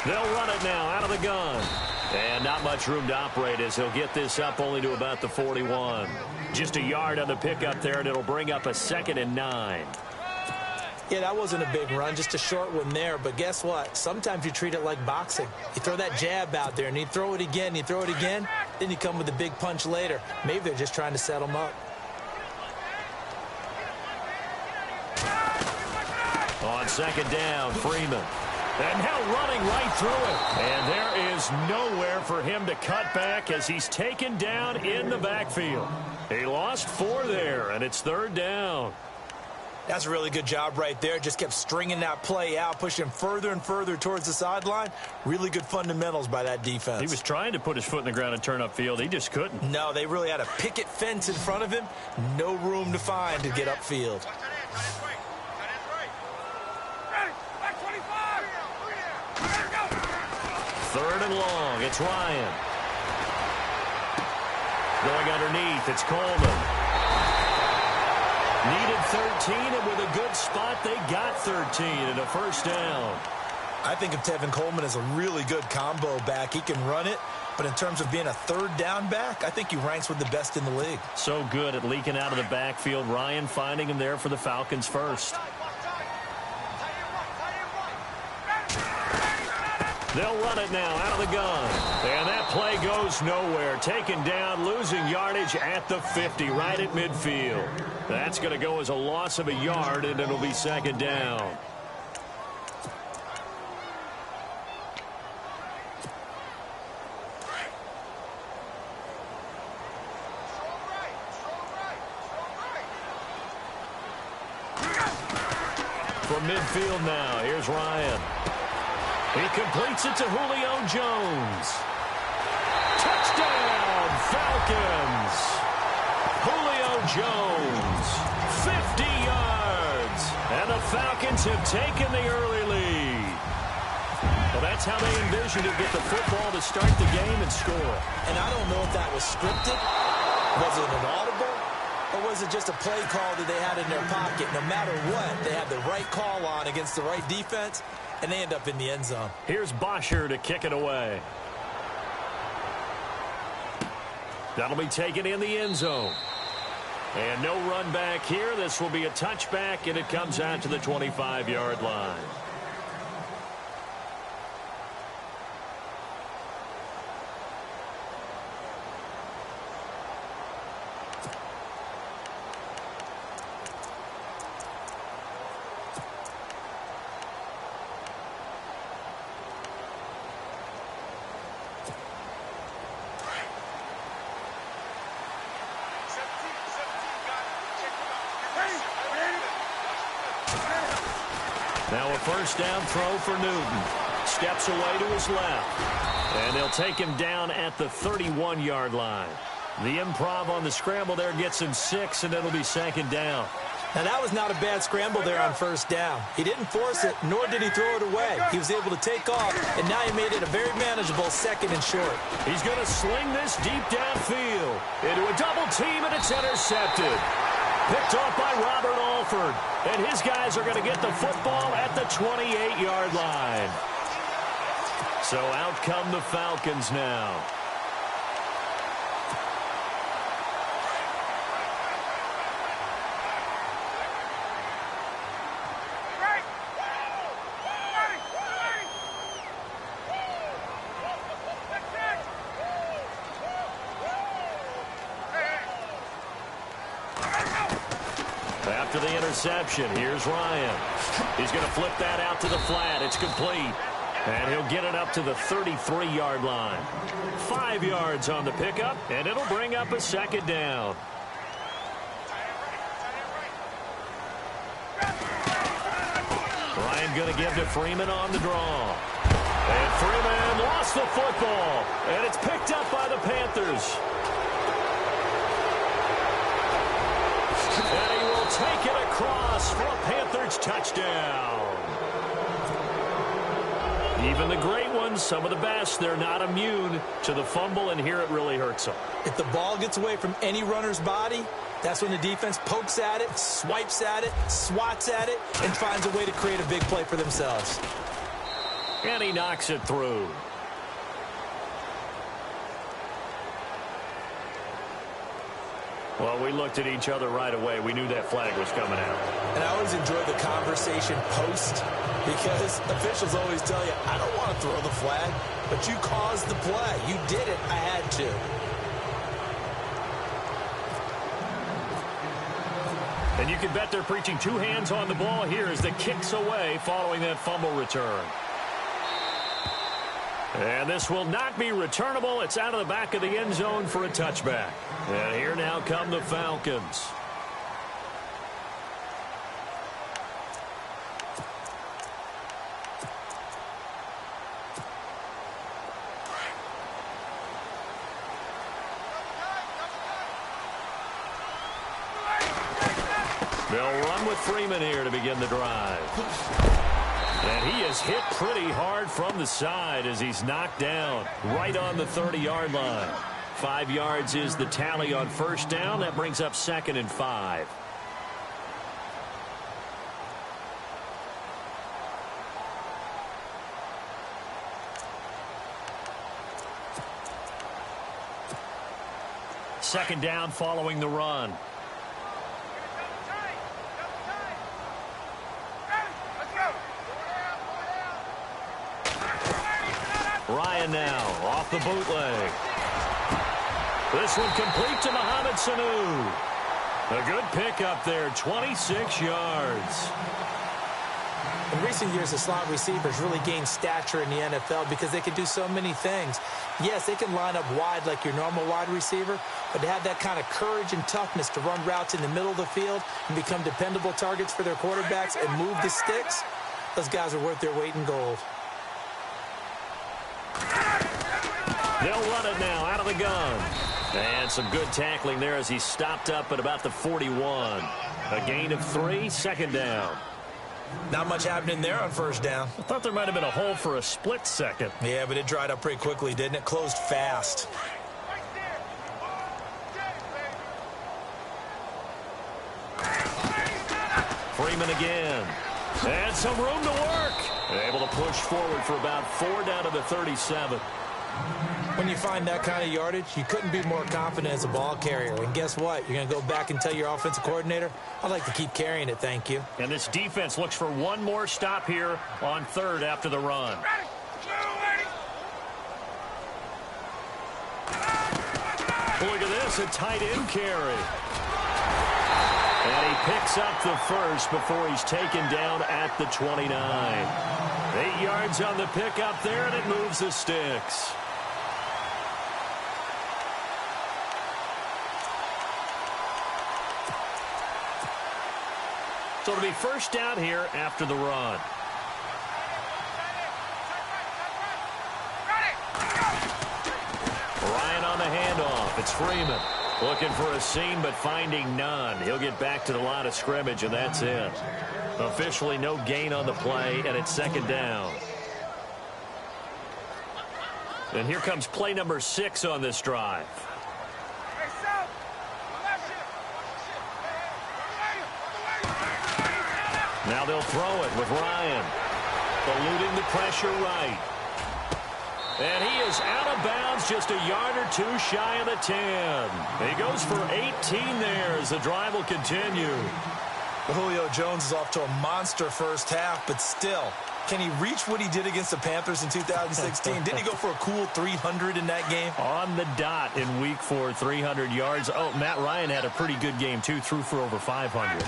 They'll run it now out of the gun. And not much room to operate as he'll get this up only to about the 41. Just a yard on the pickup there, and it'll bring up a 2nd and 9. Yeah, that wasn't a big run, just a short one there. But guess what? Sometimes you treat it like boxing. You throw that jab out there, and you throw it again, you throw it again, then you come with a big punch later. Maybe they're just trying to set him up. On 2nd down, Freeman. And now running right through it. And there is nowhere for him to cut back as he's taken down in the backfield. He lost 4 there, and it's 3rd down. That's a really good job right there. Just kept stringing that play out, pushing further and further towards the sideline. Really good fundamentals by that defense. He was trying to put his foot in the ground and turn upfield. He just couldn't. No, they really had a picket fence in front of him. No room to find to get upfield. 3rd and long. It's Ryan. Going underneath, it's Coleman. Needed 13, and with a good spot, they got 13 and a 1st down. I think of Tevin Coleman as a really good combo back. He can run it, but in terms of being a 3rd down back, I think he ranks with the best in the league. So good at leaking out of the backfield. Ryan finding him there for the Falcons first. They'll run it now out of the gun. And that play goes nowhere. Taken down, losing yardage at the 50, right at midfield. That's going to go as a loss of a yard, and it'll be 2nd down. From midfield now, here's Ryan. He completes it to Julio Jones. Touchdown, Falcons. Julio Jones, 50 yards. And the Falcons have taken the early lead. Well, that's how they envisioned to get the football to start the game and score. And I don't know if that was scripted. Was it an audible? Or was it just a play call that they had in their pocket? No matter what, they had the right call on against the right defense, and they end up in the end zone. Here's Bosher to kick it away. That'll be taken in the end zone. And no run back here. This will be a touchback, and it comes out to the 25-yard line. Now a 1st down throw for Newton. Steps away to his left. And they'll take him down at the 31-yard line. The improv on the scramble there gets him 6, and it'll be 2nd down. Now, that was not a bad scramble there on 1st down. He didn't force it, nor did he throw it away. He was able to take off, and now he made it a very manageable 2nd and short. He's going to sling this deep downfield into a double team, and it's intercepted. Picked off by Robert Alford. And his guys are going to get the football at the 28-yard line. So out come the Falcons now. After the interception, here's Ryan. He's going to flip that out to the flat. It's complete. And he'll get it up to the 33-yard line. 5 yards on the pickup, and it'll bring up a 2nd down. Ryan going to give to Freeman on the draw. And Freeman lost the football, and it's picked up by the Panthers. And he will take it across for a Panthers touchdown. Even the great ones, some of the best, they're not immune to the fumble, and here it really hurts them. If the ball gets away from any runner's body, that's when the defense pokes at it, swipes at it, swats at it, and finds a way to create a big play for themselves. And he knocks it through. Well, we looked at each other right away. We knew that flag was coming out. And I always enjoy the conversation post because officials always tell you, I don't want to throw the flag, but you caused the play. You did it. I had to. And you can bet they're preaching two hands on the ball here as the kick's away following that fumble return. And this will not be returnable. It's out of the back of the end zone for a touchback. And here now come the Falcons. They'll run with Freeman here to begin the drive. And he is hit pretty hard from the side as he's knocked down right on the 30-yard line. 5 yards is the tally on first down. That brings up 2nd and 5. Second down following the run. Ryan now off the bootleg. This one complete to Mohamed Sanu. A good pickup there, 26 yards. In recent years, the slot receivers really gained stature in the NFL because they can do so many things. Yes, they can line up wide like your normal wide receiver, but to have that kind of courage and toughness to run routes in the middle of the field and become dependable targets for their quarterbacks and move the sticks, those guys are worth their weight in gold. They'll run it now out of the gun. And some good tackling there as he stopped up at about the 41. A gain of 3, second down. Not much happening there on first down. I thought there might have been a hole for a split second. Yeah, but it dried up pretty quickly, didn't it? Closed fast. Freeman again. And some room to work. Able to push forward for about 4 down to the 37. When you find that kind of yardage, you couldn't be more confident as a ball carrier. And guess what? You're going to go back and tell your offensive coordinator, I'd like to keep carrying it, thank you. And this defense looks for one more stop here on third after the run. Look at this, a tight end carry. And he picks up the first before he's taken down at the 29. 8 yards on the pickup there, and it moves the sticks. So it'll be first down here after the run. Ryan on the handoff. It's Freeman. Looking for a seam, but finding none. He'll get back to the line of scrimmage, and that's it. Officially no gain on the play, and it's second down. And here comes play number 6 on this drive. Now they'll throw it with Ryan. Eluding the pressure right. And he is out of bounds just a yard or two shy of the 10. He goes for 18 there as the drive will continue. Julio Jones is off to a monster first half, but still, can he reach what he did against the Panthers in 2016? Didn't he go for a cool 300 in that game? On the dot in week 4, 300 yards. Oh, Matt Ryan had a pretty good game, too. Threw for over 500.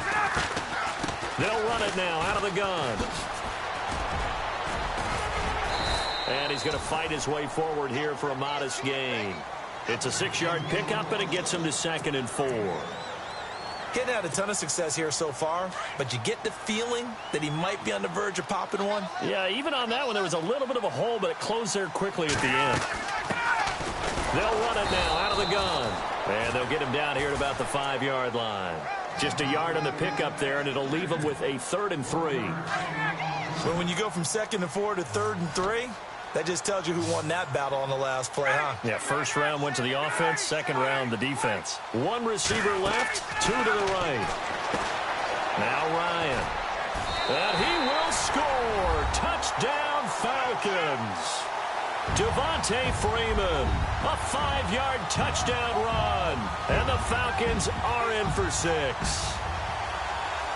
They'll run it now out of the gun. And he's going to fight his way forward here for a modest gain. It's a 6-yard pickup, and it gets him to 2nd and 4. Getting had a ton of success here so far, but you get the feeling that he might be on the verge of popping one. Yeah, even on that one, there was a little bit of a hole, but it closed there quickly at the end. They'll run it now out of the gun. And they'll get him down here at about the 5-yard line. Just a yard on the pickup there, and it'll leave him with a 3rd and 3. Well, when you go from 2nd and 4 to 3rd and 3, that just tells you who won that battle on the last play, huh? Yeah, first round went to the offense, second round the defense. 1 receiver left, 2 to the right. Now Ryan. And he will score. Touchdown Falcons. Devontae Freeman, a 5-yard touchdown run. And the Falcons are in for 6.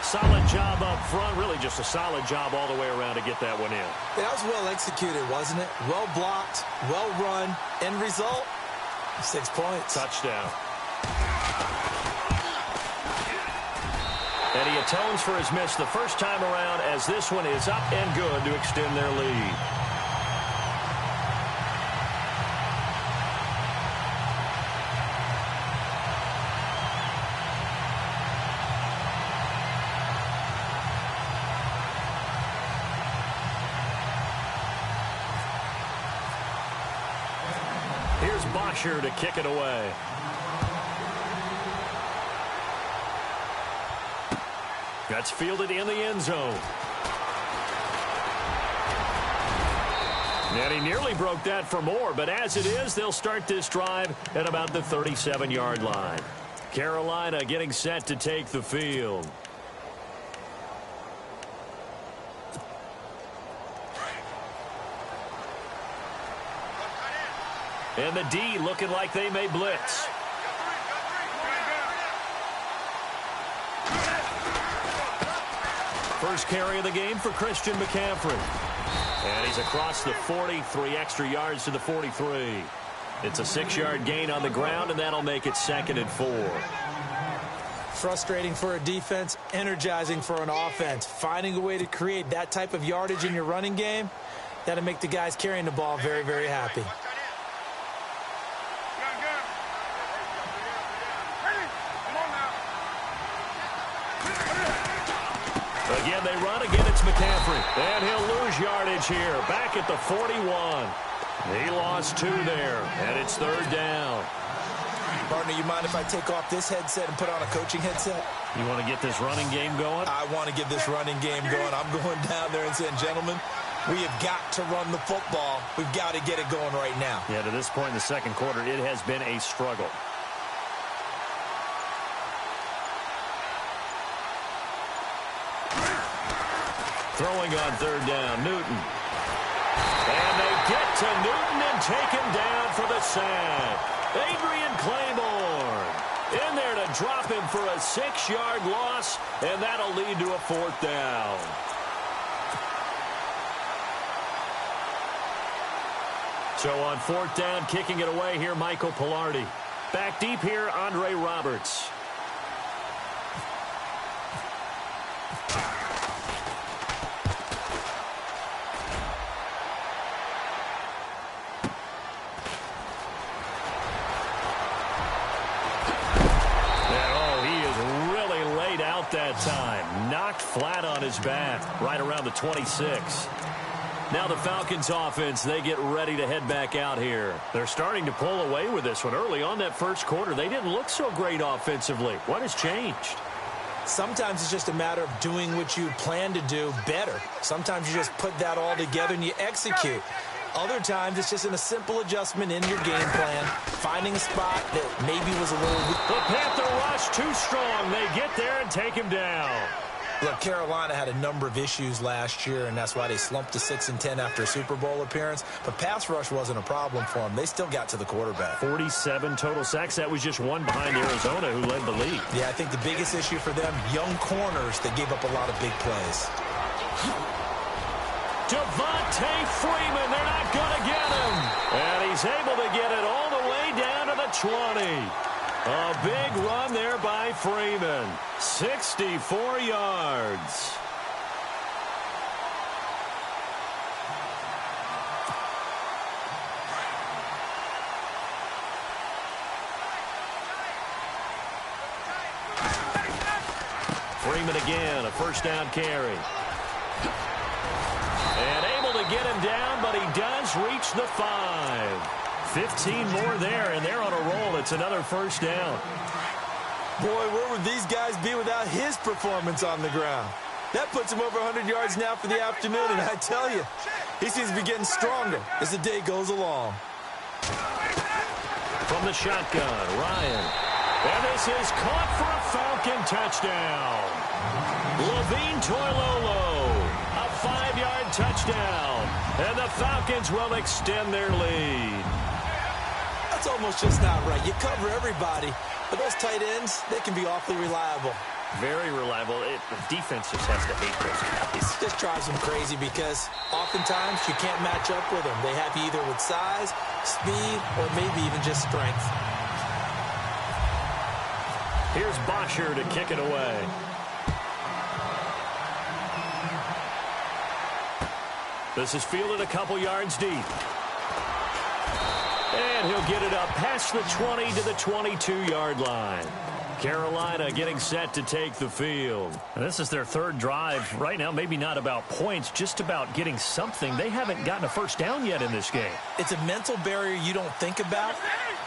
Solid job up front. Really just a solid job all the way around to get that one in. That was well executed, wasn't it? Well blocked, well run. End result, 6 points. Touchdown. And he atones for his miss the first time around as this one is up and good to extend their lead. Here's Bosher to kick it away. That's fielded in the end zone. And he nearly broke that for more, but as it is, they'll start this drive at about the 37-yard line. Carolina getting set to take the field. And the D looking like they may blitz. First carry of the game for Christian McCaffrey. And he's across the 40, 3 extra yards to the 43. It's a 6-yard gain on the ground, and that'll make it 2nd and 4. Frustrating for a defense, energizing for an offense. Finding a way to create that type of yardage in your running game, that'll make the guys carrying the ball very, very happy. Again, they run. Again, it's McCaffrey. And he'll lose yardage here. Back at the 41. He lost 2 there, and it's 3rd down. Partner, you mind if I take off this headset and put on a coaching headset? You want to get this running game going? I want to get this running game going. I'm going down there and saying, gentlemen, we have got to run the football. We've got to get it going right now. Yeah, to this point in the second quarter, it has been a struggle. Throwing on 3rd down, Newton. And they get to Newton and take him down for the sack. Adrian Claiborne in there to drop him for a 6-yard loss, and that'll lead to a 4th down. So on 4th down, kicking it away here, Michael Pilardi. Back deep here, Andre Roberts. That time knocked flat on his back right around the 26. Now the Falcons offense, they get ready to head back out here. They're starting to pull away with this one. Early on that first quarter, they didn't look so great offensively. What has changed? Sometimes it's just a matter of doing what you plan to do better. Sometimes you just put that all together and you execute. Other times it's just in a simple adjustment in your game plan, finding a spot that maybe was a little weak. The Panther rush too strong. They get there and take him down. Look, Carolina had a number of issues last year, and that's why they slumped to 6-10 after a Super Bowl appearance. But pass rush wasn't a problem for them. They still got to the quarterback. 47 total sacks. That was just one behind Arizona, who led the league. Yeah, I think the biggest issue for them, young corners that gave up a lot of big plays. Devontae Freeman, they're not going to get him. And he's able to get it all the way down to the 20. A big run there by Freeman. 64 yards. Freeman again, a 1st down carry. And able to get him down, but he does reach the 5. 15 more there, and they're on a roll. It's another 1st down. Boy, where would these guys be without his performance on the ground? That puts him over 100 yards now for the afternoon, and I tell you, he seems to be getting stronger as the day goes along. From the shotgun, Ryan. And this is caught for a Falcon touchdown. Levine Toilolo. A 5-yard touchdown. And the Falcons will extend their lead. That's almost just not right. You cover everybody, but those tight ends, they can be awfully reliable. Very reliable. The defense just has to hate those guys. It just drives them crazy because oftentimes you can't match up with them. They have you either with size, speed, or maybe even just strength. Here's Bosher to kick it away. This is fielded a couple yards deep. And he'll get it up past the 20 to the 22-yard line. Carolina getting set to take the field. And this is their third drive right now. Maybe not about points, just about getting something. They haven't gotten a first down yet in this game. It's a mental barrier you don't think about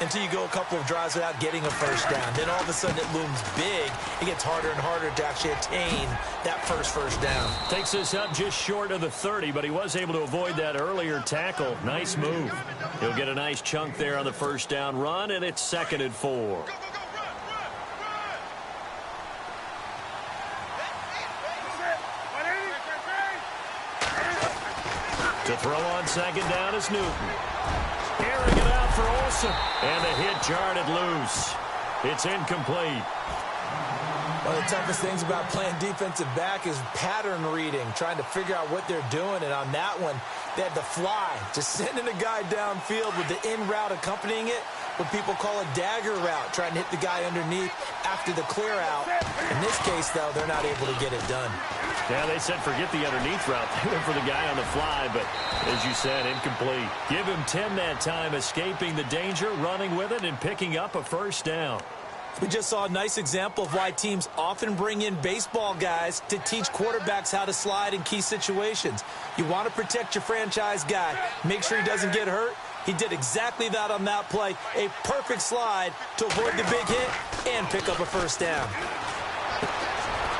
until you go a couple of drives without getting a first down. Then all of a sudden it looms big. It gets harder and harder to actually attain that first down. Takes us up just short of the 30, but he was able to avoid that earlier tackle. Nice move. He'll get a nice chunk there on the first down run, and it's 2nd and 4. To throw on 2nd down is Newton. Airing it out for Olsen. And the hit jarred it loose. It's incomplete. One of the toughest things about playing defensive back is pattern reading, trying to figure out what they're doing. And on that one, they had the fly, just sending a guy downfield with the in route accompanying it, what people call a dagger route, trying to hit the guy underneath after the clear out. In this case, though, they're not able to get it done. Yeah, they said forget the underneath route. They went for the guy on the fly, but as you said, incomplete. Give him 10 that time, escaping the danger, running with it, and picking up a first down. We just saw a nice example of why teams often bring in baseball guys to teach quarterbacks how to slide in key situations. You want to protect your franchise guy. Make sure he doesn't get hurt. He did exactly that on that play. A perfect slide to avoid the big hit and pick up a first down.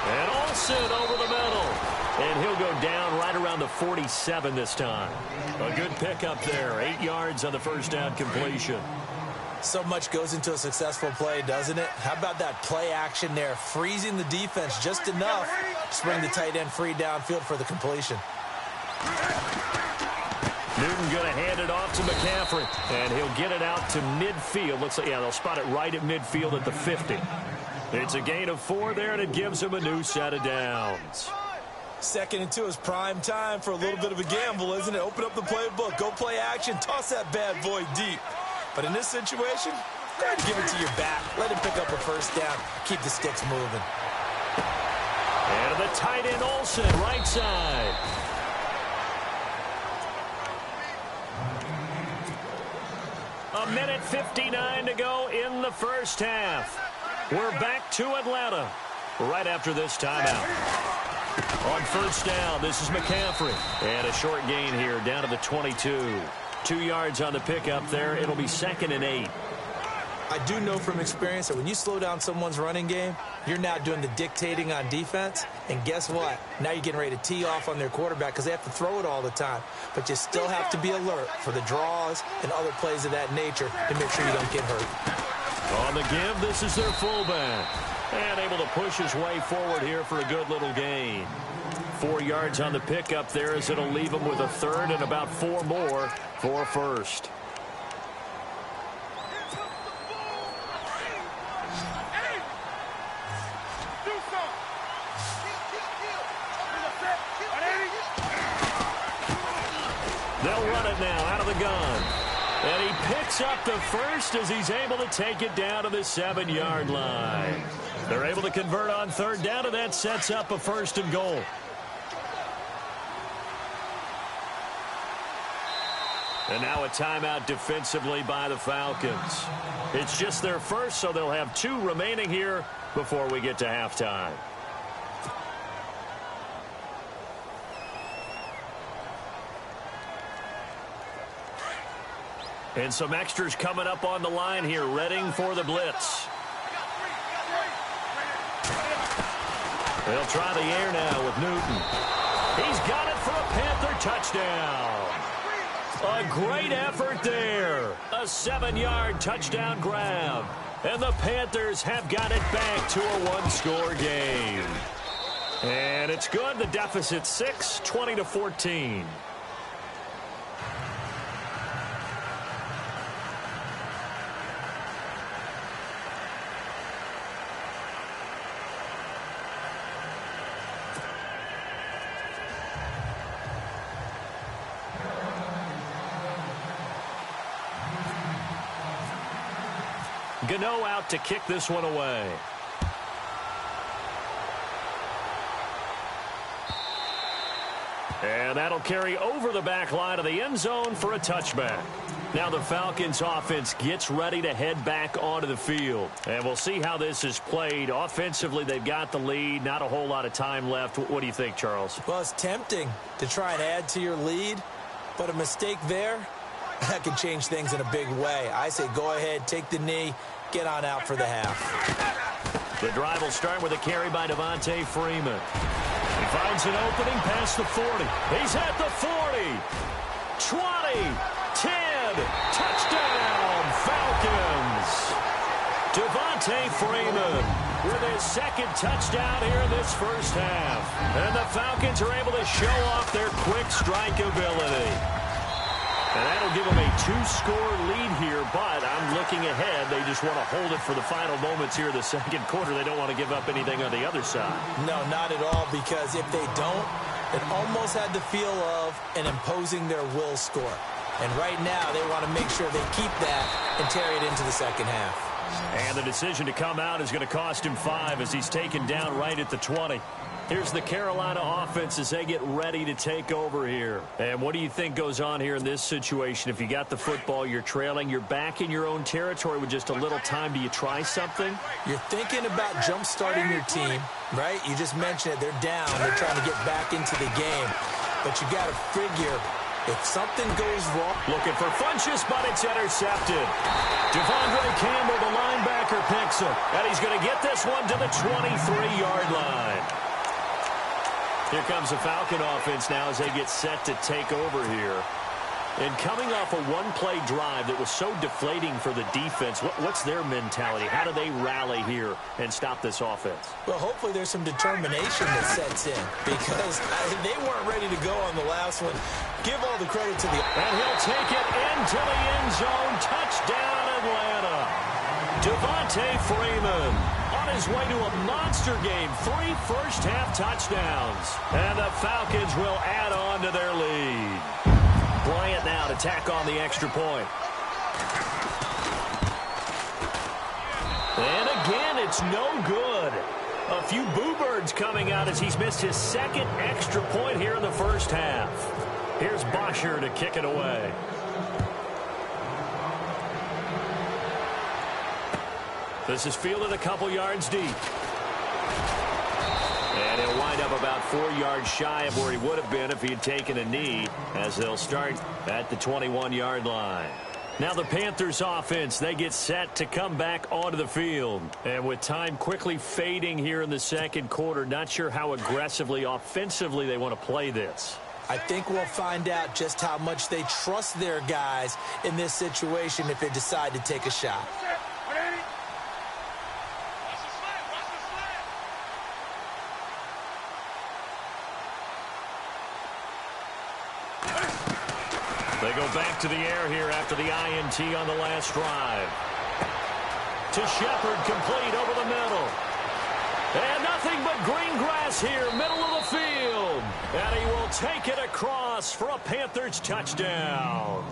And Olsen over the middle. And he'll go down right around the 47 this time. A good pickup there. 8 yards on the first down completion. So much goes into a successful play, doesn't it? How about that play action there, freezing the defense just enough to bring the tight end free downfield for the completion. Newton going to hand it off to McCaffrey, and he'll get it out to midfield. Looks like, yeah, they'll spot it right at midfield at the 50. It's a gain of 4 there, and it gives him a new set of downs. 2nd and 2 is prime time for a little bit of a gamble, isn't it? Open up the playbook, go play action, toss that bad boy deep. But in this situation, go ahead and give it to your back. Let him pick up a first down. Keep the sticks moving. And the tight end Olsen, right side. A minute 59 to go in the first half. We're back to Atlanta right after this timeout. On first down, this is McCaffrey. And a short gain here down to the 22. 2 yards on the pickup there. It'll be 2nd and 8. I do know from experience that when you slow down someone's running game, you're now doing the dictating on defense. And guess what? Now you're getting ready to tee off on their quarterback because they have to throw it all the time. But you still have to be alert for the draws and other plays of that nature to make sure you don't get hurt. On the give, this is their fullback. And able to push his way forward here for a good little gain. 4 yards on the pickup there as it'll leave him with a third and about 4 more for first. They'll run it now out of the gun. And he picks up the first as he's able to take it down to the 7-yard line. They're able to convert on third down, and that sets up a 1st and goal. And now a timeout defensively by the Falcons. It's just their first, so they'll have 2 remaining here before we get to halftime. And some extras coming up on the line here, readying for the blitz. They'll try the air now with Newton. He's got it for a Panther touchdown. A great effort there. A 7-yard touchdown grab. And the Panthers have got it back to a 1-score game. And it's good. The deficit 6, 20-14. Gano out to kick this one away. And that'll carry over the back line of the end zone for a touchback. Now the Falcons offense gets ready to head back onto the field. And we'll see how this is played. Offensively, they've got the lead. Not a whole lot of time left. What do you think, Charles? Well, it's tempting to try and add to your lead, but a mistake there, that can change things in a big way. I say go ahead, take the knee, get on out for the half. The drive will start with a carry by Devontae Freeman. He finds an opening past the 40. He's at the 40. 20. 10. Touchdown, Falcons. Devontae Freeman with his second touchdown here in this first half. And the Falcons are able to show off their quick strike ability. And that'll give them a 2-score lead here, but I'm looking ahead. They just want to hold it for the final moments here in the second quarter. They don't want to give up anything on the other side. No, not at all, because if they don't, it almost had the feel of an imposing their will score. And right now, they want to make sure they keep that and carry it into the second half. And the decision to come out is going to cost him 5 as he's taken down right at the 20. Here's the Carolina offense as they get ready to take over here. And what do you think goes on here in this situation? If you got the football, you're trailing, you're back in your own territory with just a little time. Do you try something? You're thinking about jump-starting your team, right? You just mentioned it. They're down. They're trying to get back into the game. But you got to figure if something goes wrong. Looking for Funchess, but it's intercepted. Devondre Campbell, the linebacker, picks him. And he's going to get this one to the 23-yard line. Here comes the Falcon offense now as they get set to take over here. And coming off a one-play drive that was so deflating for the defense, what's their mentality? How do they rally here and stop this offense? Well, hopefully there's some determination that sets in because they weren't ready to go on the last one. Give all the credit to the... And he'll take it into the end zone. Touchdown, Atlanta. Devontae Freeman on his way to a monster game. 3 first-half touchdowns. And the Falcons will add on to their lead. Bryant now to tack on the extra point. And again, it's no good. A few boo birds coming out as he's missed his second extra point here in the first half. Here's Bosher to kick it away. This is fielded a couple yards deep. And he'll wind up about 4 yards shy of where he would have been if he had taken a knee, as they'll start at the 21-yard line. Now the Panthers offense, they get set to come back onto the field. And with time quickly fading here in the second quarter, not sure how aggressively, offensively they want to play this. I think we'll find out just how much they trust their guys in this situation if they decide to take a shot. They go back to the air here after the INT on the last drive. To Shepard, complete over the middle. And nothing but green grass here, middle of the field. And he will take it across for a Panthers touchdown.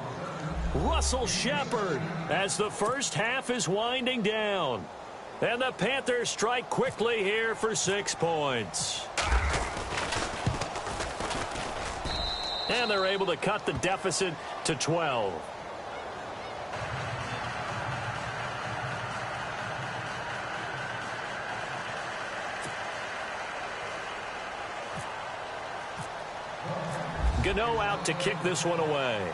Russell Shepard as the first half is winding down. And the Panthers strike quickly here for 6 points. And they're able to cut the deficit to 12. Gano out to kick this one away.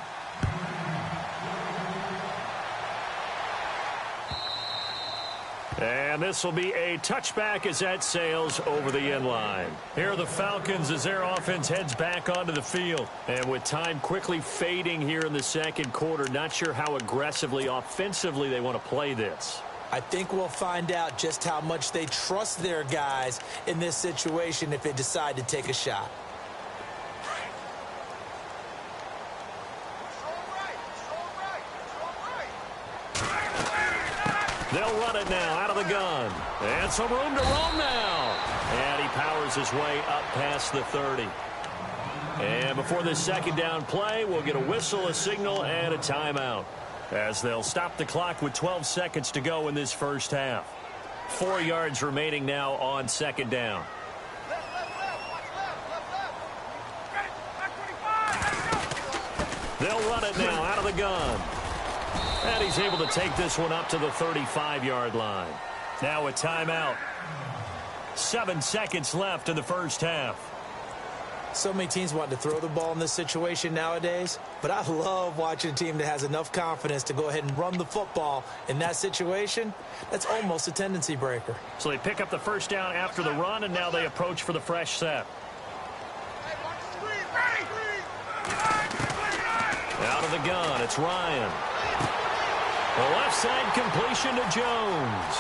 And this will be a touchback as that sails over the end line. Here are the Falcons as their offense heads back onto the field. And with time quickly fading here in the second quarter, not sure how aggressively, offensively they want to play this. I think we'll find out just how much they trust their guys in this situation if they decide to take a shot. They'll run it now out of the gun. And some room to roam now. And he powers his way up past the 30. And before this second down play, we'll get a whistle, a signal, and a timeout, as they'll stop the clock with 12 seconds to go in this first half. 4 yards remaining now on second down. They'll run it now out of the gun. And he's able to take this one up to the 35-yard line. Now a timeout. 7 seconds left in the first half. So many teams want to throw the ball in this situation nowadays, but I love watching a team that has enough confidence to go ahead and run the football in that situation. That's almost a tendency breaker. So they pick up the first down after the run, and now they approach for the fresh set. Out of the gun, it's Ryan. The left side completion to Jones.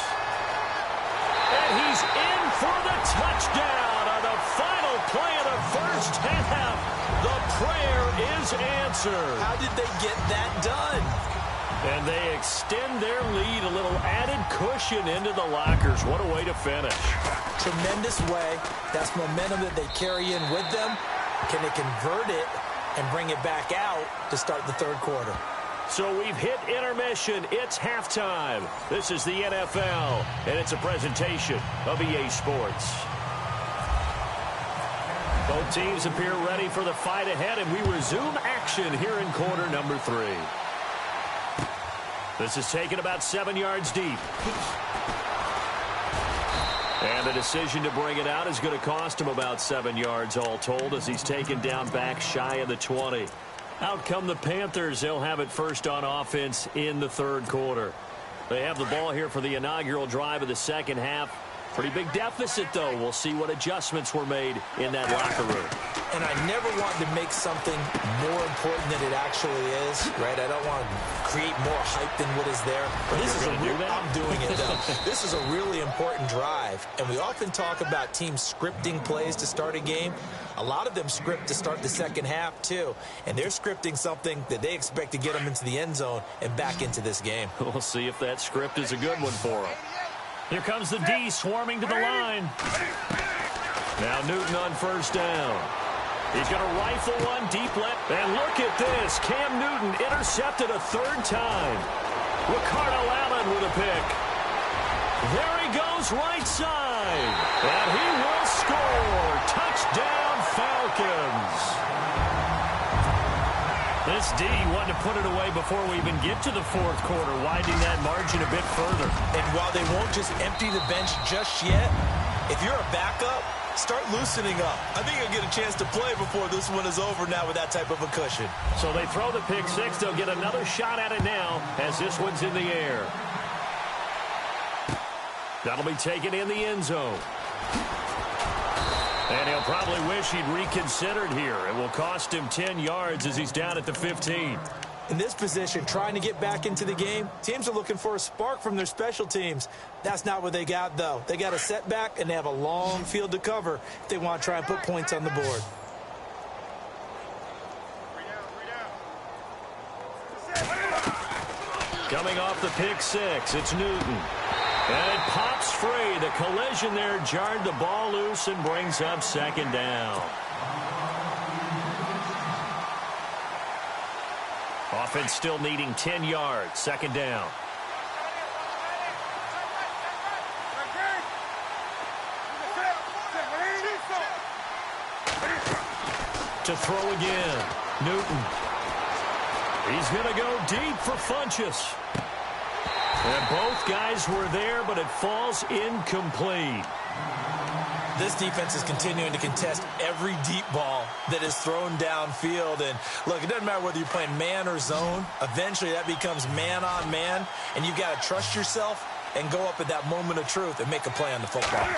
And he's in for the touchdown on the final play of the first half. The prayer is answered. How did they get that done? And they extend their lead, a little added cushion into the lockers. What a way to finish. Tremendous way. That's momentum that they carry in with them. Can they convert it and bring it back out to start the third quarter? So we've hit intermission. It's halftime. This is the NFL, and it's a presentation of EA Sports. Both teams appear ready for the fight ahead, and we resume action here in quarter number 3. This is taken about 7 yards deep. And the decision to bring it out is going to cost him about 7 yards all told, as he's taken down back shy of the 20. Out come the Panthers. They'll have it first on offense in the third quarter. They have the ball here for the inaugural drive of the second half. Pretty big deficit, though. We'll see what adjustments were made in that locker room. And I never want to make something more important than it actually is, right? I don't want to create more hype than what is there. But this is I'm doing it, though. This is a really important drive. And we often talk about teams scripting plays to start a game. A lot of them script to start the second half, too. And they're scripting something that they expect to get them into the end zone and back into this game. We'll see if that script is a good one for them. Here comes the D swarming to the line. Now Newton on first down. He's going to rifle one deep left. And look at this. Cam Newton intercepted a third time. Ricardo Allen with a pick. There he goes right side. And he will score. Touchdown Falcons. This D wanted to put it away before we even get to the fourth quarter, widening that margin a bit further. And while they won't just empty the bench just yet, if you're a backup, start loosening up. I think you'll get a chance to play before this one is over now with that type of a cushion. So they throw the pick six. They'll get another shot at it now as this one's in the air. That'll be taken in the end zone. And he'll probably wish he'd reconsidered here. It will cost him 10 yards as he's down at the 15. In this position, trying to get back into the game, teams are looking for a spark from their special teams. That's not what they got, though. They got a setback, and they have a long field to cover if they want to try and put points on the board. Coming off the pick six, it's Newton. And it pops free. The collision there jarred the ball loose and brings up second down. Offense still needing 10 yards. Second down. To throw again. Newton. He's going to go deep for Funchess. And both guys were there, but it falls incomplete. This defense is continuing to contest every deep ball that is thrown downfield. And, look, it doesn't matter whether you're playing man or zone. Eventually, that becomes man-on-man, and you've got to trust yourself and go up at that moment of truth and make a play on the football.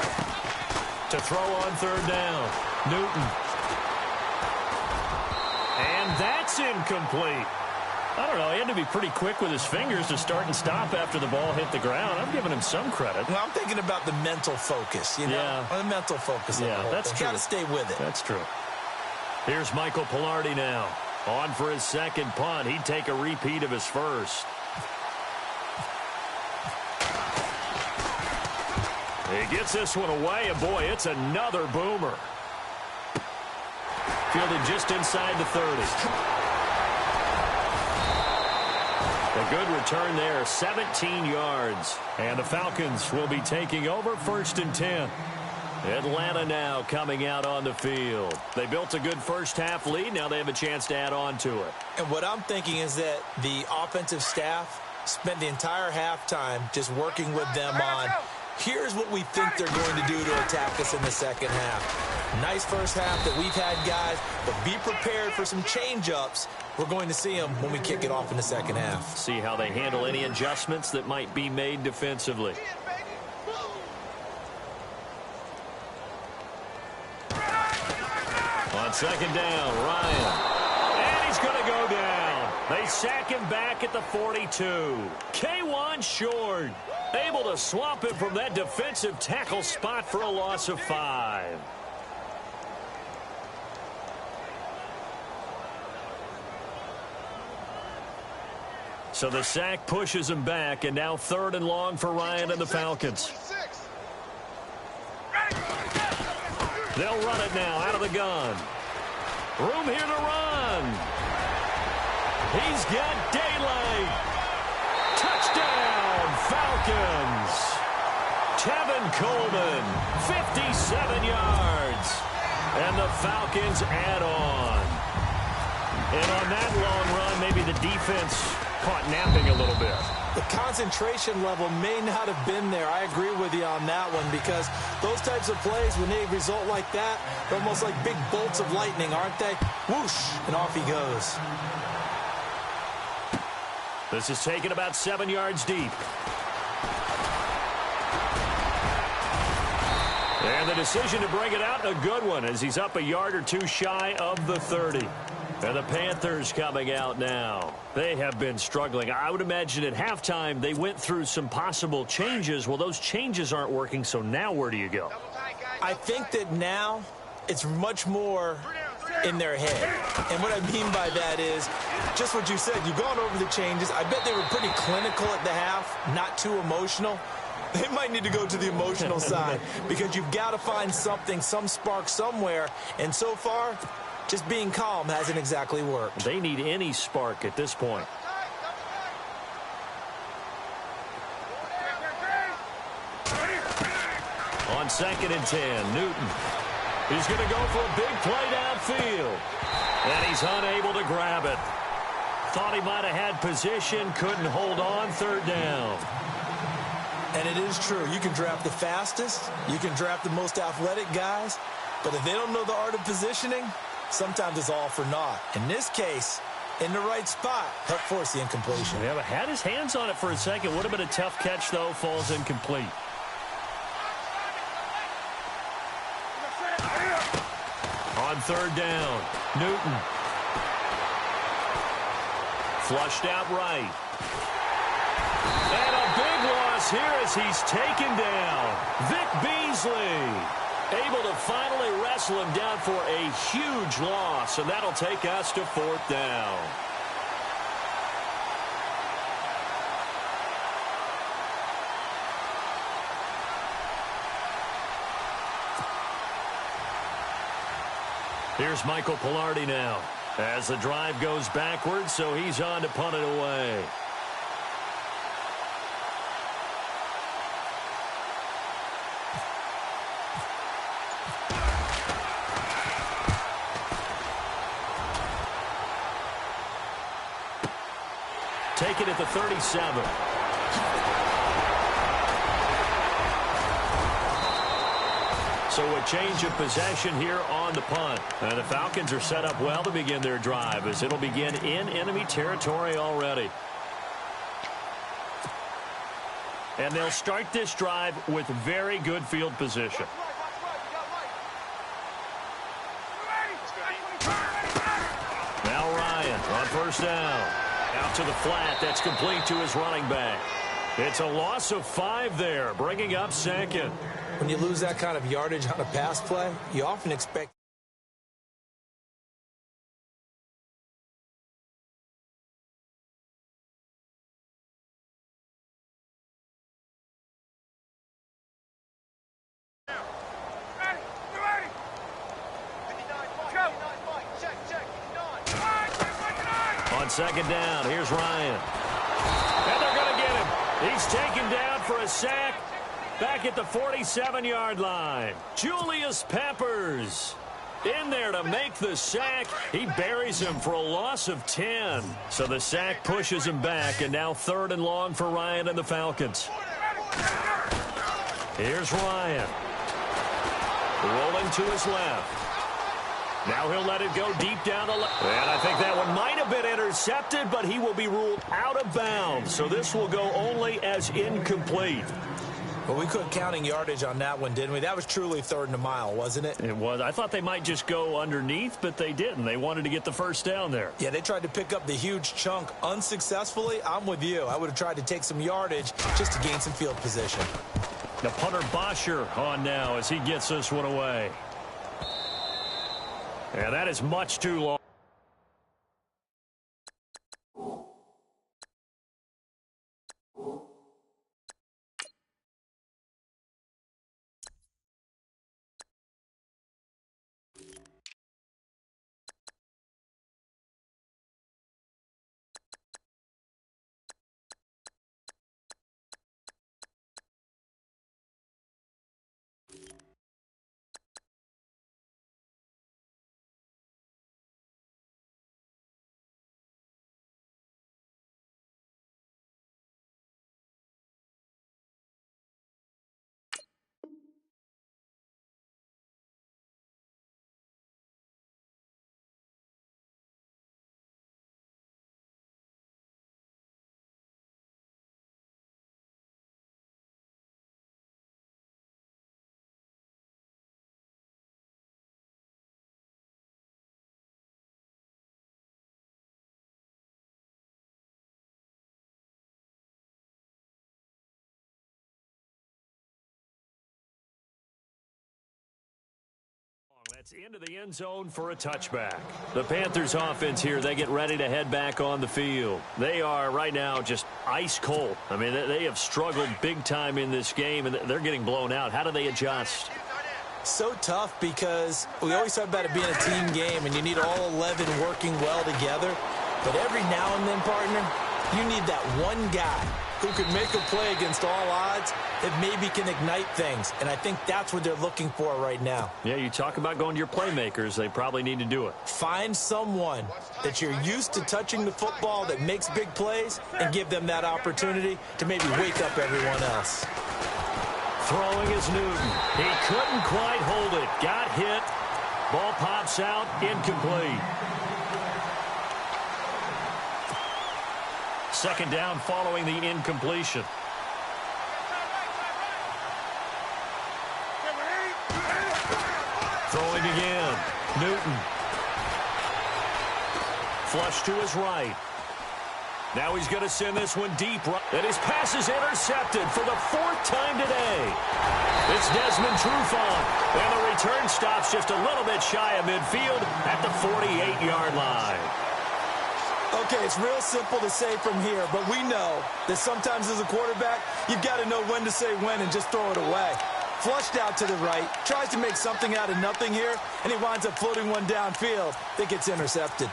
To throw on third down, Newton. And that's incomplete. I don't know. He had to be pretty quick with his fingers to start and stop after the ball hit the ground. I'm giving him some credit. Well, I'm thinking about the mental focus, you know? Yeah. The mental focus. Yeah, that's true. Got to stay with it. That's true. Here's Michael Pilardi now. On for his second punt. He'd take a repeat of his first. He gets this one away, and boy, it's another boomer. Fielded just inside the 30. A good return there, 17 yards. And the Falcons will be taking over 1st and 10. Atlanta now coming out on the field. They built a good first half lead. Now they have a chance to add on to it. And what I'm thinking is that the offensive staff spent the entire halftime just working with them on, here's what we think they're going to do to attack us in the second half. Nice first half that we've had, guys, but be prepared for some change-ups. We're going to see them when we kick it off in the second half. See how they handle any adjustments that might be made defensively. On second down, Ryan. And he's going to go down. They sack him back at the 42. K1 short. Able to swamp him from that defensive tackle spot for a loss of 5. So the sack pushes him back, and now 3rd and long for Ryan and the Falcons. They'll run it now out of the gun. Room here to run. He's got daylight. Touchdown, Falcons. Tevin Coleman, 57 yards. And the Falcons add on. And on that long run, maybe the defense caught napping a little bit. The concentration level may not have been there. I agree with you on that one, because those types of plays, when they result like that, they're almost like big bolts of lightning, aren't they? Whoosh, and off he goes. This is taken about 7 yards deep. And the decision to bring it out, a good one, as he's up a yard or two shy of the 30. And the Panthers coming out now. They have been struggling. I would imagine at halftime they went through some possible changes. Well, those changes aren't working, so now where do you go? I think that now it's much more in their head. And what I mean by that is just what you said. You've gone over the changes. I bet they were pretty clinical at the half, not too emotional. They might need to go to the emotional side, because you've got to find something, some spark somewhere. And so far, just being calm hasn't exactly worked. They need any spark at this point. On 2nd and 10, Newton. He's going to go for a big play downfield. And he's unable to grab it. Thought he might have had position, couldn't hold on, 3rd down. And it is true. You can draft the fastest. You can draft the most athletic guys. But if they don't know the art of positioning, sometimes it's all for naught. In this case, in the right spot, help force the incompletion. Yeah, but had his hands on it for a second. Would have been a tough catch, though. Falls incomplete. On 3rd down, Newton. Flushed out right. And a big loss here as he's taken down. Vic Beasley able to finally wrestle him down for a huge loss, and that'll take us to 4th down. Here's Michael Pilardi now as the drive goes backwards, so he's on to punt it away. Take it at the 37. So a change of possession here on the punt. And the Falcons are set up well to begin their drive, as it'll begin in enemy territory already. And they'll start this drive with very good field position. Now Ryan on 1st down. Out to the flat. That's complete to his running back. It's a loss of 5 there, bringing up second. When you lose that kind of yardage on a pass play, you often expect... On second down, here's Ryan. And they're going to get him. He's taken down for a sack back at the 47-yard line. Julius Peppers in there to make the sack. He buries him for a loss of 10. So the sack pushes him back, and now 3rd and long for Ryan and the Falcons. Here's Ryan. Rolling to his left. Now he'll let it go deep down the left. And I think that one might have been intercepted, but he will be ruled out of bounds. So this will go only as incomplete. Well, we quit counting yardage on that one, didn't we? That was truly 3rd and a mile, wasn't it? It was. I thought they might just go underneath, but they didn't. They wanted to get the first down there. Yeah, they tried to pick up the huge chunk unsuccessfully. I'm with you. I would have tried to take some yardage just to gain some field position. The punter Bosher on now as he gets this one away. Yeah, that is much too long. That's into the end zone for a touchback. The Panthers offense here, they get ready to head back on the field. They are right now just ice cold. I mean, they have struggled big time in this game, and they're getting blown out. How do they adjust? So tough because we always talk about it being a team game, and you need all 11 working well together. But every now and then, partner, you need that one guy who can make a play against all odds that maybe can ignite things. And I think that's what they're looking for right now. Yeah, you talk about going to your playmakers. They probably need to do it. Find someone that you're used to touching the football that makes big plays and give them that opportunity to maybe wake up everyone else. Throwing is Newton. He couldn't quite hold it. Got hit. Ball pops out. Incomplete. Second down following the incompletion. Throwing again. Newton. Flush to his right. Now he's going to send this one deep. And his pass is intercepted for the 4th time today. It's Desmond Trufant. And the return stops just a little bit shy of midfield at the 48-yard line. Okay, it's real simple to say from here, but we know that sometimes as a quarterback, you've got to know when to say when and just throw it away. Flushed out to the right, tries to make something out of nothing here, and he winds up floating one downfield that gets intercepted.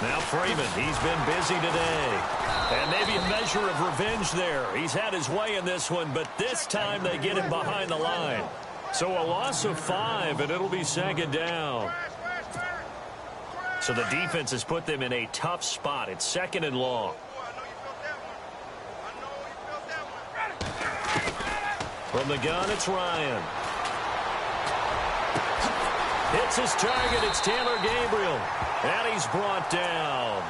Now Freeman, he's been busy today. And maybe a measure of revenge there. He's had his way in this one, but this time they get him behind the line. So a loss of 5, and it'll be second down. So the defense has put them in a tough spot. It's 2nd and long. From the gun, it's Ryan. Hits his target. It's Taylor Gabriel. And he's brought down.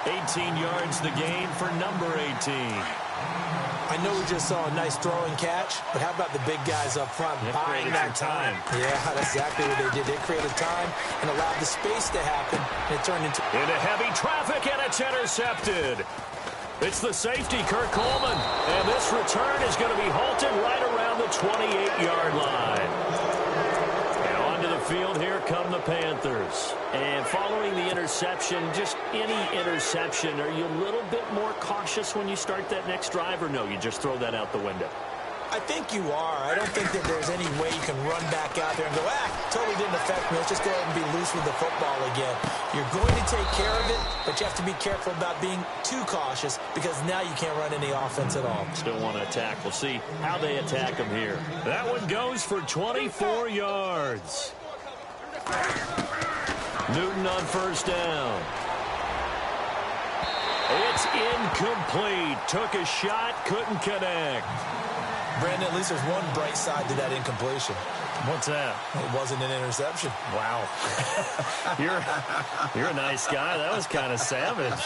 18 yards the gain for number 18. I know we just saw a nice throwing catch, but how about the big guys up front buying that time? Yeah, that's exactly what they did. They created time and allowed the space to happen, and it turned into heavy traffic, and it's intercepted. It's the safety, Kurt Coleman, and this return is going to be halted right around the 28-yard line. And onto the field, here come the Panthers. And following the interception, just any interception, are you a little bit more cautious when you start that next drive, or no, you just throw that out the window? I think you are. I don't think that there's any way you can run back out there and go, totally didn't affect me. Let's just go ahead and be loose with the football again. You're going to take care of it, but you have to be careful about being too cautious because now you can't run any offense at all. Still want to attack. We'll see how they attack them here. That one goes for 24 yards. Newton on first down. It's incomplete. Took a shot, couldn't connect. Brandon, at least there's one bright side to that incompletion. What's that? It wasn't an interception. Wow. You're a nice guy. That was kind of savage.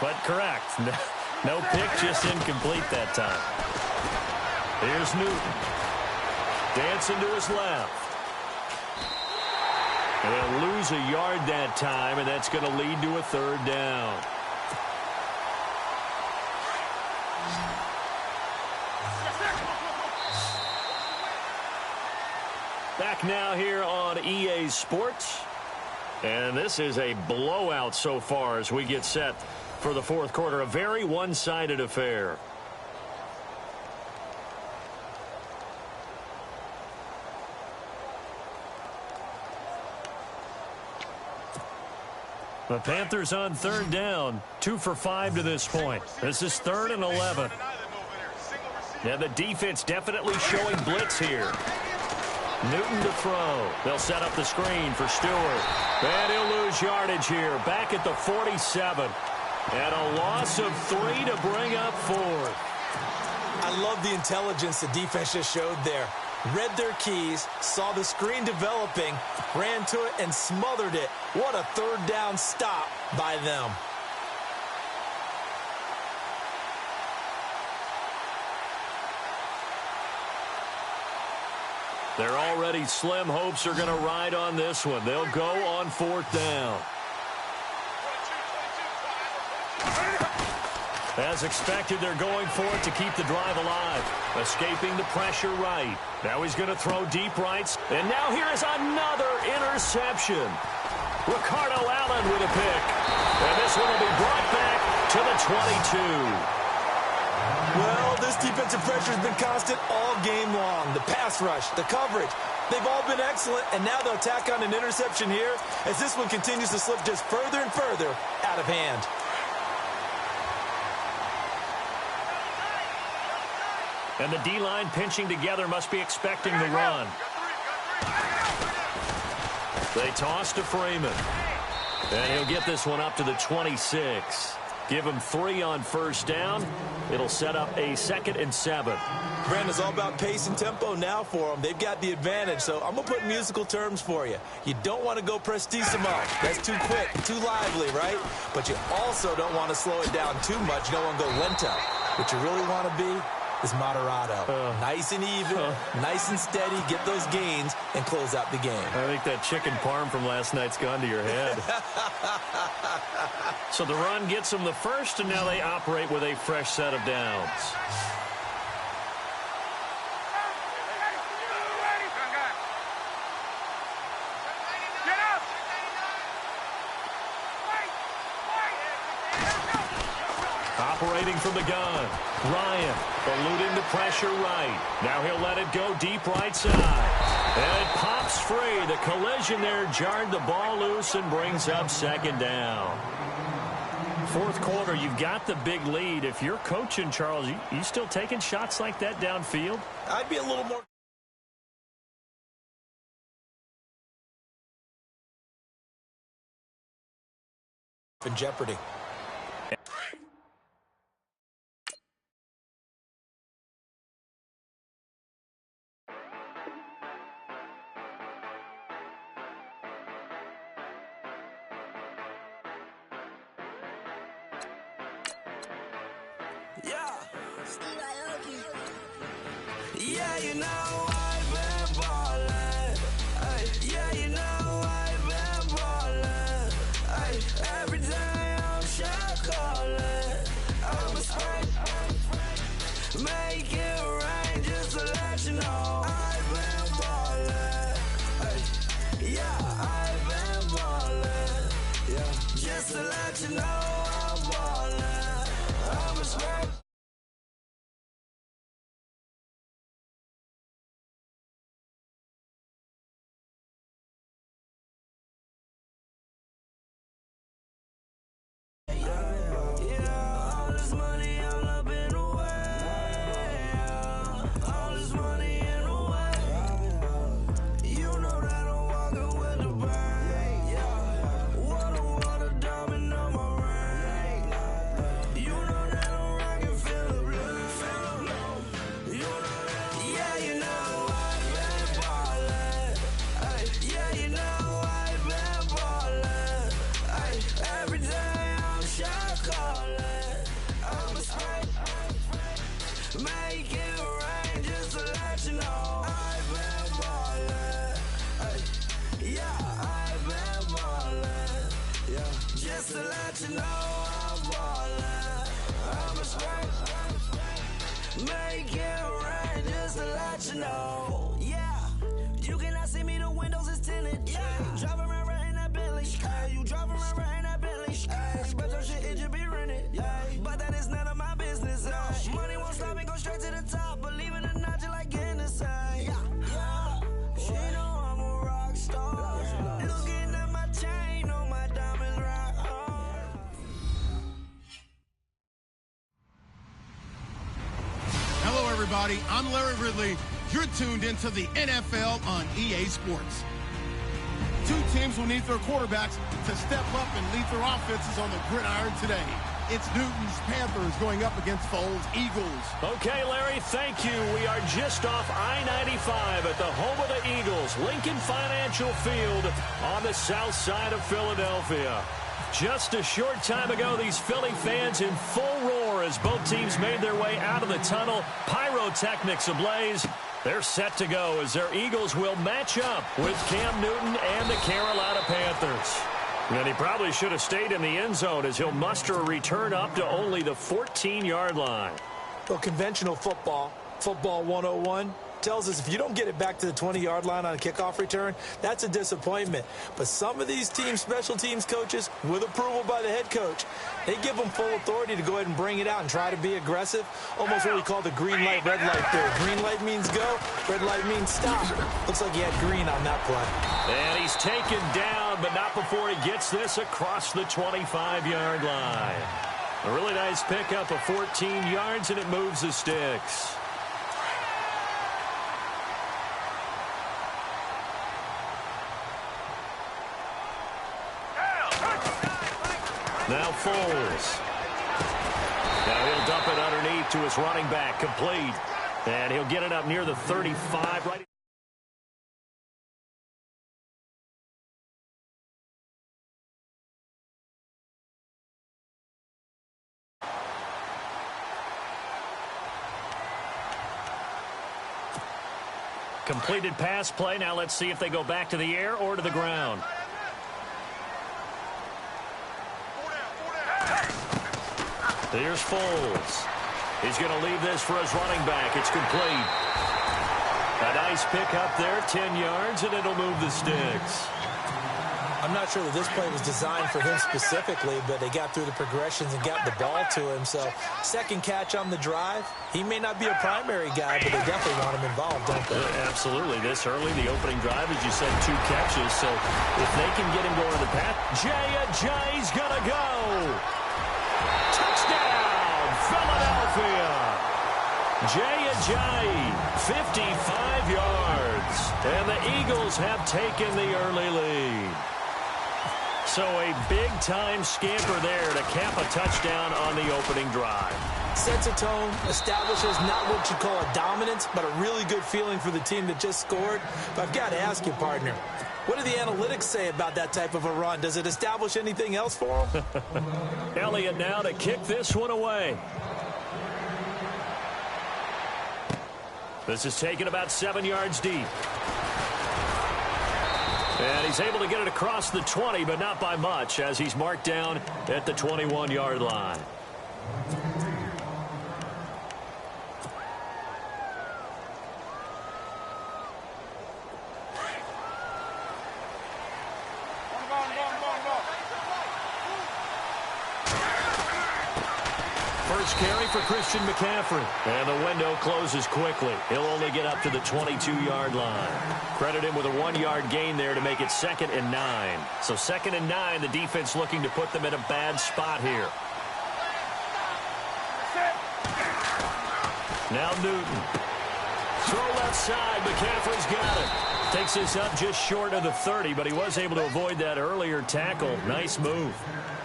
But correct. No pick, just incomplete that time. Here's Newton. Dancing to his left. And they'll lose a yard that time, and that's going to lead to a third down. Back now here on EA Sports. And this is a blowout so far as we get set for the fourth quarter. A very one-sided affair. The Panthers on third down. 2 for 5 to this point. This is 3rd and 11. And the defense definitely showing blitz here. Newton to throw. They'll set up the screen for Stewart. And he'll lose yardage here. Back at the 47. And a loss of 3 to bring up 4th. I love the intelligence the defense just showed there. Read their keys, saw the screen developing, ran to it, and smothered it. What a third down stop by them. They're already slim hopes are going to ride on this one. They'll go on 4th down. As expected, they're going for it to keep the drive alive. Escaping the pressure right. Now he's going to throw deep rights. And now here is another interception. Ricardo Allen with a pick. And this one will be brought back to the 22. Well, this defensive pressure has been constant all game long. The pass rush, the coverage, they've all been excellent. And now they'll tack on an interception here as this one continues to slip just further and further out of hand. And the D-line pinching together must be expecting the run. They toss to Freeman. And he'll get this one up to the 26. Give him 3 on first down. It'll set up a 2nd and 7. Brandon, it's all about pace and tempo now for them. They've got the advantage, so I'm going to put musical terms for you. You don't want to go prestissimo. That's too quick, too lively, right? But you also don't want to slow it down too much. You don't want to go lento. What you really want to be is moderato. Nice and even, nice and steady, get those gains, and close out the game. I think that chicken parm from last night's gone to your head. So the run gets them the first, and now they operate with a fresh set of downs. Operating from the gun. Ryan eluding the pressure right. Now he'll let it go deep right side. And it pops free. The collision there jarred the ball loose and brings up 2nd down. Fourth quarter, you've got the big lead. If you're coaching, Charles, you still taking shots like that downfield? I'd be a little more in jeopardy. Yeah. Yeah, you know I've been ballin'. Ay, yeah, you know I've been ballin'. Ay, every day I'm shot callin'. I'm a spray. Make it rain just to let you know I've been ballin'. Ay, yeah, I've been ballin'. Yeah, just to let you know I'm ballin'. I'm a spray. Make it rain just to let you know I've been ballin'. Ay, yeah, I've been ballin'. Yeah, just to let you know I'm ballin'. I'm a spray. Make it rain just to let you know. Yeah, you cannot see me, the windows is tinted. Yeah, driving around right in that Bentley. Ay, you driving around right in that Bentley. Ay, but your shit, it just be rented. Ay, but that is none of my business. Ay, money won't stop me, go straight to the top. Believe it or not, you like getting the same. Yeah, she know I'm a rock star. Looking at my chain, on my diamonds rock hard. Hello, everybody. I'm Larry Ridley. You're tuned into the NFL on EA Sports. Two teams will need their quarterbacks to step up and lead their offenses on the gridiron today. It's Newton's Panthers going up against Foles' Eagles. Okay, Larry, thank you. We are just off I-95 at the home of the Eagles, Lincoln Financial Field on the south side of Philadelphia. Just a short time ago, these Philly fans in full roar as both teams made their way out of the tunnel. Pyrotechnics ablaze. They're set to go as their Eagles will match up with Cam Newton and the Carolina Panthers. And he probably should have stayed in the end zone as he'll muster a return up to only the 14-yard line. Well, conventional football 101, tells us if you don't get it back to the 20-yard line on a kickoff return, that's a disappointment. But some of these special teams coaches, with approval by the head coach, they give them full authority to go ahead and bring it out and try to be aggressive. Almost what we call the green light, red light theory. Green light means go, red light means stop. Looks like he had green on that play. And he's taken down, but not before he gets this across the 25-yard line. A really nice pickup of 14 yards, and it moves the sticks. Now Foles. Now he'll dump it underneath to his running back, complete. And he'll get it up near the 35. Right. Completed pass play. Now let's see if they go back to the air or to the ground. Here's Foles. He's going to leave this for his running back. It's complete. A nice pickup there, 10 yards, and it'll move the sticks. I'm not sure that this play was designed for him specifically, but they got through the progressions and got the ball to him. So, second catch on the drive. He may not be a primary guy, but they definitely want him involved, don't they? Absolutely. This early, the opening drive, as you said, 2 catches. So, if they can get him going to the pass, Jay's going to go. Touchdown, Philadelphia. Jay, 55 yards. And the Eagles have taken the early lead. So a big-time scamper there to cap a touchdown on the opening drive. Sets a tone, establishes not what you call a dominance, but a really good feeling for the team that just scored. But I've got to ask you, partner, what do the analytics say about that type of a run? Does it establish anything else for them? Elliott now to kick this one away. This is taken about 7 yards deep. And he's able to get it across the 20, but not by much, as he's marked down at the 21-yard line. First carry for Christian McCaffrey. And the window closes quickly. He'll only get up to the 22-yard line. Credit him with a 1-yard gain there to make it 2nd and 9. So 2nd and 9, the defense looking to put them in a bad spot here. Now Newton. Throw left side. McCaffrey's got it. Takes this up just short of the 30, but he was able to avoid that earlier tackle. Nice move.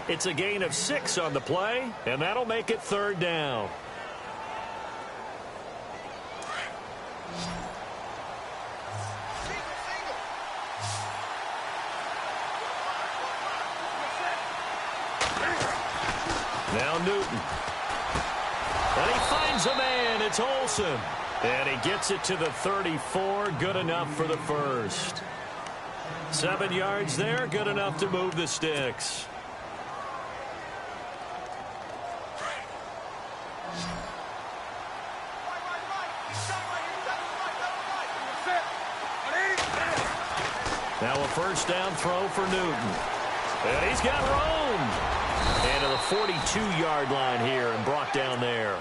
It's a gain of 6 on the play, and that'll make it 3rd down. Now Newton. And he finds a man. It's Olsen. And he gets it to the 34. Good enough for the first. 7 yards there. Good enough to move the sticks. Now a first down throw for Newton. And he's got room. And to the 42-yard line here and brought down there.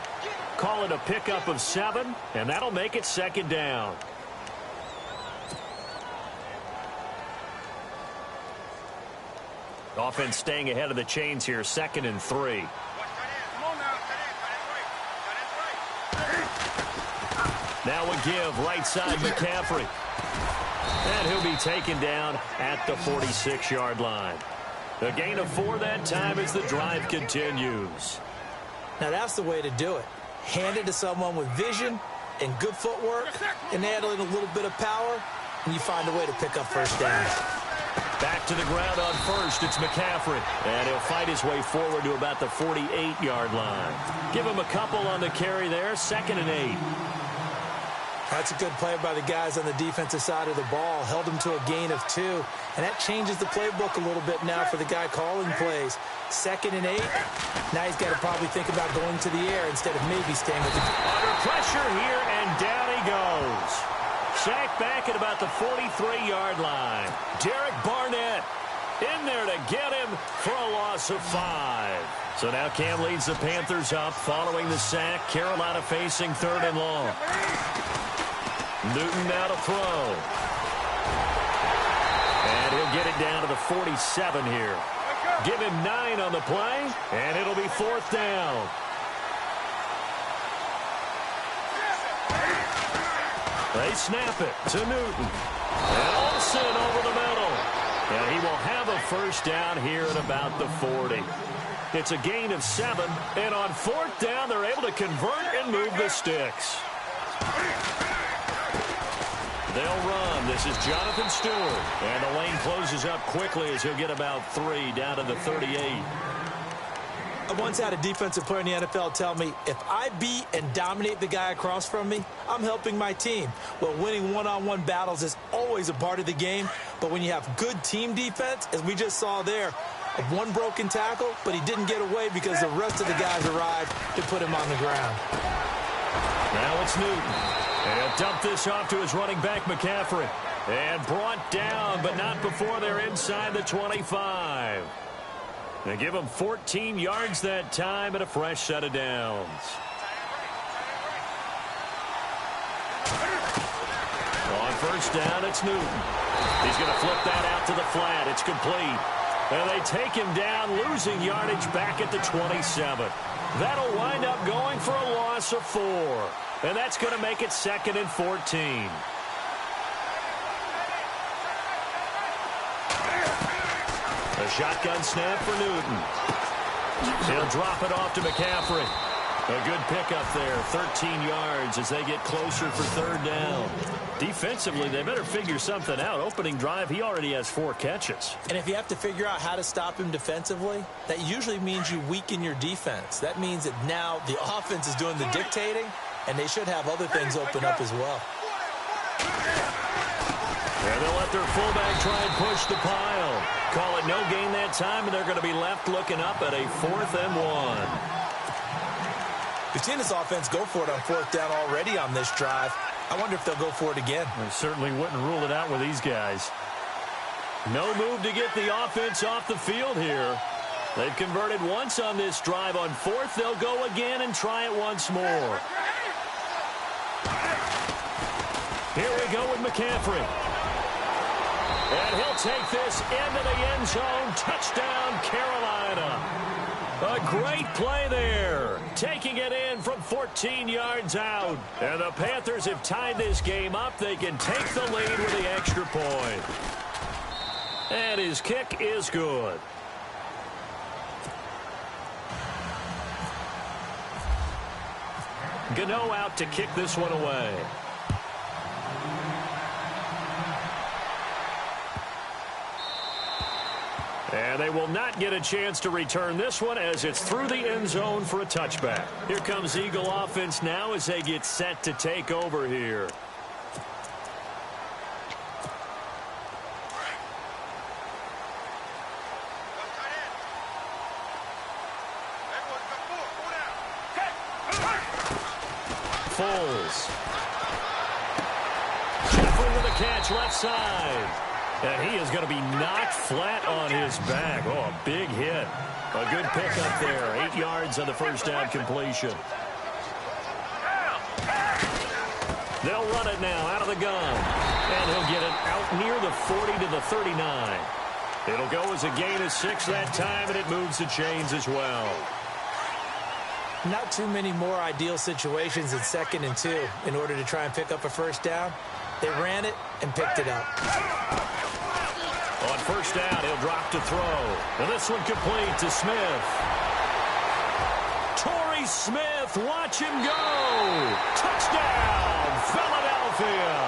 Call it a pickup of 7, and that'll make it 2nd down. Offense staying ahead of the chains here, 2nd and 3. Now a give, right side McCaffrey. And he'll be taken down at the 46-yard line. A gain of 4 that time as the drive continues. Now that's the way to do it. Hand it to someone with vision and good footwork and add in a little bit of power, and you find a way to pick up first down. Back to the ground on first. It's McCaffrey. And he'll fight his way forward to about the 48-yard line. Give him a couple on the carry there. 2nd and 8. That's a good play by the guys on the defensive side of the ball. Held him to a gain of 2. And that changes the playbook a little bit now for the guy calling plays. 2nd and 8. Now he's got to probably think about going to the air instead of maybe staying with the... Under pressure here, and down he goes. Sacked back at about the 43-yard line. Derek Barnett in there to get him for a loss of 5. So now Cam leads the Panthers up following the sack. Carolina facing 3rd and long. Newton now to throw. And he'll get it down to the 47 here. Give him 9 on the play, and it'll be 4th down. They snap it to Newton. And Olsen over the middle. And he will have a first down here at about the 40. It's a gain of 7, and on 4th down, they're able to convert and move the sticks. They'll run. This is Jonathan Stewart. And the lane closes up quickly as he'll get about 3 down to the 38. I once had a defensive player in the NFL tell me, if I beat and dominate the guy across from me, I'm helping my team. Well, winning one-on-one battles is always a part of the game. But when you have good team defense, as we just saw there, one broken tackle, but he didn't get away because the rest of the guys arrived to put him on the ground. Now it's Newton. And he'll dump this off to his running back, McCaffrey. And brought down, but not before they're inside the 25. They give him 14 yards that time and a fresh set of downs. On first down, it's Newton. He's going to flip that out to the flat. It's complete. And they take him down, losing yardage back at the 27. That'll wind up going for a loss of 4. And that's going to make it 2nd and 14. A shotgun snap for Newton. He'll drop it off to McCaffrey. A good pickup there, 13 yards as they get closer for 3rd down. Defensively, they better figure something out. Opening drive, he already has 4 catches. And if you have to figure out how to stop him defensively, that usually means you weaken your defense. That means that now the offense is doing the dictating, and they should have other things open up as well. And they'll let their fullback try and push the pile. Call it no gain that time, and they're going to be left looking up at a 4th and 1. We've seen this offense go for it on 4th down already on this drive. I wonder if they'll go for it again. They certainly wouldn't rule it out with these guys. No move to get the offense off the field here. They've converted once on this drive. On 4th, they'll go again and try it once more. Here we go with McCaffrey. And he'll take this into the end zone. Touchdown, Carolina. A great play there. Taking it in from 14 yards out. And the Panthers have tied this game up. They can take the lead with the extra point. And his kick is good. Gano out to kick this one away. And they will not get a chance to return this one as it's through the end zone for a touchback. Here comes Eagle offense now as they get set to take over here. Foles. Jeffrey with a catch left side. And he is going to be knocked flat on his back. Oh, a big hit. A good pickup there. 8 yards on the first down completion. They'll run it now out of the gun. And he'll get it out near the 40 to the 39. It'll go as a gain of 6 that time, and it moves the chains as well. Not too many more ideal situations in 2nd and 2 in order to try and pick up a first down. They ran it and picked it up. On first down, he'll drop to throw. And this one complete to Smith. Torrey Smith, watch him go. Touchdown, Philadelphia.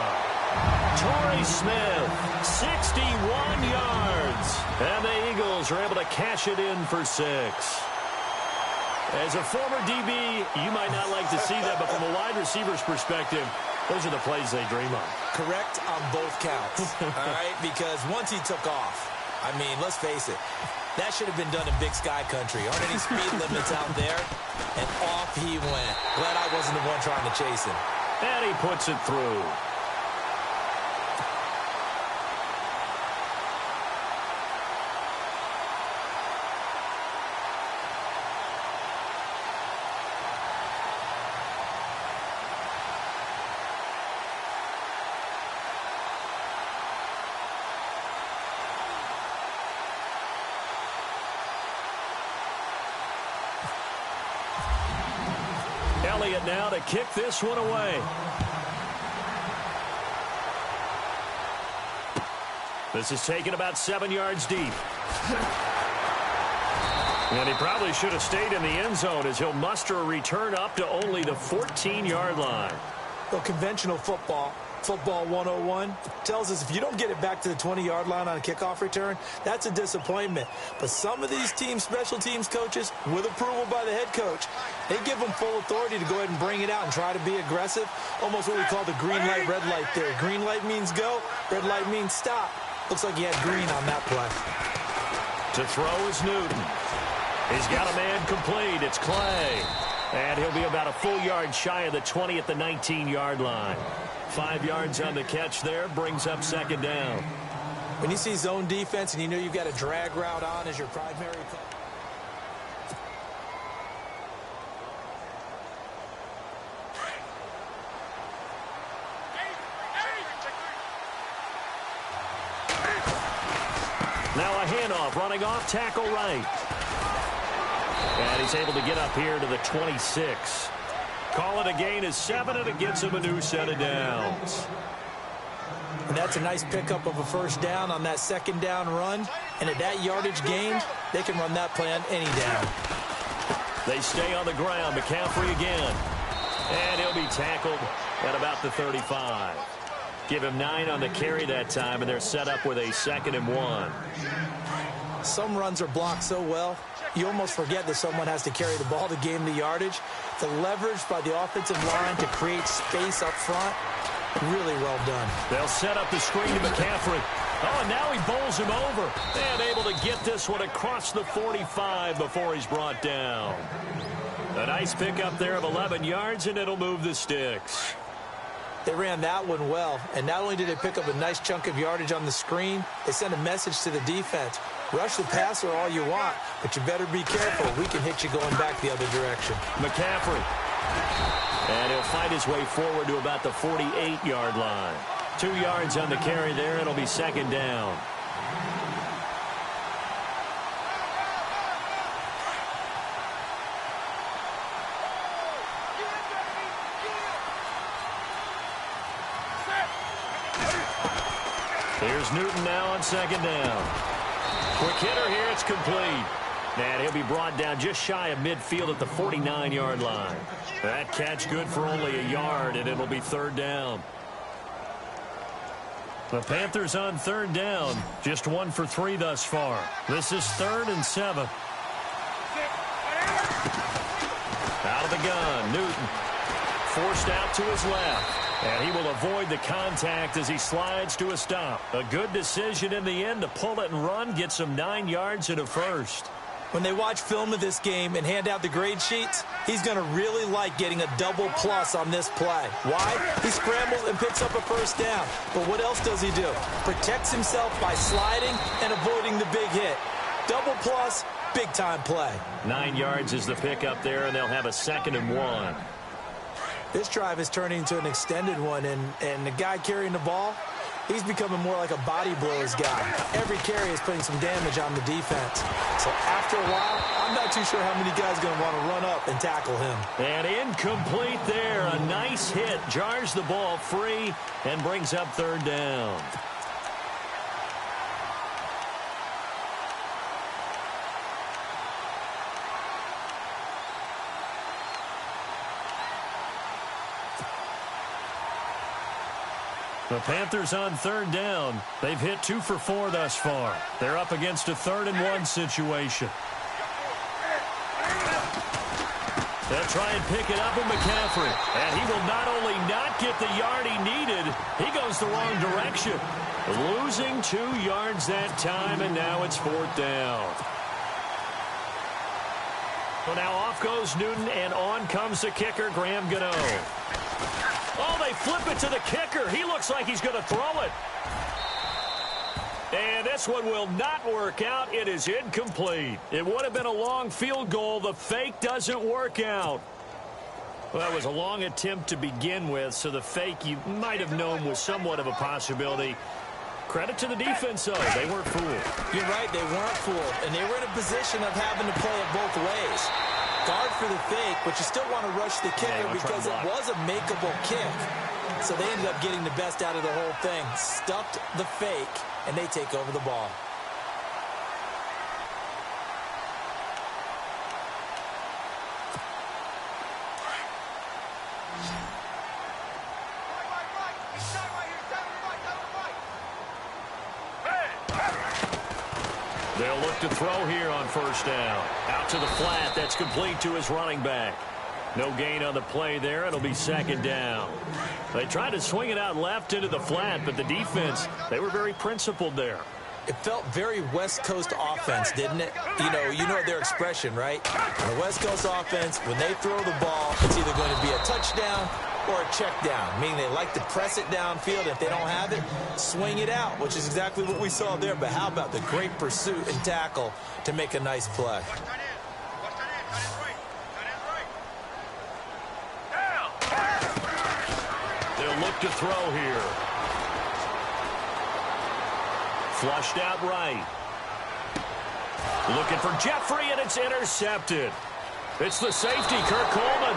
Torrey Smith, 61 yards. And the Eagles are able to cash it in for 6. As a former DB, you might not like to see that, but from a wide receiver's perspective, those are the plays they dream of. Correct on both counts, all right? Because once he took off, I mean, let's face it, that should have been done in Big Sky country. Aren't any speed limits out there? And off he went. Glad I wasn't the one trying to chase him. And he puts it through. Elliott now to kick this one away. This is taken about 7 yards deep. And he probably should have stayed in the end zone as he'll muster a return up to only the 14-yard line. Well, conventional football 101, tells us if you don't get it back to the 20-yard line on a kickoff return, that's a disappointment. But some of these special teams coaches, with approval by the head coach, they give them full authority to go ahead and bring it out and try to be aggressive. Almost what we call the green light, red light theory. Green light means go, red light means stop. Looks like he had green on that play. To throw is Newton. He's got a man complete. It's Clay. And he'll be about a full yard shy of the 20 at the 19-yard line. 5 yards on the catch there, brings up second down. When you see zone defense and you know you've got a drag route on as your primary call. Now a handoff, running off, tackle right. And he's able to get up here to the 26. Call it a gain of 7, and it gets him a new set of downs. And that's a nice pickup of a first down on that second down run. And at that yardage gained, they can run that play on any down. They stay on the ground. McCaffrey again. And he'll be tackled at about the 35. Give him 9 on the carry that time, and they're set up with a 2nd and 1. Some runs are blocked so well, you almost forget that someone has to carry the ball to gain the yardage. The leverage by the offensive line to create space up front, really well done. They'll set up the screen to McCaffrey. Oh, and now he bowls him over. And able to get this one across the 45 before he's brought down. A nice pickup there of 11 yards, and it'll move the sticks. They ran that one well, and not only did they pick up a nice chunk of yardage on the screen, they sent a message to the defense. Rush the passer all you want, but you better be careful. We can hit you going back the other direction. McCaffrey. And he'll fight his way forward to about the 48-yard line. 2 yards on the carry there. It'll be second down. Here's Newton now on second down. Quick hitter here. It's complete. And he'll be brought down just shy of midfield at the 49-yard line. That catch good for only a yard, and it'll be third down. The Panthers on third down. Just 1 for 3 thus far. This is 3rd and 7. Out of the gun, Newton. Forced out to his left. And he will avoid the contact as he slides to a stop. A good decision in the end to pull it and run, get some 9 yards and a first. When they watch film of this game and hand out the grade sheets, he's going to really like getting a double plus on this play. Why? He scrambles and picks up a first down. But what else does he do? Protects himself by sliding and avoiding the big hit. Double plus, big-time play. 9 yards is the pickup there, and they'll have a 2nd and 1. This drive is turning into an extended one, and the guy carrying the ball, he's becoming more like a body blows guy. Every carry is putting some damage on the defense. So after a while, I'm not too sure how many guys are going to want to run up and tackle him. And incomplete there. A nice hit. Jars the ball free and brings up third down. The Panthers on third down. They've hit 2 for 4 thus far. They're up against a 3rd and 1 situation. They'll try and pick it up with McCaffrey. And he will not only not get the yard he needed, he goes the wrong direction. Losing 2 yards that time, and now it's 4th down. So now off goes Newton, and on comes the kicker, Graham Gano. Oh, they flip it to the kicker. He looks like he's going to throw it. And this one will not work out. It is incomplete. It would have been a long field goal. The fake doesn't work out. Well, it was a long attempt to begin with, so the fake you might have known was somewhat of a possibility. Credit to the defense, though. They weren't fooled. You're right, they weren't fooled. And they were in a position of having to play it both ways. Guard for the fake, but you still want to rush the kicker because it was a makeable kick. So they ended up getting the best out of the whole thing. Stuffed the fake, and they take over the ball. They'll look to throw here on first down. Out to the flat. That's complete to his running back. No gain on the play there. It'll be 2nd down. They tried to swing it out left into the flat, but the defense, they were very principled there. It felt very West Coast offense, didn't it? You know their expression, right? On the West Coast offense, when they throw the ball, it's either going to be a touchdown or a check down, meaning they like to press it downfield. If they don't have it, swing it out, which is exactly what we saw there. But how about the great pursuit and tackle to make a nice play? They'll look to throw here. Flushed out right. Looking for Jeffrey, and it's intercepted. It's the safety, Kirk Coleman.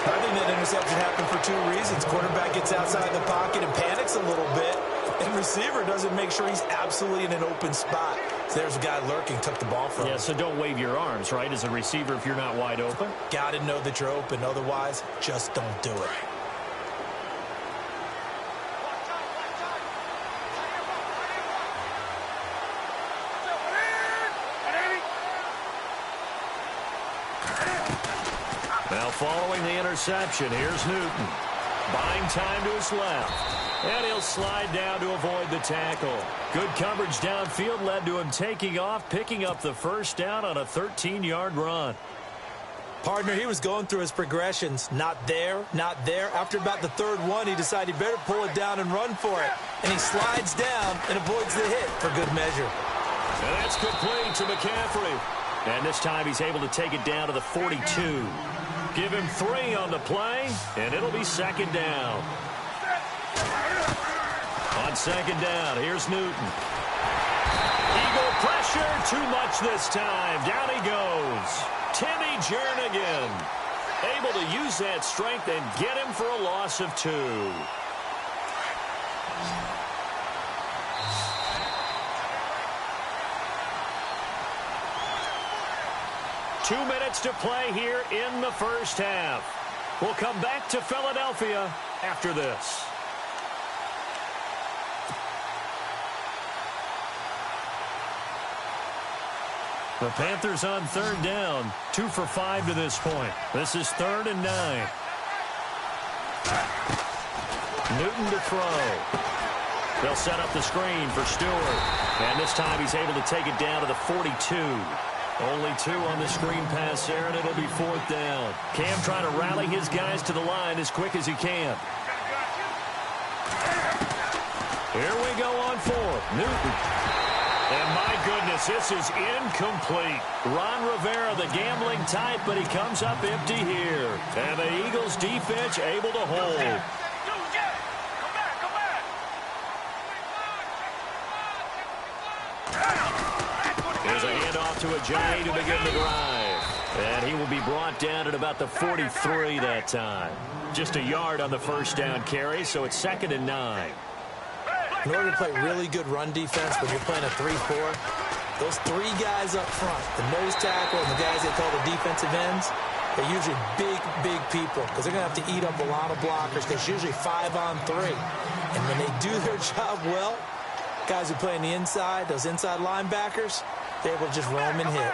I think that interception happened for 2 reasons. Quarterback gets outside the pocket and panics a little bit, and receiver doesn't make sure he's absolutely in an open spot. So there's a guy lurking, took the ball from him. Yeah, so don't wave your arms, right, as a receiver if you're not wide open. Got to know that you're open. Otherwise, just don't do it. Now following the interception, here's Newton. Buying time to his left. And he'll slide down to avoid the tackle. Good coverage downfield led to him taking off, picking up the first down on a 13-yard run. Partner, he was going through his progressions. Not there, not there. After about the third one, he decided he better pull it down and run for it. And he slides down and avoids the hit for good measure. And that's complete to McCaffrey. And this time he's able to take it down to the 42. Give him 3 on the play, and it'll be second down. On second down, here's Newton. Eagle pressure, too much this time. Down he goes. Timmy Jernigan able to use that strength and get him for a loss of 2. 2 minutes to play here in the first half. We'll come back to Philadelphia after this. The Panthers on third down, 2 for 5 to this point. This is 3rd and 9. Newton to throw. They'll set up the screen for Stewart. And this time he's able to take it down to the 42. Only 2 on the screen pass there, and it'll be 4th down. Cam trying to rally his guys to the line as quick as he can. Here we go on 4th. Newton. And my goodness, this is incomplete. Ron Rivera, the gambling type, but he comes up empty here. And the Eagles defense able to hold. Here's a handoff to Ajayi to begin the drive. And he will be brought down at about the 43 that time. Just a yard on the first down carry, so it's 2nd and 9. In order to play really good run defense when you're playing a 3-4, those 3 guys up front, the nose tackle and the guys they call the defensive ends, they're usually big people because they're going to have to eat up a lot of blockers because it's usually 5 on 3. And when they do their job well, guys who play on the inside, those inside linebackers, they're able to just roam and hit.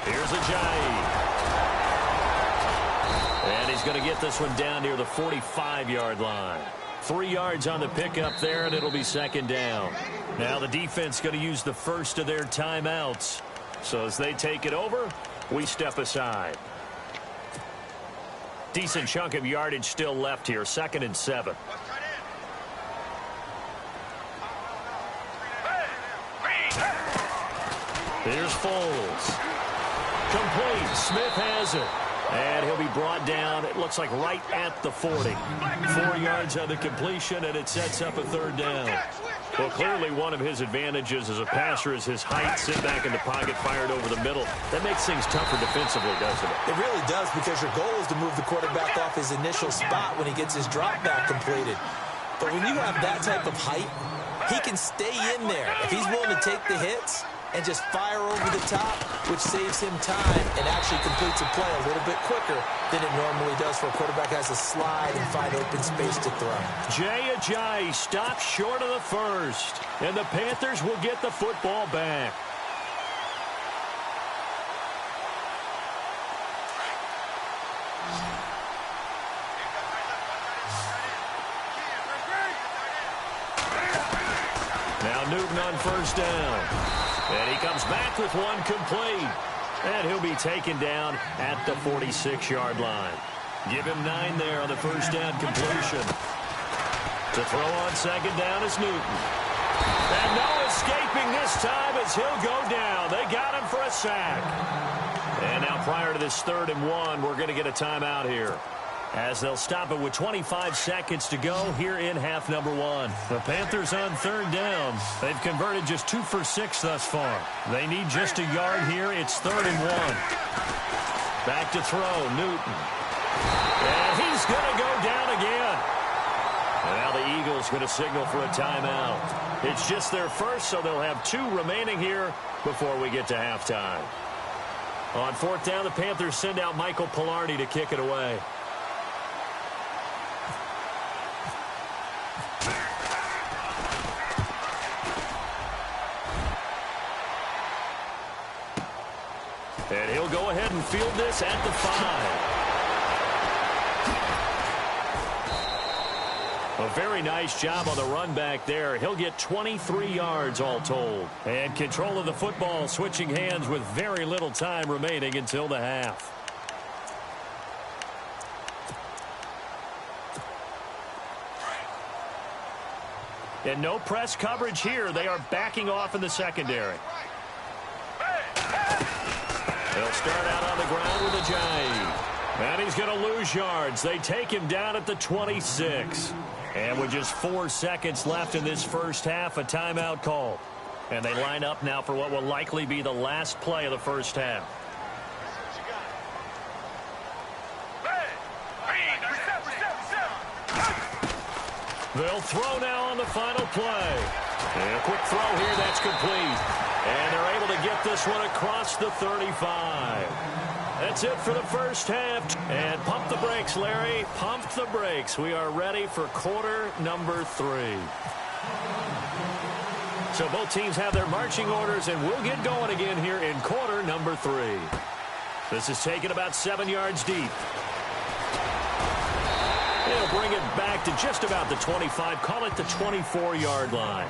Here's Ajayi. And he's going to get this one down near the 45-yard line. 3 yards on the pickup there, and it'll be 2nd down. Now the defense going to use the first of their timeouts. So as they take it over, we step aside. Decent chunk of yardage still left here. 2nd and 7. Here's Foles. Complete. Smith has it. And he'll be brought down, it looks like right at the 40. 4 yards on the completion, and it sets up a 3rd down. Well, clearly one of his advantages as a passer is his height. Sit back in the pocket, fired over the middle. That makes things tougher defensively, doesn't it? It really does, because your goal is to move the quarterback off his initial spot when he gets his drop back completed. But when you have that type of height, he can stay in there. If he's willing to take the hits and just fire over the top, which saves him time and actually completes a play a little bit quicker than it normally does for a quarterback has to slide and find open space to throw. Jay Ajayi stops short of the first, and the Panthers will get the football back. Now Newton on first down. And he comes back with one complete. And he'll be taken down at the 46-yard line. Give him 9 there on the first down completion. To throw on second down is Newton. And no escaping this time as he'll go down. They got him for a sack. And now prior to this 3rd and 1, we're going to get a timeout here, as they'll stop it with 25 seconds to go here in half number 1. The Panthers on 3rd down. They've converted just 2 for 6 thus far. They need just a yard here. It's 3rd and 1. Back to throw, Newton. And he's going to go down again. And now the Eagles going to signal for a timeout. It's just their first, so they'll have 2 remaining here before we get to halftime. On 4th down, the Panthers send out Michael Pilardi to kick it away. And he'll go ahead and field this at the 5. A very nice job on the run back there. He'll get 23 yards all told. And control of the football switching hands with very little time remaining until the half. And no press coverage here. They are backing off in the secondary. They'll start out on the ground with a Ajayi. And he's going to lose yards. They take him down at the 26. And with just 4 seconds left in this first half, a timeout call. And they line up now for what will likely be the last play of the first half. They'll throw now on the final play. And a quick throw here, that's complete. And they're able to get this one across the 35. That's it for the first half. And pump the brakes, Larry. Pump the brakes. We are ready for quarter number 3. So both teams have their marching orders, and we'll get going again here in quarter number 3. This is taken about 7 yards deep. They'll bring it back to just about the 25. Call it the 24-yard line.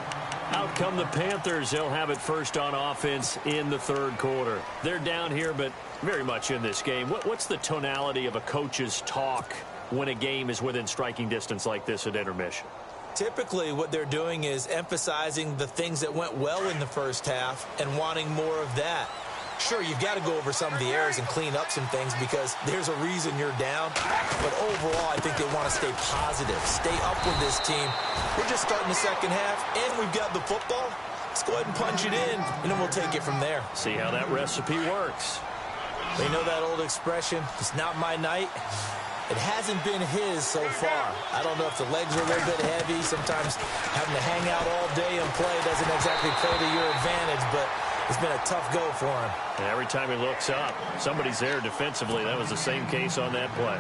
Out come the Panthers. They'll have it first on offense in the third quarter. They're down here, but very much in this game. What's the tonality of a coach's talk when a game is within striking distance like this at intermission? Typically, what they're doing is emphasizing the things that went well in the first half and wanting more of that. Sure, you've got to go over some of the errors and clean up some things because there's a reason you're down. But overall, I think they want to stay positive, stay up with this team. We're just starting the second half, and we've got the football. Let's go ahead and punch it in, and then we'll take it from there. See how that recipe works. They know that old expression, it's not my night. It hasn't been his so far. I don't know if the legs are a little bit heavy. Sometimes having to hang out all day and play doesn't exactly play to your advantage, but it's been a tough go for him. And every time he looks up, somebody's there defensively. That was the same case on that play.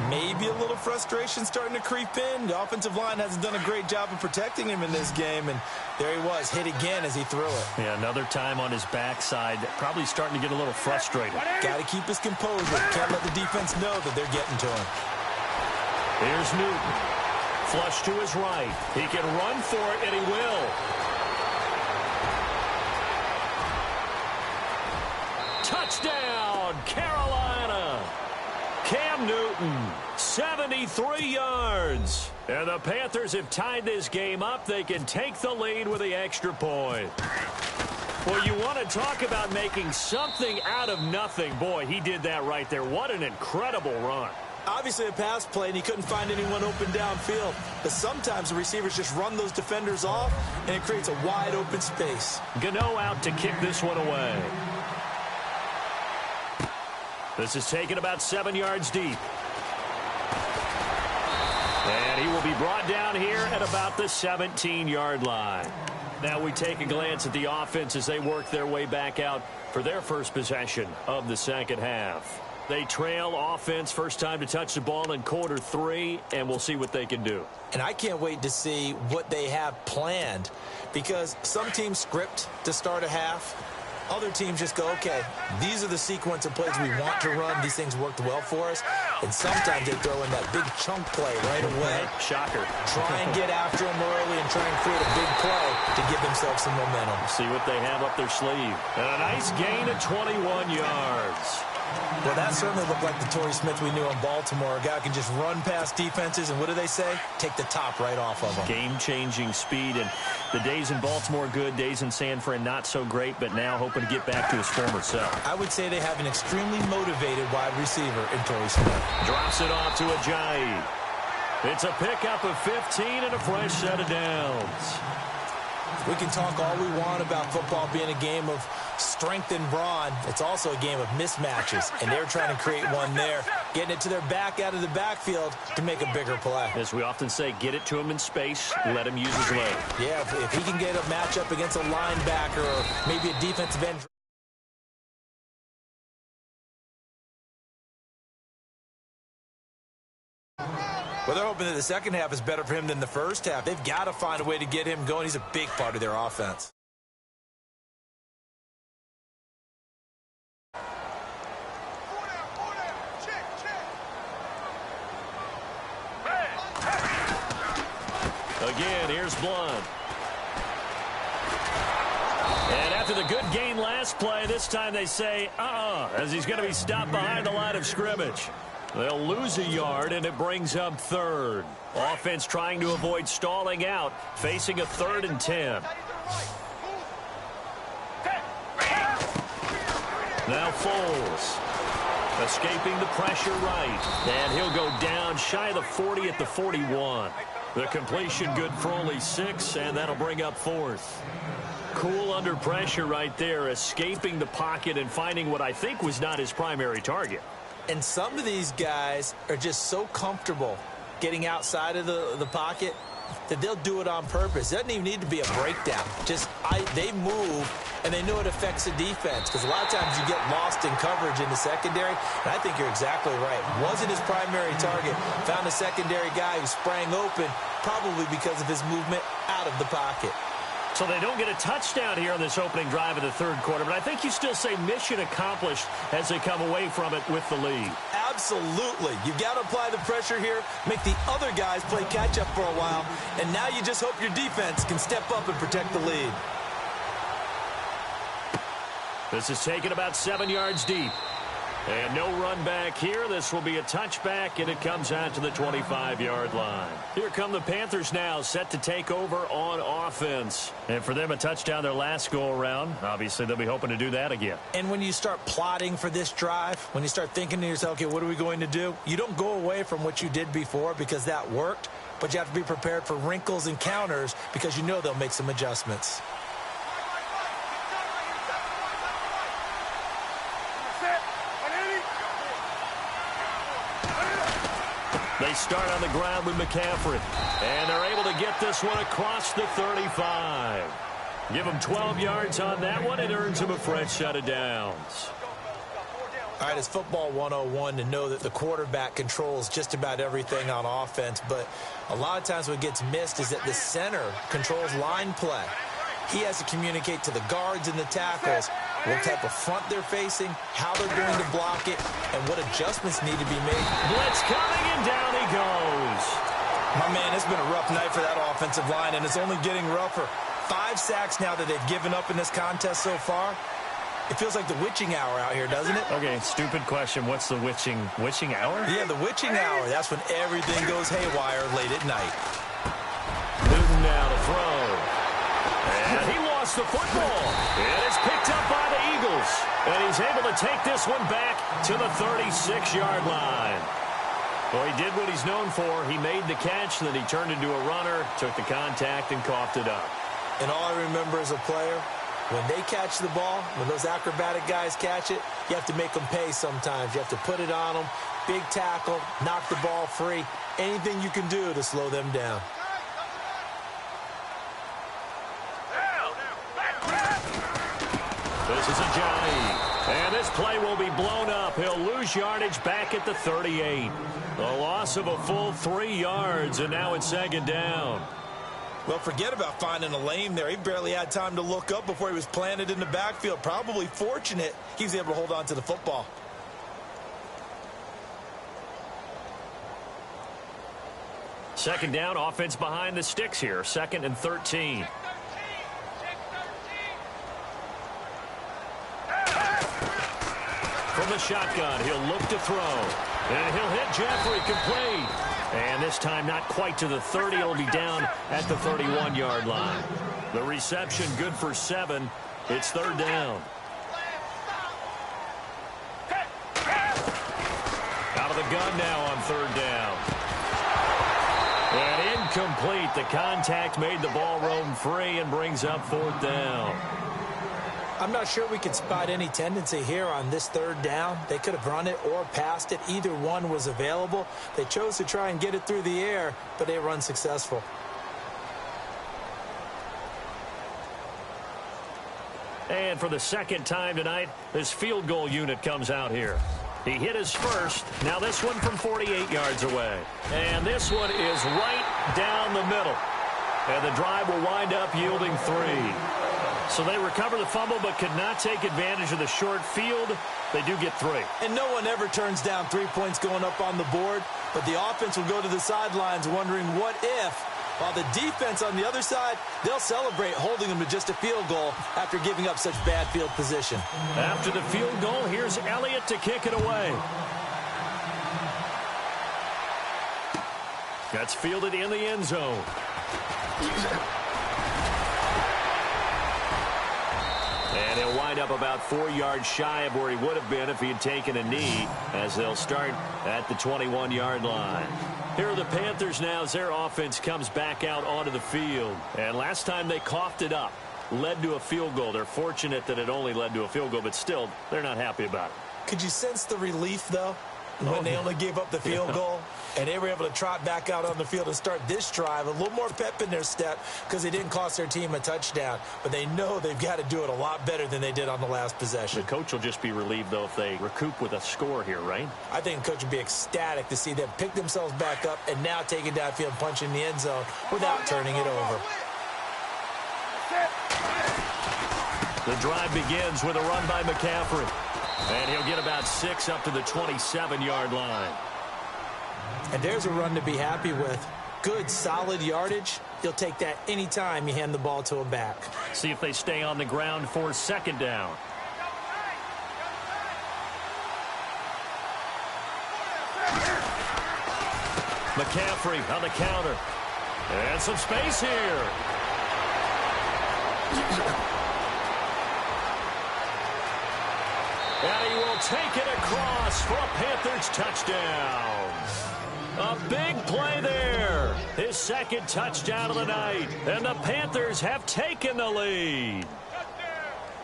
Maybe a little frustration starting to creep in. The offensive line hasn't done a great job of protecting him in this game, and there he was, hit again as he threw it. Yeah, another time on his backside, probably starting to get a little frustrated. Got to keep his composure. Can't let the defense know that they're getting to him. Here's Newton. Flush to his right. He can run for it, and he will. Touchdown, Carolina. Cam Newton, 73 yards. And the Panthers have tied this game up. They can take the lead with the extra point. Well, you want to talk about making something out of nothing. Boy, he did that right there. What an incredible run. Obviously a pass play, and he couldn't find anyone open downfield. But sometimes the receivers just run those defenders off, and it creates a wide open space. Gano out to kick this one away. This is taken about 7 yards deep. And he will be brought down here at about the 17-yard line. Now we take a glance at the offense as they work their way back out for their first possession of the second half. They trail offense, first time to touch the ball in quarter 3, and we'll see what they can do. And I can't wait to see what they have planned, because some teams script to start a half. Other teams just go, okay, these are the sequence of plays we want to run. These things worked well for us. And sometimes they throw in that big chunk play right away. Shocker. Try and get after them early and try and create a big play to give themselves some momentum. See what they have up their sleeve. And a nice gain of 21 yards. Well, that certainly looked like the Torrey Smith we knew in Baltimore. A guy can just run past defenses, and what do they say? Take the top right off of them. Game-changing speed, and the days in Baltimore good, days in San Fran not so great, but now hoping to get back to his former self. I would say they have an extremely motivated wide receiver in Torrey Smith. Drops it off to Ajayi. It's a pickup of 15 and a fresh set of downs. We can talk all we want about football being a game of strength and brawn. It's also a game of mismatches, and they're trying to create one there, getting it to their back out of the backfield to make a bigger play. As we often say, get it to him in space, let him use his leg. Yeah, if he can get a matchup against a linebacker or maybe a defensive end. Well, they're hoping that the second half is better for him than the first half. They've got to find a way to get him going. He's a big part of their offense. Again, here's Blunt. And after the good gain last play, this time they say, as he's going to be stopped behind the line of scrimmage. They'll lose a yard, and it brings up third. Offense trying to avoid stalling out, facing a 3rd and 10. Now Foles. Escaping the pressure right. And he'll go down shy of the 40 at the 41. The completion good for only 6, and that'll bring up 4th. Cool under pressure right there, escaping the pocket and finding what I think was not his primary target. And some of these guys are just so comfortable getting outside of the pocket that they'll do it on purpose. It doesn't even need to be a breakdown. They move, and they know it affects the defense, because a lot of times you get lost in coverage in the secondary, and I think you're exactly right. Wasn't his primary target. Found a secondary guy who sprang open, probably because of his movement out of the pocket. So they don't get a touchdown here on this opening drive of the 3rd quarter, but I think you still say mission accomplished as they come away from it with the lead. Absolutely. You've got to apply the pressure here, make the other guys play catch-up for a while, and now you just hope your defense can step up and protect the lead. This is taken about 7 yards deep. And no run back here. This will be a touchback, and it comes out to the 25-yard line. Here come the Panthers now, set to take over on offense. And for them, a touchdown their last go-around. Obviously, they'll be hoping to do that again. And when you start plotting for this drive, when you start thinking to yourself, okay, what are we going to do? You don't go away from what you did before because that worked, but you have to be prepared for wrinkles and counters because you know they'll make some adjustments. They start on the ground with McCaffrey. And they're able to get this one across the 35. Give them 12 yards on that one. It earns them a fresh set of downs. All right, it's football 101 to know that the quarterback controls just about everything on offense. But a lot of times what gets missed is that the center controls line play. He has to communicate to the guards and the tackles what type of front they're facing, how they're going to block it, and what adjustments need to be made. Blitz coming, and down he goes. My man, it's been a rough night for that offensive line, and it's only getting rougher. 5 sacks now that they've given up in this contest so far. It feels like the witching hour out here, doesn't it? Okay, stupid question. What's the witching hour? Yeah, the witching hour. That's when everything goes haywire late at night. Newton now to throw. And he lost the football. And it's picked up by the Eagles. And he's able to take this one back to the 36-yard line. Well, he did what he's known for. He made the catch, then he turned into a runner, took the contact, and coughed it up. And all I remember as a player, when they catch the ball, when those acrobatic guys catch it, you have to make them pay sometimes. You have to put it on them, big tackle, knock the ball free, anything you can do to slow them down. This is Ajayi, and this play will be blown up. He'll lose yardage back at the 38. A loss of a full 3 yards, and now it's 2nd down. Well, forget about finding a lane there. He barely had time to look up before he was planted in the backfield. Probably fortunate he was able to hold on to the football. Second down, offense behind the sticks here. 2nd and 13. From the shotgun, he'll look to throw. And he'll hit Jeffrey complete. And this time not quite to the 30. It'll be down at the 31-yard line. The reception good for 7. It's 3rd down. Out of the gun now on 3rd down. And incomplete. The contact made the ball roam free and brings up 4th down. I'm not sure we could spot any tendency here on this 3rd down. They could have run it or passed it. Either one was available. They chose to try and get it through the air, but they were unsuccessful. And for the 2nd time tonight, this field goal unit comes out here. He hit his first. Now this one from 48 yards away. And this one is right down the middle. And the drive will wind up yielding 3. So they recover the fumble but could not take advantage of the short field. They do get 3. And no one ever turns down 3 points going up on the board, but the offense will go to the sidelines wondering what if While the defense on the other side, they'll celebrate holding them to just a field goal after giving up such bad field position. After the field goal, here's Elliott to kick it away. That's fielded in the end zone. And he'll wind up about 4 yards shy of where he would have been if he had taken a knee, as they'll start at the 21-yard line. Here are the Panthers now as their offense comes back out onto the field. And last time they coughed it up, led to a field goal. They're fortunate that it only led to a field goal, but still, they're not happy about it. Could you sense the relief, though, when they only gave up the field goal? And they were able to trot back out on the field and start this drive. A little more pep in their step because they didn't cost their team a touchdown. But they know they've got to do it a lot better than they did on the last possession. The coach will just be relieved, though, if they recoup with a score here, right? I think the coach would be ecstatic to see them pick themselves back up and now take it downfield and punch in the end zone without turning it over. The drive begins with a run by McCaffrey. And he'll get about 6 up to the 27-yard line. And there's a run to be happy with. Good, solid yardage. You'll take that anytime you hand the ball to a back. See if they stay on the ground for second down. McCaffrey on the counter. And some space here. And he will take it across for a Panthers touchdown. A big play there. His second touchdown of the night. And the Panthers have taken the lead.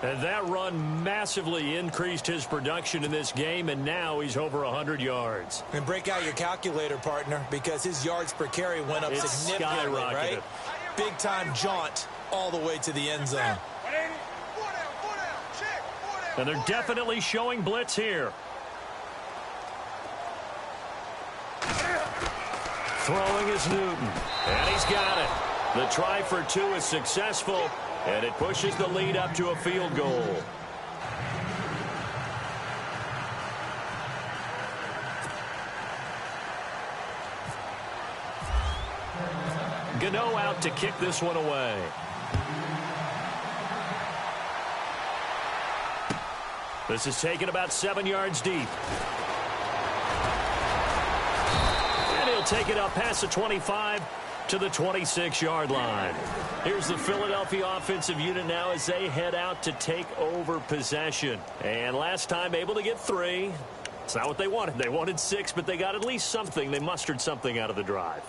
And that run massively increased his production in this game, and now he's over 100 yards. And break out your calculator, partner, because his yards per carry went up significantly, right? Big-time jaunt all the way to the end zone. And they're definitely showing blitz here. Throwing is Newton. And he's got it. The try for 2 is successful, and it pushes the lead up to a field goal. Gano out to kick this one away. This is taken about 7 yards deep. And he'll take it up past the 25 to the 26-yard line. Here's the Philadelphia offensive unit now as they head out to take over possession. And last time able to get 3. It's not what they wanted. They wanted 6, but they got at least something. They mustered something out of the drive.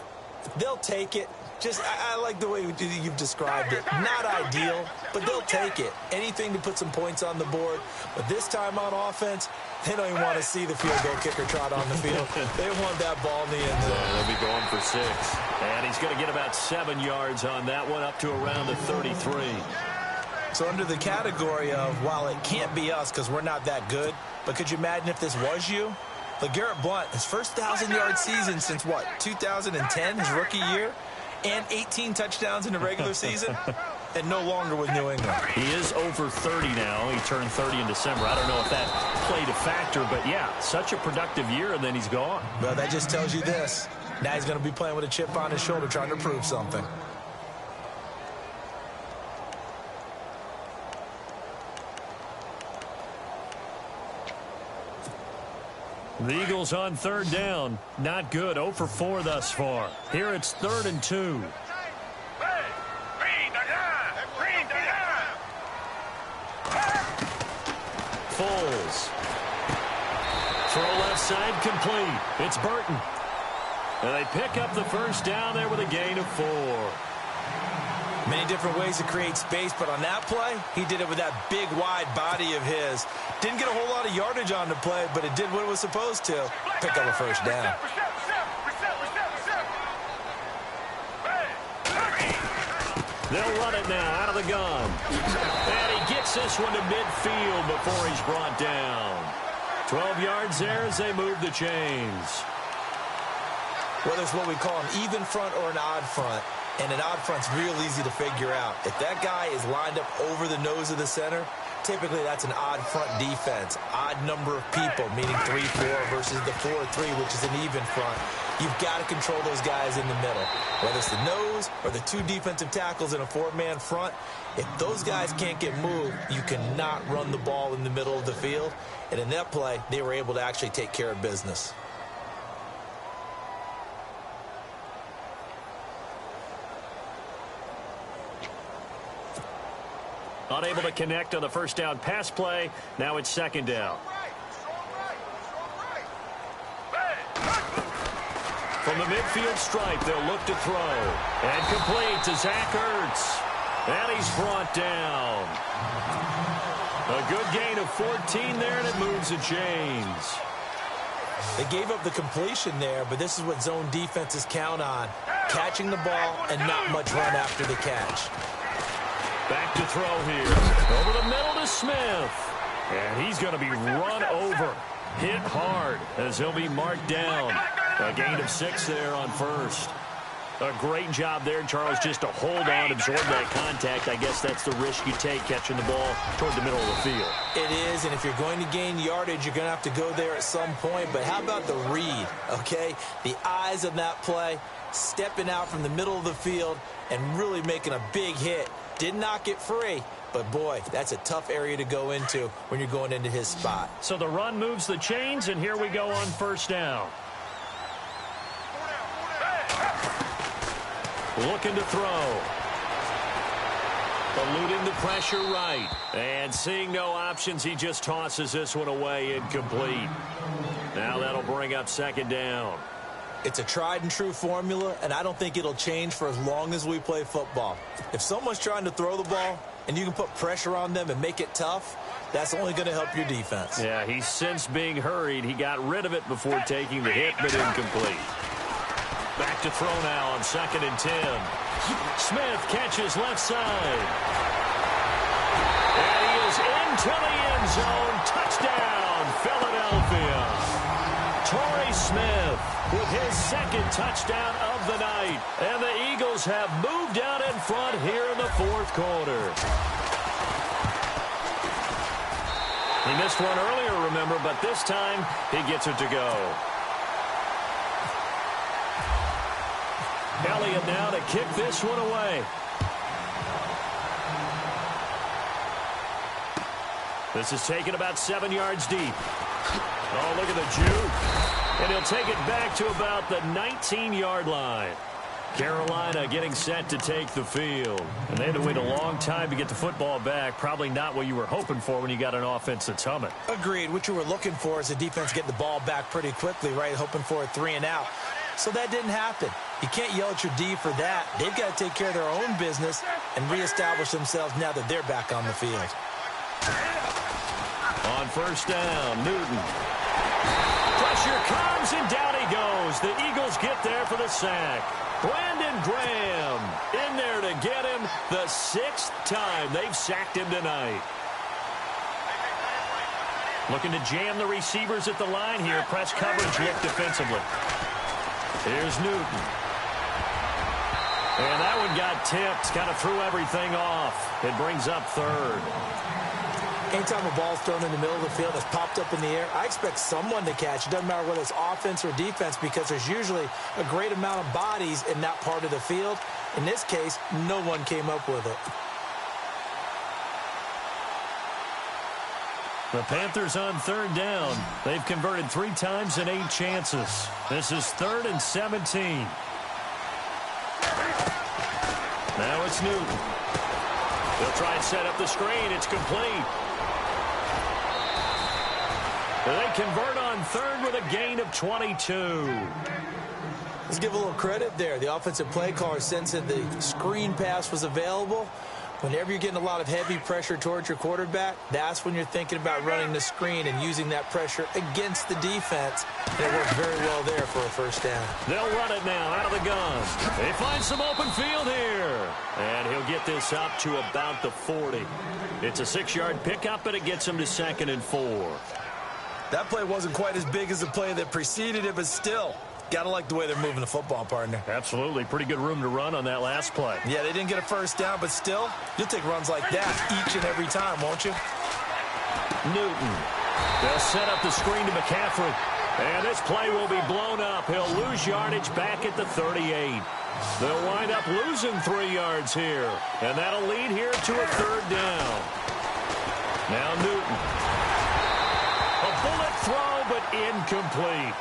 They'll take it. I like the way you've described it. Not ideal, but they'll take it. Anything to put some points on the board. But this time on offense, they don't even want to see the field goal kicker trot on the field. They want that ball in the end zone. They'll be going for 6. And he's going to get about 7 yards on that one, up to around the 33. So under the category of, while it can't be us because we're not that good, but could you imagine if this was you? LeGarrette Blount, his first 1,000-yard season since, what, 2010, his rookie year? And 18 touchdowns in the regular season, and no longer with New England. He is over 30 now. He turned 30 in December. I don't know if that played a factor, but yeah, such a productive year, and then he's gone. Well, that just tells you this. Now he's going to be playing with a chip on his shoulder, trying to prove something. The Eagles on third down. Not good. 0 for 4 thus far. Here it's 3rd and 2. Foles. Throw left side complete. It's Burton. And they pick up the first down there with a gain of 4. Many different ways to create space, but on that play, he did it with that big, wide body of his. Didn't get a whole lot of yardage on the play, but it did what it was supposed to. Pick up a first down. They'll run it now out of the gun. And he gets this one to midfield before he's brought down. 12 yards there as they move the chains. Whether it's what we call an even front or an odd front, and an odd front's real easy to figure out. If that guy is lined up over the nose of the center, typically that's an odd front defense. Odd number of people, meaning 3-4 versus the 4-3, which is an even front. You've got to control those guys in the middle, whether it's the nose or the two defensive tackles in a four-man front. If those guys can't get moved, you cannot run the ball in the middle of the field. And in that play, they were able to actually take care of business. Unable to connect on the first down pass play. Now it's second down. From the midfield stripe, they'll look to throw. And complete to Zach Ertz. And he's brought down. A good gain of 14 there, and it moves the chains. They gave up the completion there, but this is what zone defenses count on. Catching the ball and not much run after the catch. Back to throw here. Over the middle to Smith. And he's going to be run over. Hit hard as he'll be marked down. A gain of 6 there on first. A great job there, Charles, just to hold on, absorb that contact. I guess that's the risk you take, catching the ball toward the middle of the field. It is, and if you're going to gain yardage, you're going to have to go there at some point. But how about the read, okay? The eyes of that play, stepping out from the middle of the field and really making a big hit. Did not get free, but boy, that's a tough area to go into when you're going into his spot. So the run moves the chains, and here we go on first down. Looking to throw. Eluding the pressure right. And seeing no options, he just tosses this one away incomplete. Now that'll bring up second down. It's a tried and true formula, and I don't think it'll change for as long as we play football. If someone's trying to throw the ball and you can put pressure on them and make it tough, that's only going to help your defense. Yeah, he's since being hurried. He got rid of it before taking the hit, but incomplete. Back to throw now on 2nd and 10. Smith catches left side. And he is into the end zone. Touchdown, Philadelphia. Torrey Smith with his 2nd touchdown of the night. And the Eagles have moved out in front here in the 4th quarter. He missed one earlier, remember, but this time he gets it to go. Elliott now to kick this one away. This is taken about 7 yards deep. Oh, look at the juke. And he'll take it back to about the 19-yard line. Carolina getting set to take the field. And they had to wait a long time to get the football back. Probably not what you were hoping for when you got an offense that's humming. Agreed. What you were looking for is the defense getting the ball back pretty quickly, right? Hoping for a 3 and out. So that didn't happen. You can't yell at your D for that. They've got to take care of their own business and reestablish themselves now that they're back on the field. On first down, Newton. Pressure comes, and down he goes. The Eagles get there for the sack. Brandon Graham in there to get him the 6th time they've sacked him tonight. Looking to jam the receivers at the line here. Press coverage look defensively. Here's Newton. And that one got tipped. Kind of threw everything off. It brings up 3rd. Anytime a ball's thrown in the middle of the field that's popped up in the air, I expect someone to catch. It doesn't matter whether it's offense or defense because there's usually a great amount of bodies in that part of the field. In this case, no one came up with it. The Panthers on 3rd down. They've converted 3 times in 8 chances. This is 3rd and 17. Now it's Newton. They'll try and set up the screen. It's complete. They convert on 3rd with a gain of 22. Let's give a little credit there. The offensive play caller sensed that the screen pass was available. Whenever you're getting a lot of heavy pressure towards your quarterback, that's when you're thinking about running the screen and using that pressure against the defense. And it worked very well there for a first down. They'll run it now out of the gun. They find some open field here. And he'll get this up to about the 40. It's a 6-yard pickup, but it gets him to 2nd and 4. That play wasn't quite as big as the play that preceded it, but still, got to like the way they're moving the football, partner. Absolutely. Pretty good room to run on that last play. Yeah, they didn't get a first down, but still, you'll take runs like that each and every time, won't you? Newton. They'll set up the screen to McCaffrey. And this play will be blown up. He'll lose yardage back at the 38. They'll wind up losing 3 yards here. And that'll lead here to a 3rd down. Now Newton. A bullet throw, but incomplete.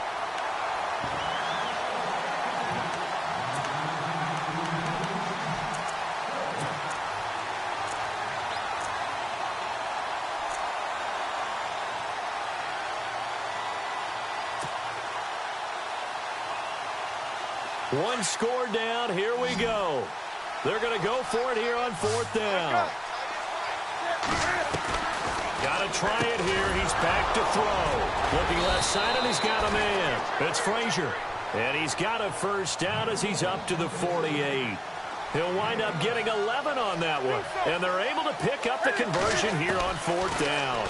One score down. Here we go. They're going to go for it here on 4th down. Got to try it here. He's back to throw. Looking left side, and he's got a man. It's Frazier. And he's got a 1st down as he's up to the 48. He'll wind up getting 11 on that one. And they're able to pick up the conversion here on 4th down.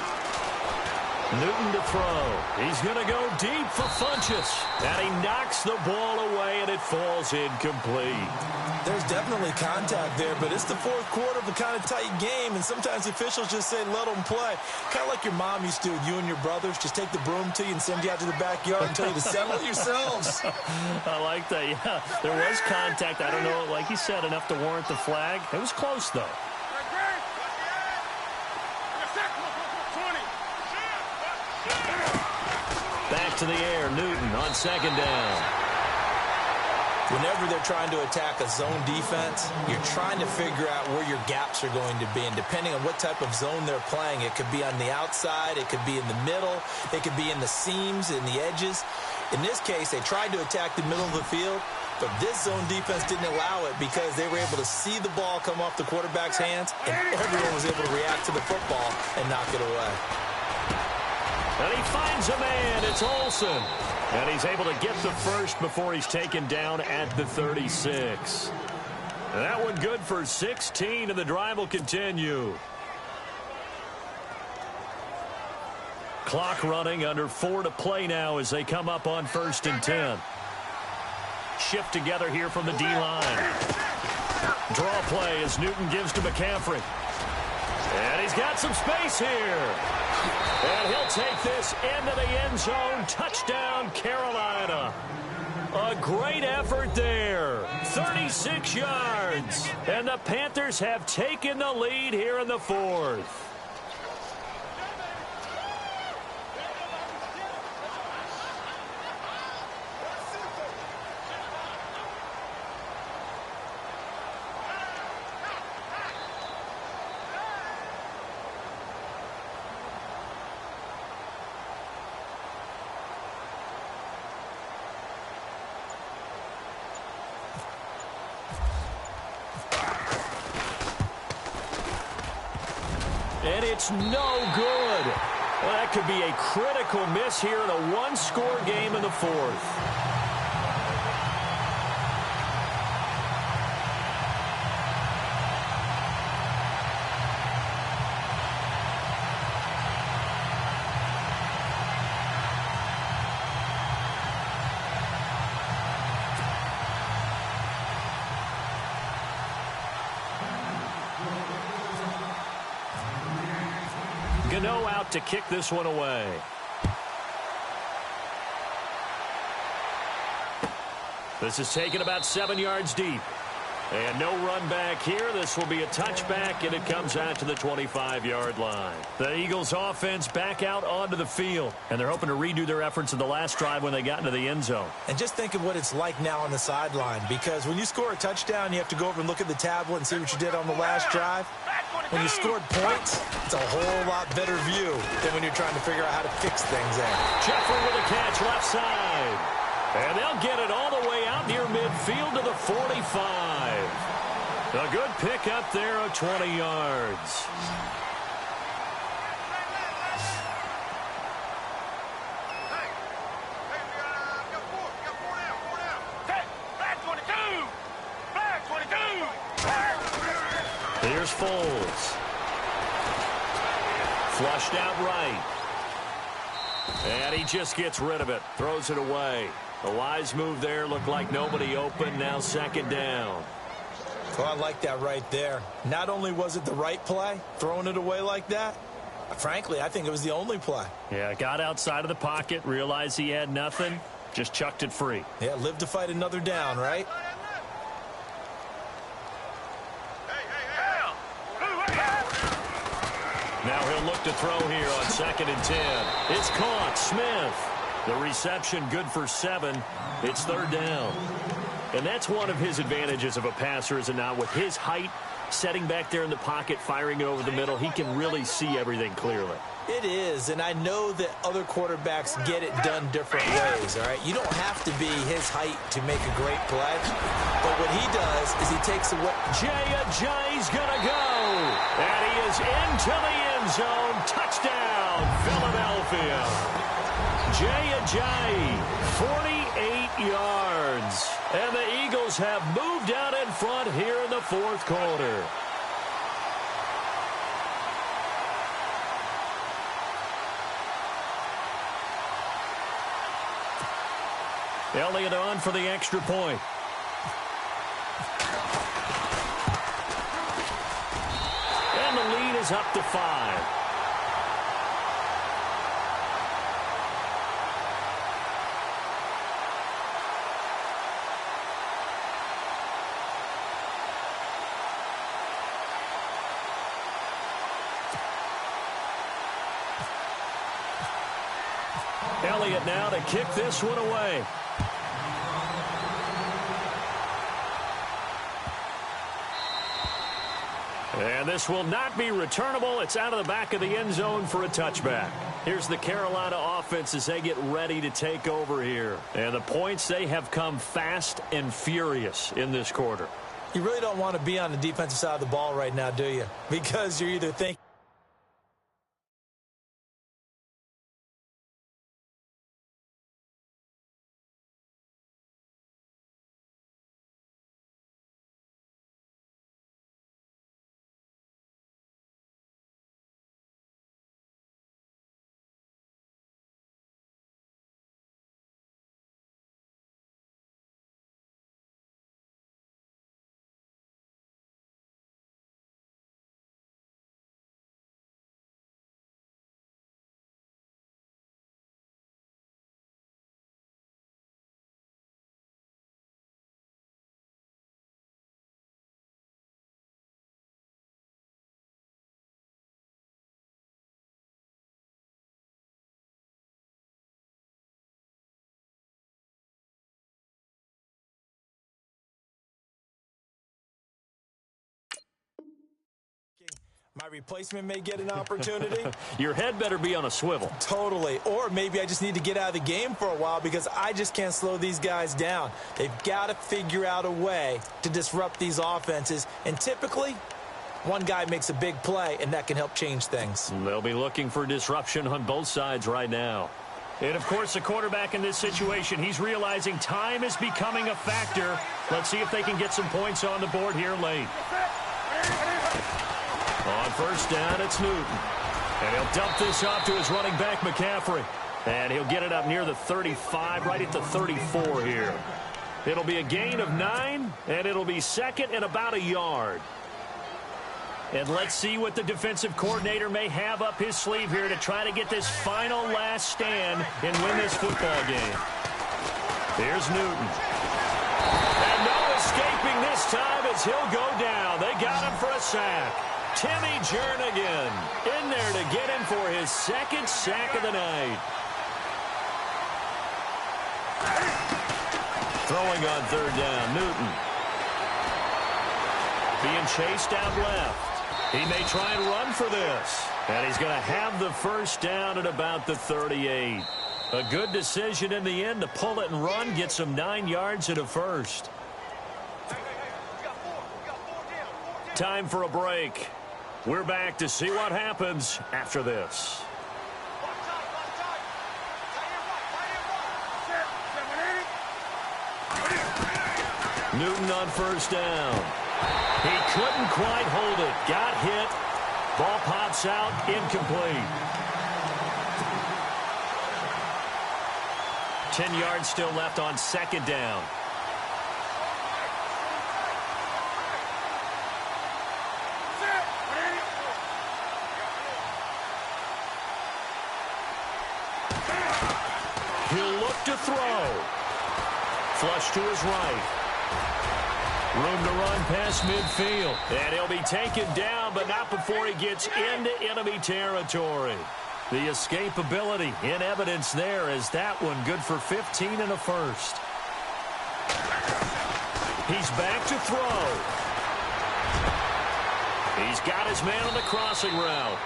Newton to throw. He's going to go deep for Funchess. And he knocks the ball away, and it falls incomplete. There's definitely contact there, but it's the 4th quarter of a kind of tight game, and sometimes officials just say, let them play. Kind of like your mom used to do with you and your brothers. Just take the broom to you and send you out to the backyard and tell you to settle it yourselves. I like that, yeah. There was contact. I don't know, like you said, enough to warrant the flag. It was close, though. Back to the air, Newton on 2nd down. Whenever they're trying to attack a zone defense, you're trying to figure out where your gaps are going to be. And depending on what type of zone they're playing, it could be on the outside, it could be in the middle, it could be in the seams, in the edges. In this case, they tried to attack the middle of the field, but this zone defense didn't allow it because they were able to see the ball come off the quarterback's hands, and everyone was able to react to the football and knock it away. And he finds a man. It's Olsen. And he's able to get the 1st before he's taken down at the 36. That one good for 16, and the drive will continue. Clock running, under 4 to play now as they come up on 1st and 10. Shift together here from the D-line. Draw play as Newton gives to McCaffrey. And he's got some space here. And he'll take this into the end zone. Touchdown, Carolina. A great effort there. 36 yards. And the Panthers have taken the lead here in the 4th. And it's no good. Well, that could be a critical miss here in a one-score game in the 4th. Gano out to kick this one away. This is taken about 7 yards deep. And no run back here. This will be a touchback, and it comes out to the 25-yard line. The Eagles offense back out onto the field, and they're hoping to redo their efforts in the last drive when they got into the end zone. And just think of what it's like now on the sideline, because when you score a touchdown, you have to go over and look at the tablet and see what you did on the last drive. When you scored points, it's a whole lot better view than when you're trying to figure out how to fix things there. Jeffrey with a catch left side. And they'll get it all the way out near midfield to the 45. A good pickup there of 20 yards. Here's Foles. Flushed out right. And he just gets rid of it. Throws it away. A wise move there. Looked like nobody open. Now 2nd down. Well, I like that right there. Not only was it the right play, throwing it away like that, Frankly, I think it was the only play. Yeah, got outside of the pocket, realized he had nothing, just chucked it free. Yeah, live to fight another down, right? Now he'll look to throw here on 2nd and 10. It's caught. Smith. The reception good for 7. It's 3rd down. And that's one of his advantages of a passer, is it not? With his height, setting back there in the pocket, firing it over the middle, he can really see everything clearly. It is, and I know that other quarterbacks get it done different ways, all right? You don't have to be his height to make a great play, but what he does is he takes away. Jay's gonna go, and he is into the end zone. Touchdown, Philadelphia. Jay, 48 yards, and the Eagles have moved out in front here in the 4th quarter. Elliott on for the extra point. And the lead is up to 5. Elliott now to kick this one away. And this will not be returnable. It's out of the back of the end zone for a touchback. Here's the Carolina offense as they get ready to take over here. And the points, they have come fast and furious in this quarter. You really don't want to be on the defensive side of the ball right now, do you? Because you're either thinking, my replacement may get an opportunity. Your head better be on a swivel. Totally. Or maybe I just need to get out of the game for a while because I just can't slow these guys down. They've got to figure out a way to disrupt these offenses. And typically, one guy makes a big play, and that can help change things. They'll be looking for disruption on both sides right now. And, of course, the quarterback in this situation, he's realizing time is becoming a factor. Let's see if they can get some points on the board here late. On 1st down, it's Newton. And he'll dump this off to his running back, McCaffrey. And he'll get it up near the 35, right at the 34 here. It'll be a gain of 9, and it'll be 2nd and about a yard. And let's see what the defensive coordinator may have up his sleeve here to try to get this final last stand and win this football game. Here's Newton. And no escaping this time as he'll go down. They got him for a sack. Timmy Jernigan in there to get him for his 2nd sack of the night. Throwing on 3rd down, Newton. Being chased out left. He may try and run for this. And he's going to have the 1st down at about the 38. A good decision in the end to pull it and run, get some 9 yards and a 1st. Time for a break. We're back to see what happens after this. Newton on 1st down. He couldn't quite hold it. Got hit. Ball pops out. Incomplete. 10 yards still left on 2nd down. back to throw. Flush to his right. Room to run past midfield. And he'll be taken down, but not before he gets into enemy territory. The escapability in evidence there as that one good for 15 and a first. He's back to throw. He's got his man on the crossing route.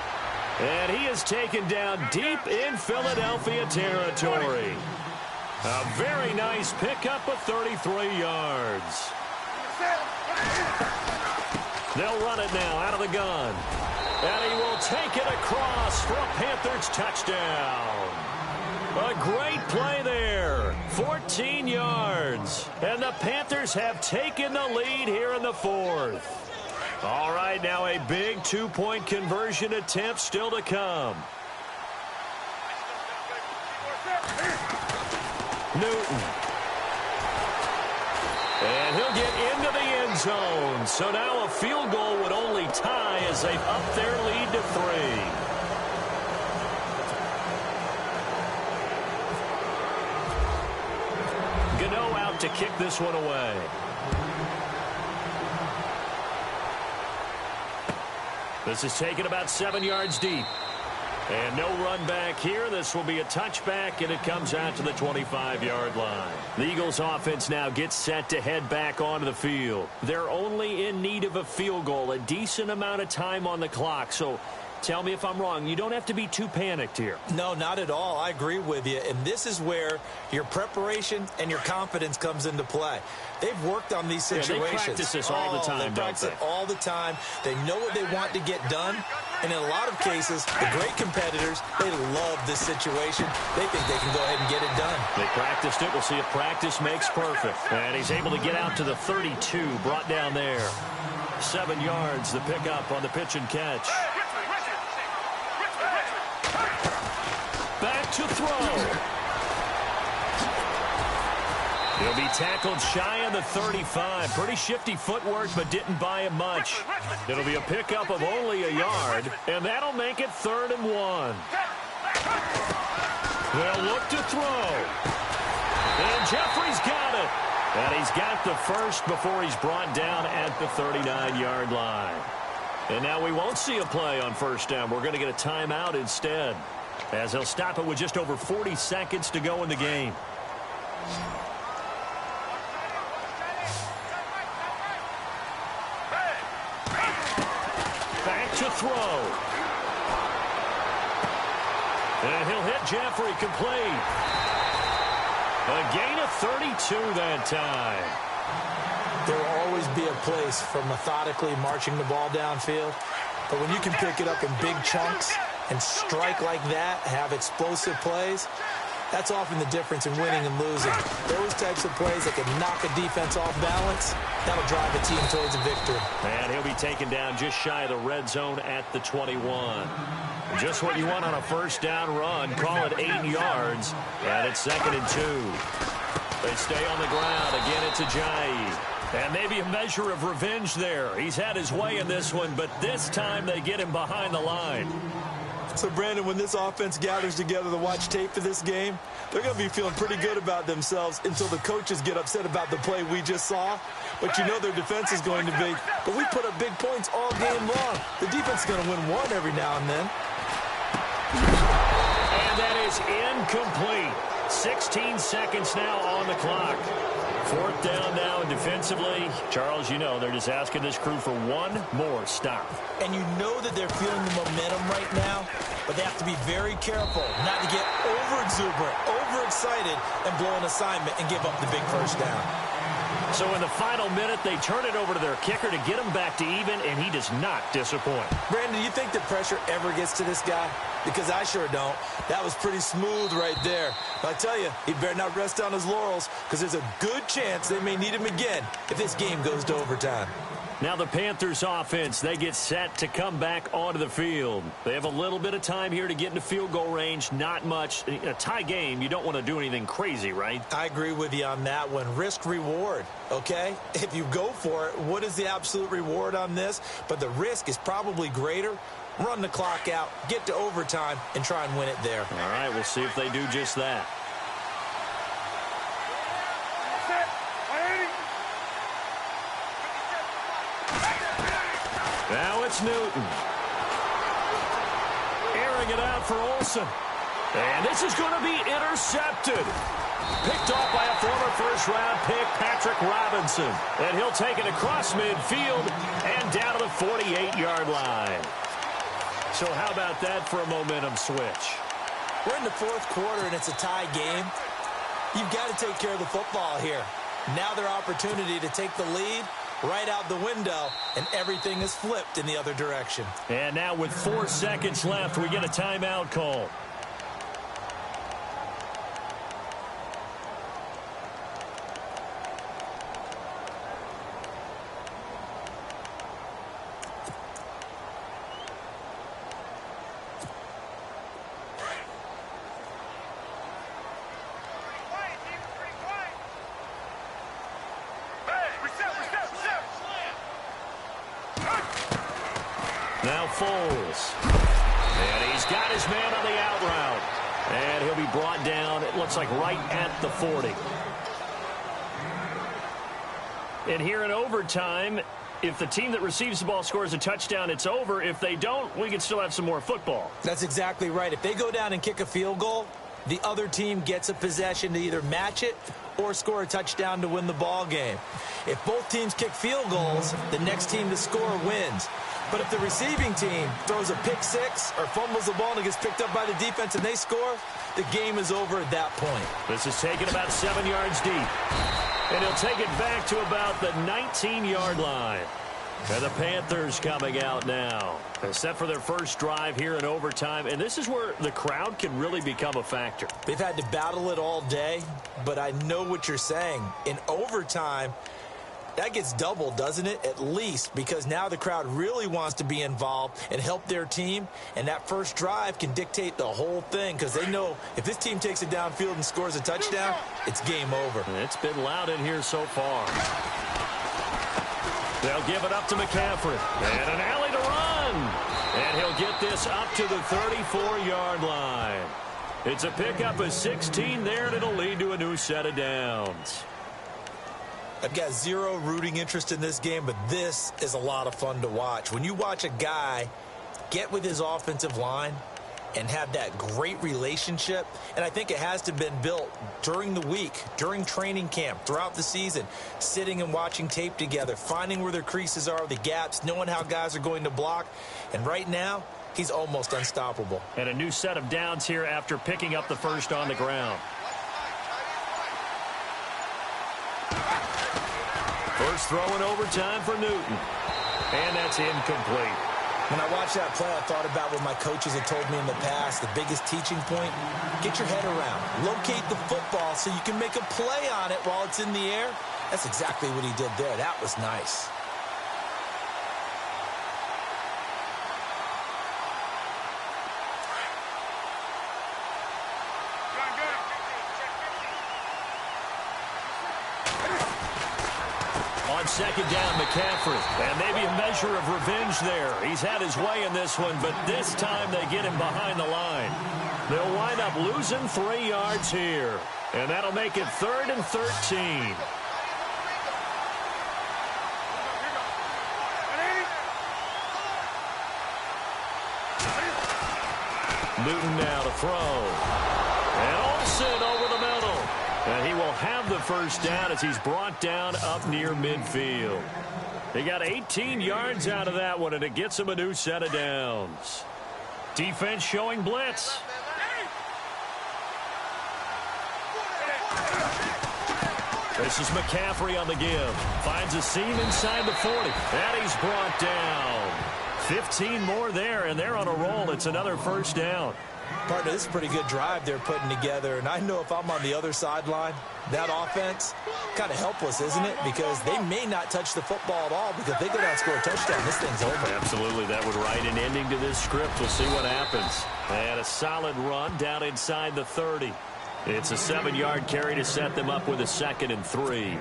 And he is taken down deep in Philadelphia territory. A very nice pickup of 33 yards. They'll run it now out of the gun. And he will take it across for a Panthers touchdown. A great play there. 14 yards. And the Panthers have taken the lead here in the fourth. All right, now a big two-point conversion attempt still to come. Newton. And he'll get into the end zone. So now a field goal would only tie as they up their lead to 3. Gano out to kick this one away. This is taken about 7 yards deep. And no run back here. This will be a touchback, and it comes out to the 25-yard line. The Eagles offense now gets set to head back onto the field. They're only in need of a field goal, a decent amount of time on the clock. So tell me if I'm wrong. You don't have to be too panicked here. No, not at all. I agree with you. And this is where your preparation and your confidence comes into play. They've worked on these situations. Yeah, they practice this all the time, they practice it all the time. They know what they want to get done. And in a lot of cases, the great competitors, they love this situation. They think they can go ahead and get it done. They practiced it. We'll see if practice makes perfect. And he's able to get out to the 32, brought down there. 7 yards, the pickup on the pitch and catch. Back to throw. He'll be tackled shy of the 35. Pretty shifty footwork, but didn't buy him much. It'll be a pickup of only a yard, and that'll make it 3rd and 1. They'll look to throw. And Jeffrey's got it. And he's got the first before he's brought down at the 39-yard line. And now we won't see a play on first down. We're going to get a timeout instead, as he'll stop it with just over 40 seconds to go in the game. Back to throw. And he'll hit Jeffrey complete. A gain of 32 that time. There will always be a place for methodically marching the ball downfield. But when you can pick it up in big chunks and strike like that, have explosive plays, that's often the difference in winning and losing. Those types of plays that can knock a defense off balance, that'll drive a team towards a victory. And he'll be taken down just shy of the red zone at the 21. Just what you want on a first down run. Call it 8 yards. And it's 2nd and 2. They stay on the ground. Again, it's Ajayi. And maybe a measure of revenge there. He's had his way in this one, but this time they get him behind the line. So, Brandon, when this offense gathers together to watch tape for this game, they're going to be feeling pretty good about themselves until the coaches get upset about the play we just saw. But you know their defense is going to be. But we put up big points all game long. The defense is going to win one every now and then. And that is incomplete. 16 seconds now on the clock. 4th down now, and defensively, Charles, you know, they're just asking this crew for one more stop. And you know that they're feeling the momentum right now, but they have to be very careful not to get over-exuberant, overexcited, and blow an assignment and give up the big first down. So in the final minute, they turn it over to their kicker to get him back to even, and he does not disappoint. Brandon, do you think the pressure ever gets to this guy? Because I sure don't. That was pretty smooth right there. But I tell you, he better not rest on his laurels, because there's a good chance they may need him again if this game goes to overtime. Now the Panthers offense, they get set to come back onto the field. They have a little bit of time here to get into field goal range, not much. In a tie game, you don't want to do anything crazy, right? I agree with you on that one. Risk reward, okay? If you go for it, what is the absolute reward on this? But the risk is probably greater. Run the clock out, get to overtime, and try and win it there. All right, we'll see if they do just that. Now it's Newton. Airing it out for Olsen. And this is going to be intercepted. Picked off by a former first-round pick, Patrick Robinson. And he'll take it across midfield and down to the 48-yard line. So how about that for a momentum switch? We're in the fourth quarter, and it's a tie game. You've got to take care of the football here. Now their opportunity to take the lead right out the window, and everything is flipped in the other direction. And now with 4 seconds left, we get a timeout call. Now Foles. And he's got his man on the out route. And he'll be brought down, it looks like right at the 40. And here in overtime, if the team that receives the ball scores a touchdown, it's over. If they don't, we can still have some more football. That's exactly right. If they go down and kick a field goal, the other team gets a possession to either match it or score a touchdown to win the ball game. If both teams kick field goals, the next team to score wins. But if the receiving team throws a pick six or fumbles the ball and it gets picked up by the defense and they score, the game is over at that point. This is taken about 7 yards deep. And he'll take it back to about the 19-yard line. And the Panthers coming out now. They're set for their first drive here in overtime. And this is where the crowd can really become a factor. They've had to battle it all day, but I know what you're saying. In overtime, that gets doubled, doesn't it? At least, because now the crowd really wants to be involved and help their team, and that first drive can dictate the whole thing because they know if this team takes it downfield and scores a touchdown, it's game over. And it's been loud in here so far. They'll give it up to McCaffrey. And an alley to run. And he'll get this up to the 34-yard line. It's a pickup of 16 there, and it'll lead to a new set of downs. I've got zero rooting interest in this game, but this is a lot of fun to watch. When you watch a guy get with his offensive line and have that great relationship, and I think it has to have been built during the week, during training camp, throughout the season, sitting and watching tape together, finding where their creases are, the gaps, knowing how guys are going to block. And right now, he's almost unstoppable. And a new set of downs here after picking up the first on the ground. First throw in overtime for Newton. And that's incomplete. When I watched that play, I thought about what my coaches had told me in the past. The biggest teaching point, get your head around. Locate the football so you can make a play on it while it's in the air. That's exactly what he did there. That was nice. Second down, McCaffrey. And maybe a measure of revenge there. He's had his way in this one, but this time they get him behind the line. They'll wind up losing 3 yards here. And that'll make it 3rd and 13. Newton now to throw. And Olsen over the middle. And he will have the first down as he's brought down up near midfield. They got 18 yards out of that one, and it gets him a new set of downs. Defense showing blitz. This is McCaffrey on the give. Finds a seam inside the 40. And he's brought down. 15 more there, and they're on a roll. It's another first down. Partner, this is a pretty good drive they're putting together, and I know if I'm on the other sideline, that offense, kind of helpless, isn't it? Because they may not touch the football at all, because if they go down and score a touchdown, this thing's over. Absolutely, that would write an ending to this script. We'll see what happens. And a solid run down inside the 30. It's a 7-yard carry to set them up with a 2nd and 3.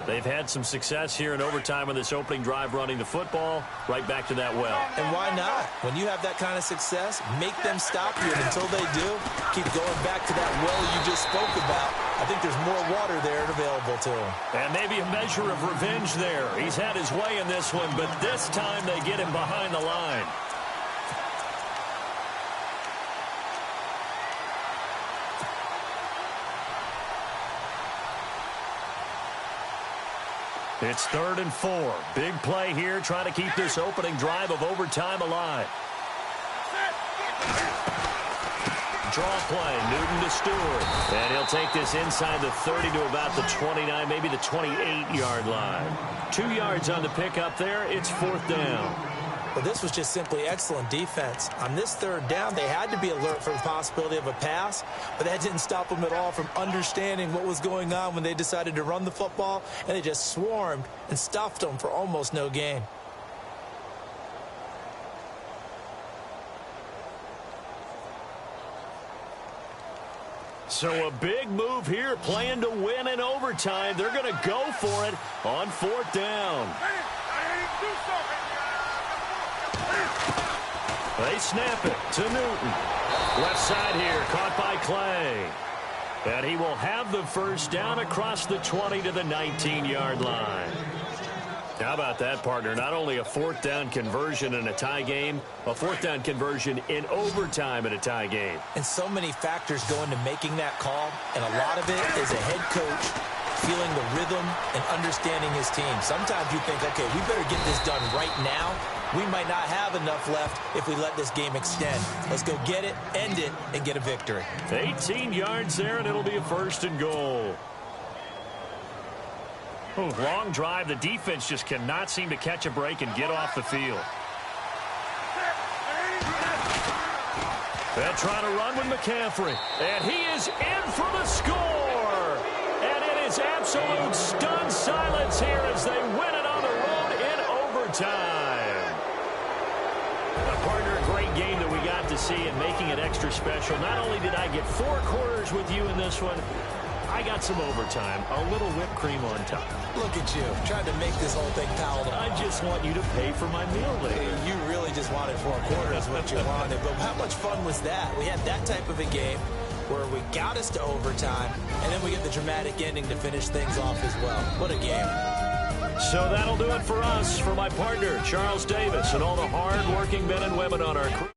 They've had some success here in overtime on this opening drive running the football. Right back to that well. And why not? When you have that kind of success, make them stop you. And until they do, keep going back to that well you just spoke about. I think there's more water there available to him. And maybe a measure of revenge there. He's had his way in this one, but this time they get him behind the line. It's 3rd and 4. Big play here, trying to keep this opening drive of overtime alive. Draw play, Newton to Stewart. And he'll take this inside the 30 to about the 29, maybe the 28-yard line. 2 yards on the pickup there. It's 4th down. Well, this was just simply excellent defense. On this 3rd down, they had to be alert for the possibility of a pass, but that didn't stop them at all from understanding what was going on when they decided to run the football, and they just swarmed and stuffed them for almost no gain. So a big move here, playing to win in overtime. They're going to go for it on 4th down. They snap it to Newton. Left side here, caught by Clay. And he will have the 1st down across the 20 to the 19-yard line. How about that, partner? Not only a 4th down conversion in a tie game, a 4th down conversion in overtime in a tie game. And so many factors go into making that call, and a lot of it is a head coach feeling the rhythm and understanding his team. Sometimes you think, okay, we better get this done right now. We might not have enough left if we let this game extend. Let's go get it, end it, and get a victory. 18 yards there, and it'll be a 1st and goal. Oh, long drive. The defense just cannot seem to catch a break and get off the field. They're trying to run with McCaffrey. And he is in for the score. And it is absolute stunned silence here as they win it on the road in overtime. Partner, a great game that we got to see and making it extra special. Not only did I get 4 quarters with you in this one, I got some overtime, a little whipped cream on top. Look at you, trying to make this whole thing palatable. I just want you to pay for my meal later. You really just wanted 4 quarters, what you wanted. But how much fun was that? We had that type of a game where we got us to overtime, and then we get the dramatic ending to finish things off as well. What a game. So that'll do it for us, for my partner, Charles Davis, and all the hard-working men and women on our crew.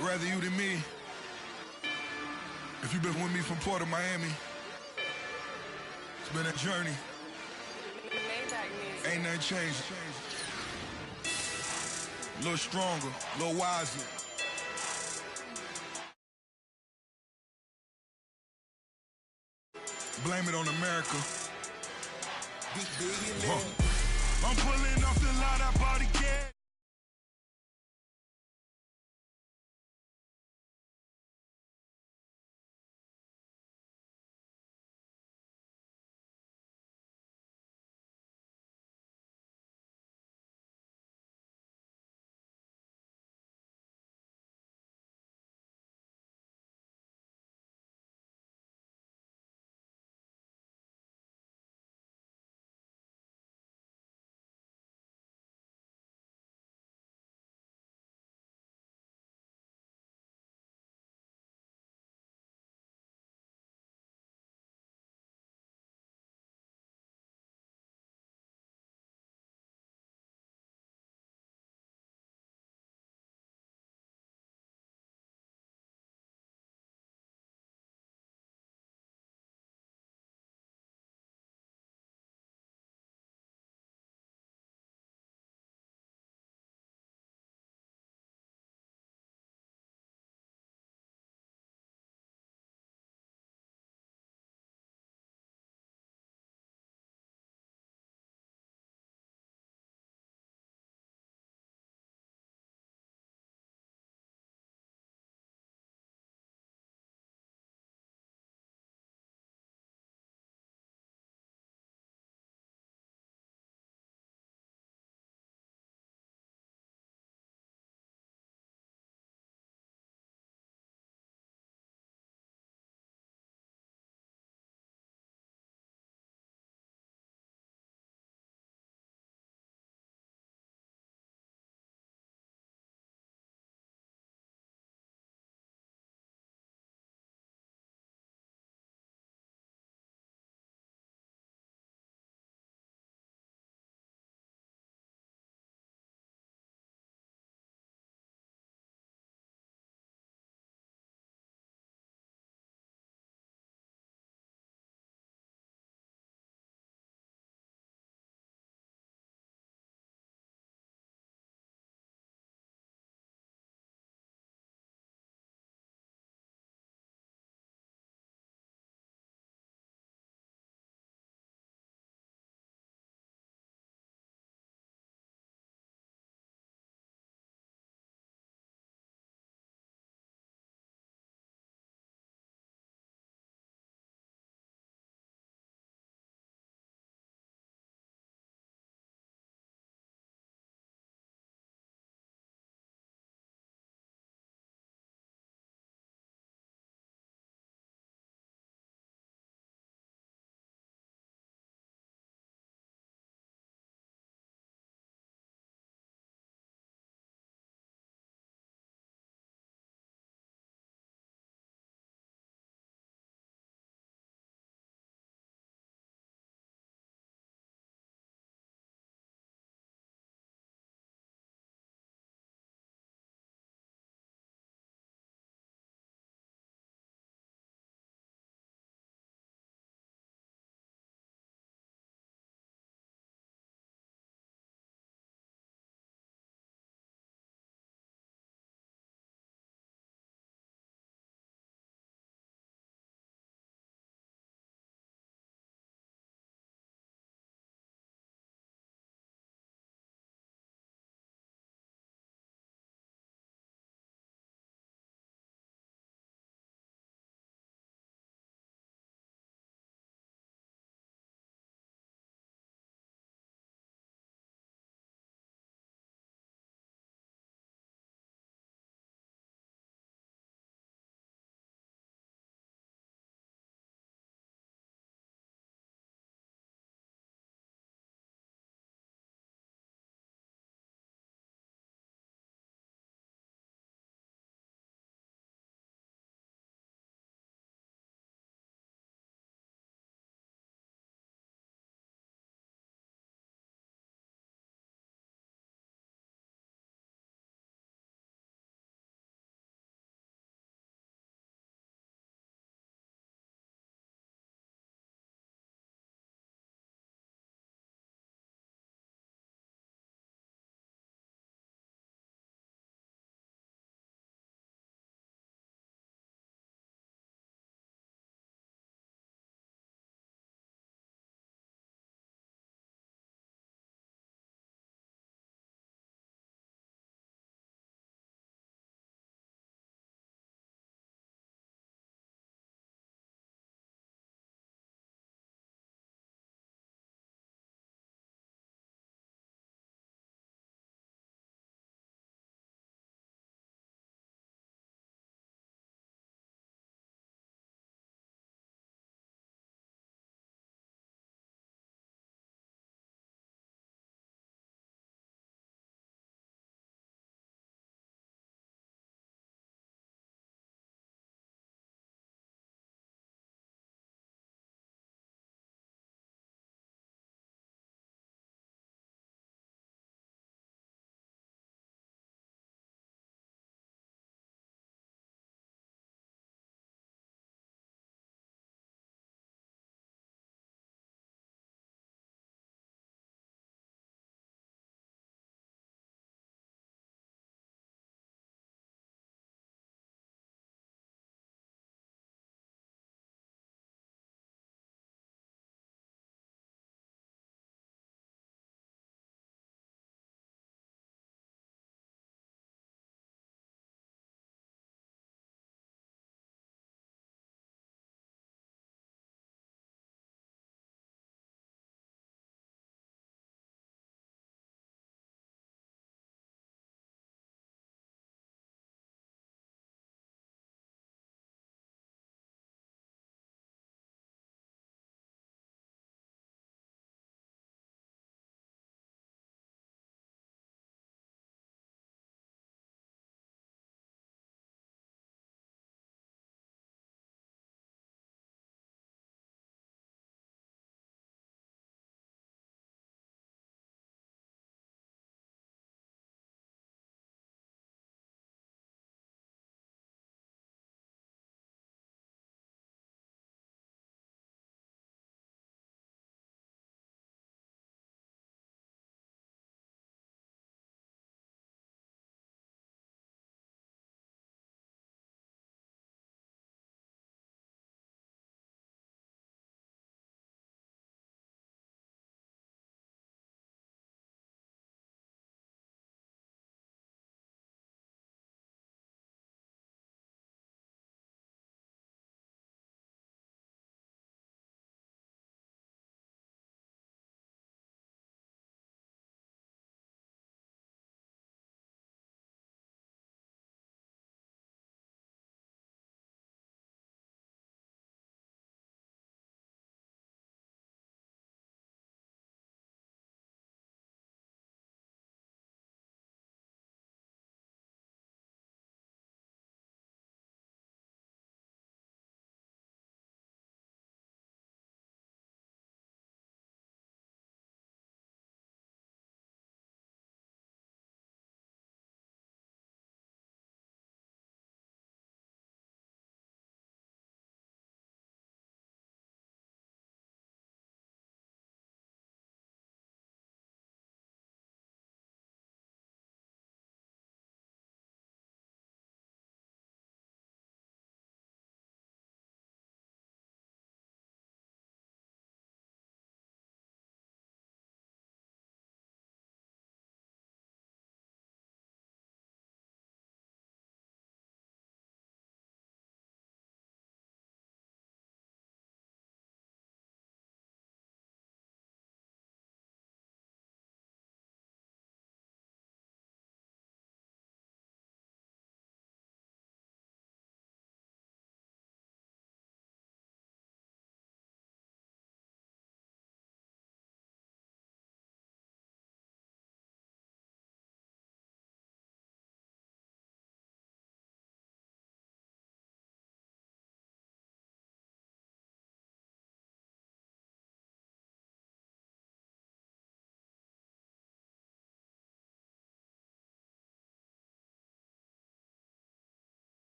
rather you than me. If you've been with me from Port of Miami, it's been a journey. Ain't nothing changed. A little stronger, a little wiser. Blame it on America. I'm pulling off the lot, I bought again.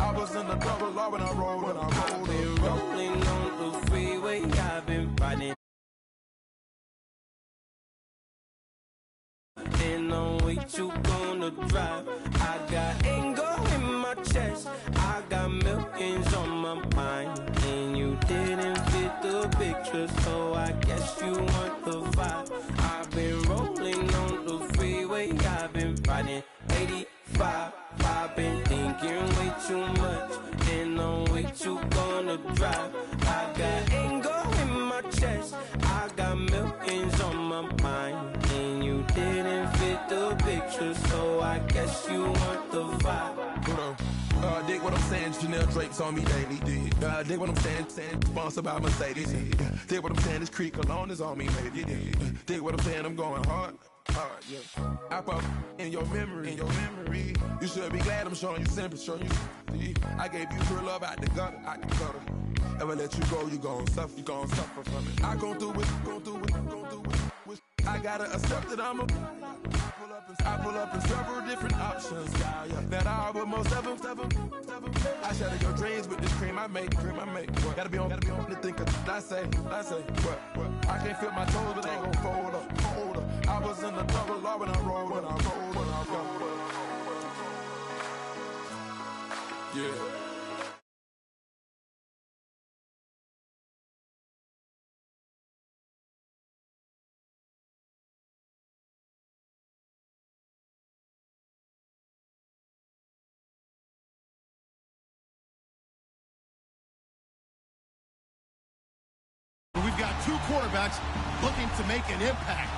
I was in the double law when I rolled. I've been rolling on the freeway. I've been riding. And on way you gonna drive. I got anger in my chest. I got millions on my mind. And you didn't fit the picture, so I guess you want the vibe. I've been rolling on the freeway. I've been riding 85. I've been thinking way too much. And on way you gonna drive. I got anger in my chest. I got millions on my mind. And you didn't fit the picture, so I guess you want the vibe. Hold on. Dig what I'm saying, Chanel drapes on me daily. Dig what I'm saying, sponsored by Mercedes. Dig what I'm saying, this Creek Cologne is on me, baby. Dig what I'm saying, I'm going hard, yeah. I pop in your memory, You should be glad I'm showing you sympathy, I gave you true love out the gutter, Ever let you go, you gon' suffer, from it. I gon' do it. I gotta accept that I'm a. I pull up in several different options, yeah. That I would most ever. I shatter your dreams with this cream I make. What? Gotta be on to think of. I say. What? I can't feel my toes, but ain't gon' fold up. I was in the double law when I rolled. Yeah. We've got two quarterbacks looking to make an impact.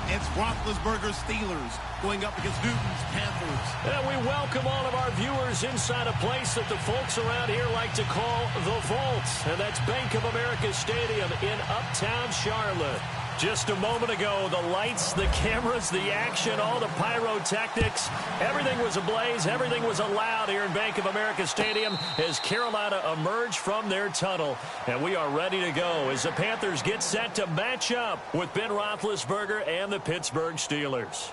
It's Roethlisberger's Steelers going up against Newton's Panthers. And we welcome all of our viewers inside a place that the folks around here like to call the Vault. And that's Bank of America Stadium in Uptown Charlotte. Just a moment ago, the lights, the cameras, the action, all the pyrotechnics, everything was ablaze, everything was allowed here in Bank of America Stadium as Carolina emerged from their tunnel. And we are ready to go as the Panthers get set to match up with Ben Roethlisberger and the Pittsburgh Steelers.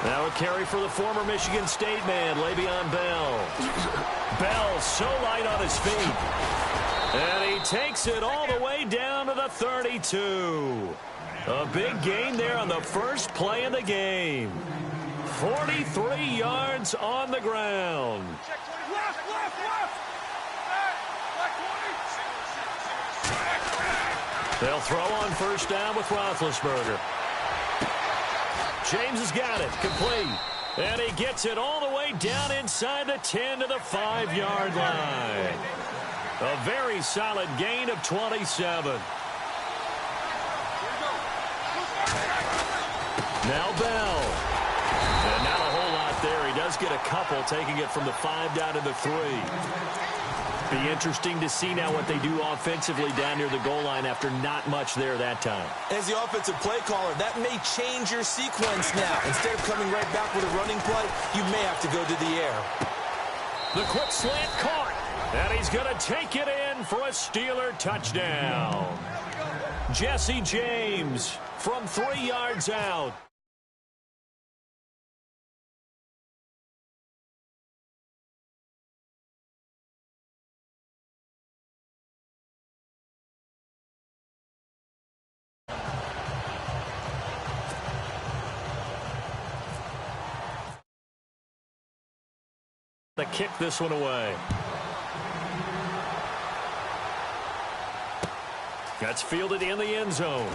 Now a carry for the former Michigan State man, Le'Veon Bell. Bell so light on his feet. And he takes it all the way down to the 32. A big gain there on the first play of the game. 43 yards on the ground. They'll throw on first down with Roethlisberger. James has got it, complete. And he gets it all the way down inside the 10 to the 5-yard line. A very solid gain of 27. Now Bell. And not a whole lot there. He does get a couple, taking it from the 5 down to the 3. Be interesting to see now what they do offensively down near the goal line after not much there that time. As the offensive play caller, that may change your sequence now. Instead of coming right back with a running play, you may have to go to the air. The quick slant caught. And he's going to take it in for a Steeler touchdown. Jesse James from 3 yards out. To kick this one away. That's fielded in the end zone.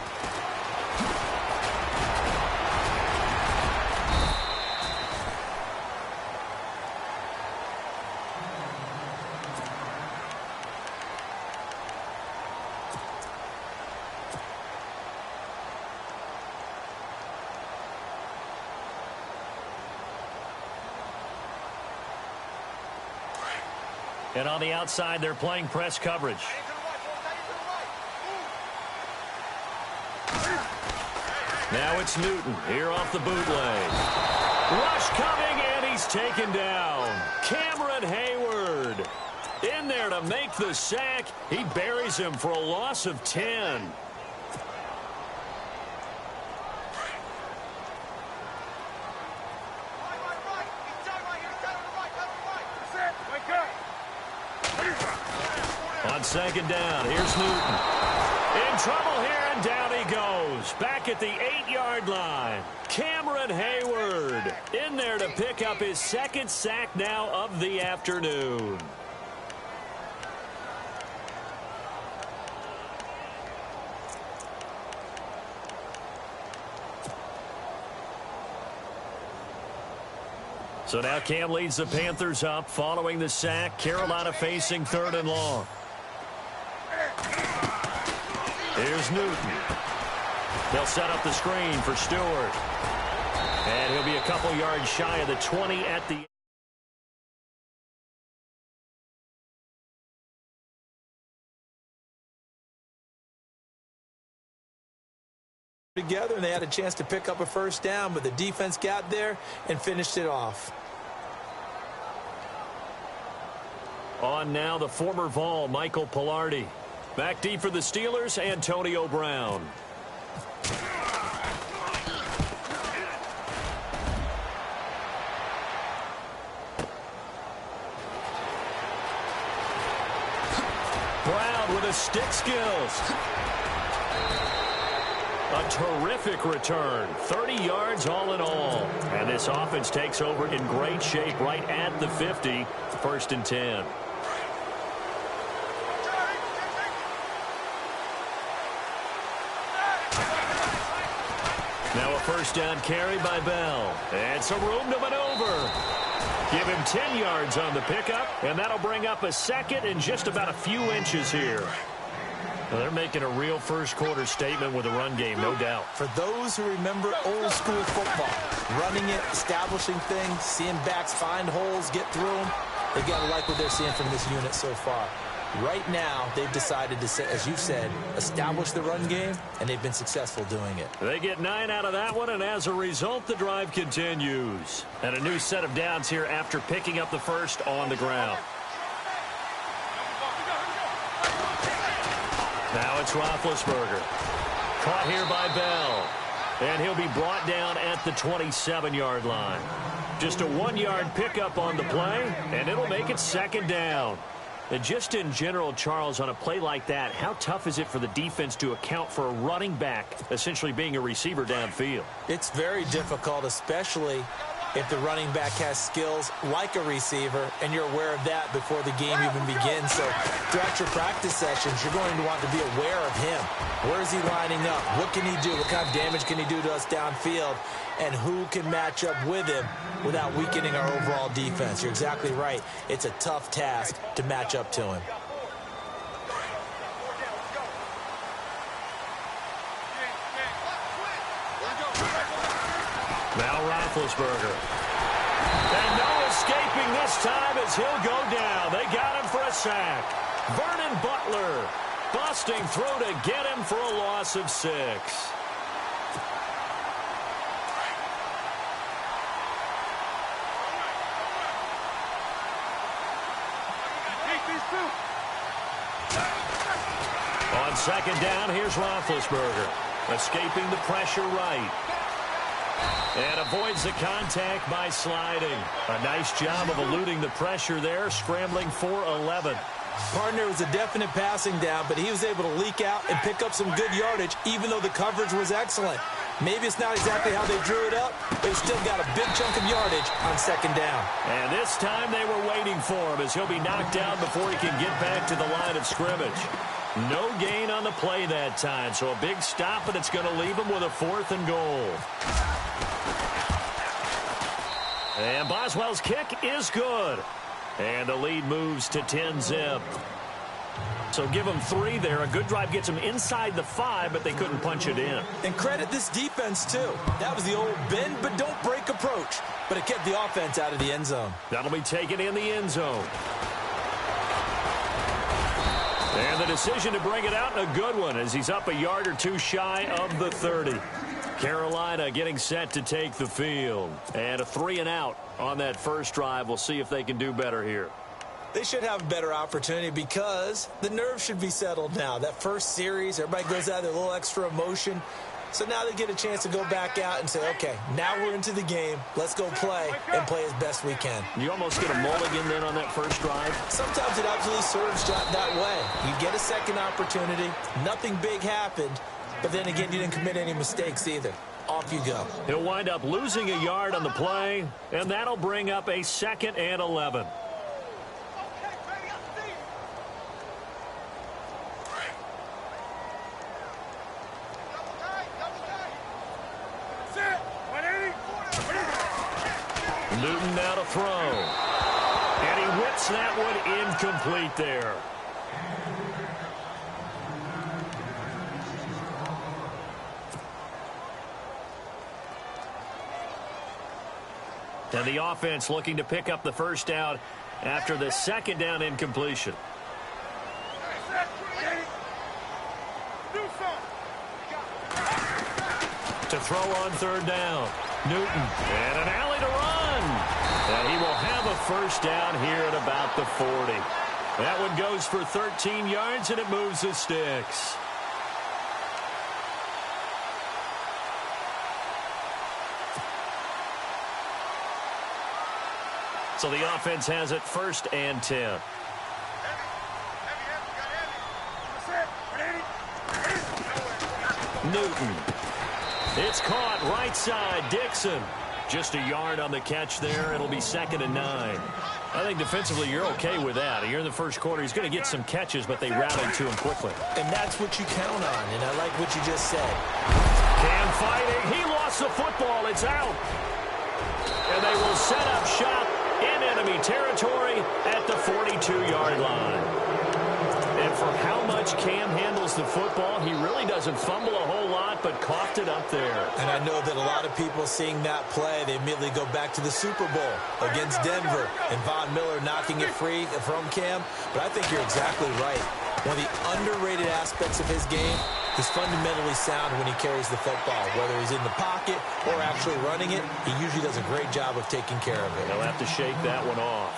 And on the outside, they're playing press coverage. Now it's Newton here off the bootleg. Rush coming, and he's taken down. Cameron Hayward in there to make the sack. He buries him for a loss of 10. On second down, here's Newton. In trouble here, and down he goes. Back at the 8-yard line. Cameron Hayward in there to pick up his second sack now of the afternoon. So now Cam leads the Panthers up following the sack. Carolina facing 3rd and long. Here's Newton. They'll set up the screen for Stewart. And he'll be a couple yards shy of the 20 at the... together, and they had a chance to pick up a first down, but the defense got there and finished it off. On now, the former Vol, Michael Pilardi. Back deep for the Steelers, Antonio Brown. Brown with his stick skills. A terrific return. 30 yards all in all. And this offense takes over in great shape right at the 50. 1st and 10. Now a first down carry by Bell. And some room to maneuver. Give him 10 yards on the pickup, and that'll bring up a second and just about a few inches here. Well, they're making a real first-quarter statement with a run game, no doubt. For those who remember old-school football, running it, establishing things, seeing backs find holes, get through them, they got to like what they're seeing from this unit so far. Right now, they've decided to, as you said, establish the run game, and they've been successful doing it. They get 9 out of that one, and as a result, the drive continues. And a new set of downs here after picking up the first on the ground. Now it's Roethlisberger. Caught here by Bell. And he'll be brought down at the 27-yard line. Just a 1-yard pickup on the play, and it'll make it 2nd down. And just in general, Charles, on a play like that, how tough is it for the defense to account for a running back essentially being a receiver downfield? It's very difficult, especially if the running back has skills like a receiver, and you're aware of that before the game even begins. So throughout your practice sessions, you're going to want to be aware of him. Where is he lining up? What can he do? What kind of damage can he do to us downfield? And who can match up with him without weakening our overall defense? You're exactly right. It's a tough task to match up to him. Now Roethlisberger. And no escaping this time as he'll go down. They got him for a sack. Vernon Butler busting through to get him for a loss of 6. On 2nd down, here's Roethlisberger. Escaping the pressure right. And avoids the contact by sliding. A nice job of eluding the pressure there, scrambling for 11. Partner was a definite passing down, but he was able to leak out and pick up some good yardage, even though the coverage was excellent. Maybe it's not exactly how they drew it up, but he still got a big chunk of yardage on 2nd down. And this time they were waiting for him as he'll be knocked down before he can get back to the line of scrimmage. No gain on the play that time, so a big stop, and it's going to leave him with a 4th and goal. And Boswell's kick is good. And the lead moves to 10-zip. So give them 3 there. A good drive gets them inside the 5, but they couldn't punch it in. And credit this defense, too. That was the old bend but don't break approach. But it kept the offense out of the end zone. That'll be taken in the end zone. And the decision to bring it out, a good one, as he's up a yard or 2 shy of the 30. Carolina getting set to take the field. And a 3-and-out on that first drive. We'll see if they can do better here. They should have a better opportunity because the nerves should be settled now. That first series, everybody goes out there, a little extra emotion. So now they get a chance to go back out and say, okay, now we're into the game. Let's go play and play as best we can. You almost get a mulligan then on that first drive? Sometimes it absolutely serves that way. You get a second opportunity. Nothing big happened. But then again, you didn't commit any mistakes either. Off you go. He'll wind up losing a yard on the play, and that'll bring up a 2nd and 11. Newton now to throw. And he whips that one incomplete there. And the offense looking to pick up the first down after the 2nd down incompletion. To throw on 3rd down. Newton, and an alley to run. And he will have a first down here at about the 40. That one goes for 13 yards, and it moves the sticks. So the offense has it 1st and 10. Newton. It's caught right side. Dixon. Just a yard on the catch there. It'll be 2nd and 9. I think defensively you're okay with that. Here in the first quarter, he's going to get some catches, but they rallied to him quickly. And that's what you count on, and I like what you just said. Cam fighting. He lost the football. It's out. And they will set up shop in enemy territory at the 42-yard line. And for how much Cam handles the football, he really doesn't fumble a whole lot, but coughed it up there. And I know that a lot of people seeing that play, they immediately go back to the Super Bowl against Denver and Von Miller knocking it free from Cam. But I think you're exactly right. One of the underrated aspects of his game, he's fundamentally sound when he carries the football. Whether he's in the pocket or actually running it, he usually does a great job of taking care of it. He'll have to shake that one off.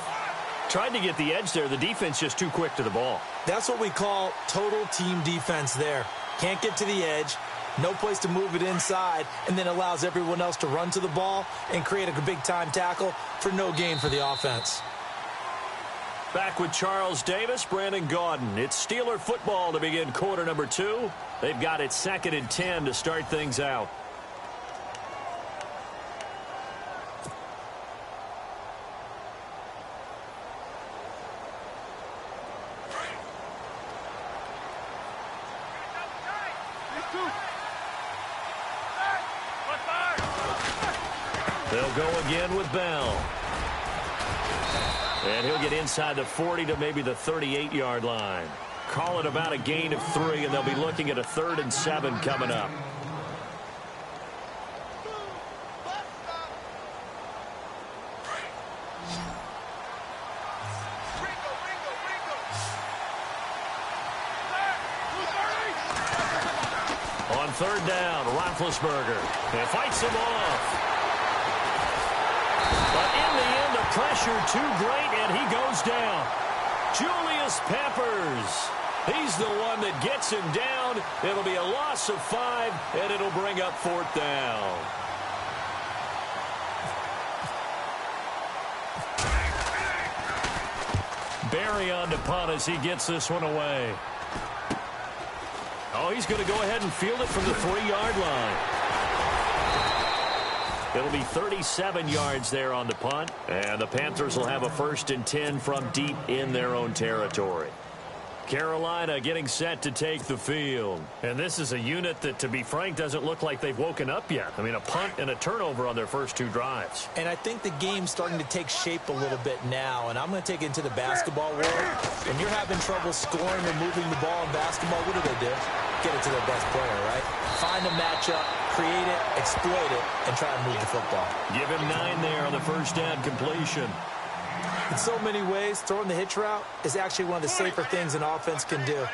Tried to get the edge there. The defense just too quick to the ball. That's what we call total team defense there. Can't get to the edge, no place to move it inside, and then allows everyone else to run to the ball and create a big-time tackle for no gain for the offense. Back with Charles Davis, Brandon Gaudin. It's Steeler football to begin quarter number 2. They've got it 2nd and 10 to start things out. They'll go again with Bell. And he'll get inside the 40 to maybe the 38-yard line. Call it about a gain of 3, and they'll be looking at a 3rd and 7 coming up. On 3rd down, Roethlisberger. And fights him off. But in the end, the pressure too great, and he goes down. Julius Peppers. He's the one that gets him down. It'll be a loss of 5, and it'll bring up 4th down. Barry on to punt as he gets this one away. Oh, he's going to go ahead and field it from the 3-yard line. It'll be 37 yards there on the punt, and the Panthers will have a 1st and 10 from deep in their own territory. Carolina getting set to take the field. And this is a unit that, to be frank, doesn't look like they've woken up yet. I mean, a punt and a turnover on their first 2 drives. And I think the game's starting to take shape a little bit now, and I'm going to take it into the basketball world. When you're having trouble scoring or moving the ball in basketball, what do? Get it to their best player, right? Find a matchup, create it, exploit it, and try to move the football. Give him 9 there on the first down completion. In so many ways, throwing the hitch route is actually one of the safer things an offense can do.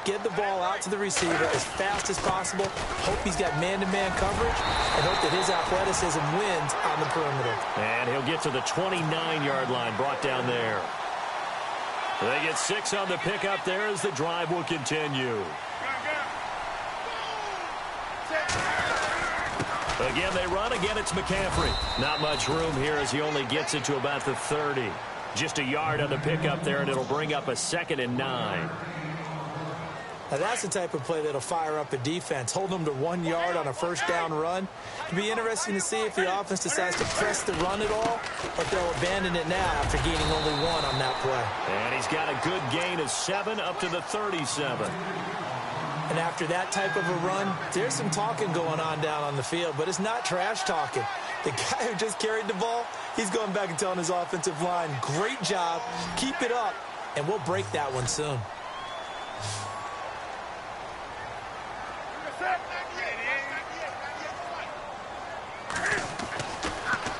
Get the ball out to the receiver as fast as possible. Hope he's got man-to-man coverage, and hope that his athleticism wins on the perimeter. And he'll get to the 29-yard line, brought down there. They get 6 on the pickup there as the drive will continue. Again, they run. Again, it's McCaffrey. Not much room here as he only gets it to about the 30. Just a yard on the pickup there, and it'll bring up a 2nd and 9. Now, that's the type of play that'll fire up a defense. Hold them to 1 yard on a first down run. It'll be interesting to see if the offense decides to press the run at all, or if they'll abandon it now after gaining only 1 on that play. And he's got a good gain of 7 up to the 37. And after that type of a run, there's some talking going on down on the field, but it's not trash talking. The guy who just carried the ball, he's going back and telling his offensive line, great job, keep it up, and we'll break that one soon.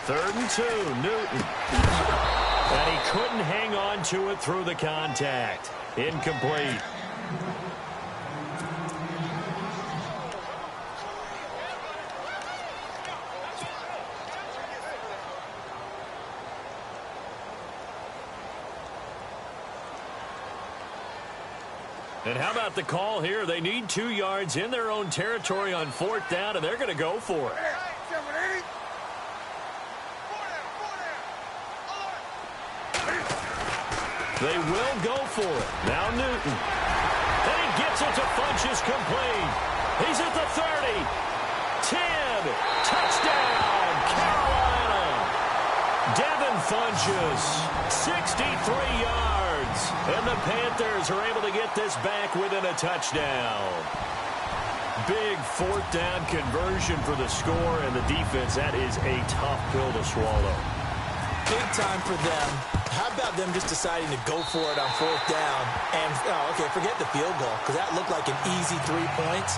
Third and 2, Newton. And he couldn't hang on to it through the contact. Incomplete. And how about the call here? They need 2 yards in their own territory on 4th down, and they're going to go for it. They will go for it. Now Newton. And he gets it to Funchess complete. He's at the 30. 10. Touchdown, Carolina. Devin Funchess, 63 yards. And the Panthers are able to get this back within a touchdown. Big 4th down conversion for the score, and the defense, that is a tough pill to swallow. Big time for them. How about them just deciding to go for it on 4th down? And, okay, forget the field goal, because that looked like an easy 3 points.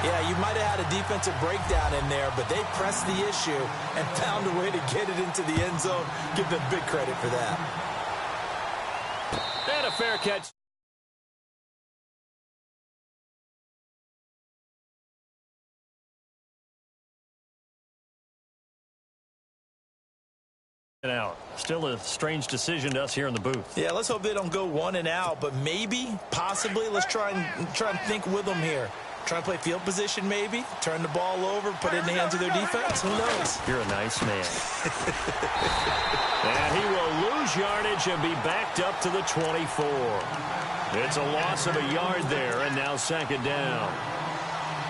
Yeah, you might have had a defensive breakdown in there, but they pressed the issue and found a way to get it into the end zone. Give them big credit for that. And a fair catch. Out. Still a strange decision to us here in the booth. Yeah, let's hope they don't go 1 and out, but maybe, possibly, let's try and think with them here. Try and play field position maybe, turn the ball over, put it in the hands of their defense. Who knows? You're a nice man. And he will lose yardage and be backed up to the 24. It's a loss of a yard there, and now 2nd down.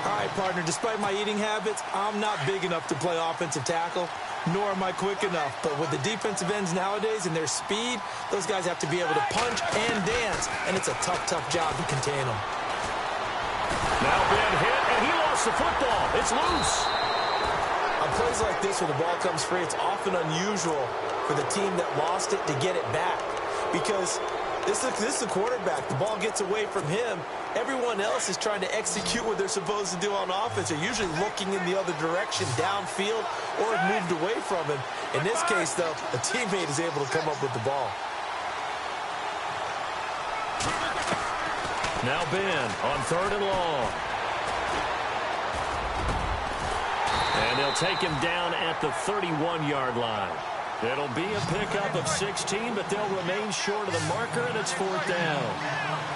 All right, partner, despite my eating habits, I'm not big enough to play offensive tackle, nor am I quick enough. But with the defensive ends nowadays and their speed, those guys have to be able to punch and dance, and it's a tough, tough job to contain them. Now Ben hit, and he lost the football. It's loose. On plays like this where the ball comes free, it's often unusual for the team that lost it to get it back, because this is the quarterback. The ball gets away from him. Everyone else is trying to execute what they're supposed to do on offense. They're usually looking in the other direction, downfield, or have moved away from him. In this case, though, a teammate is able to come up with the ball. Now Ben on 3rd and long. And they'll take him down at the 31-yard line. It'll be a pickup of 16, but they'll remain short of the marker, and it's 4th down.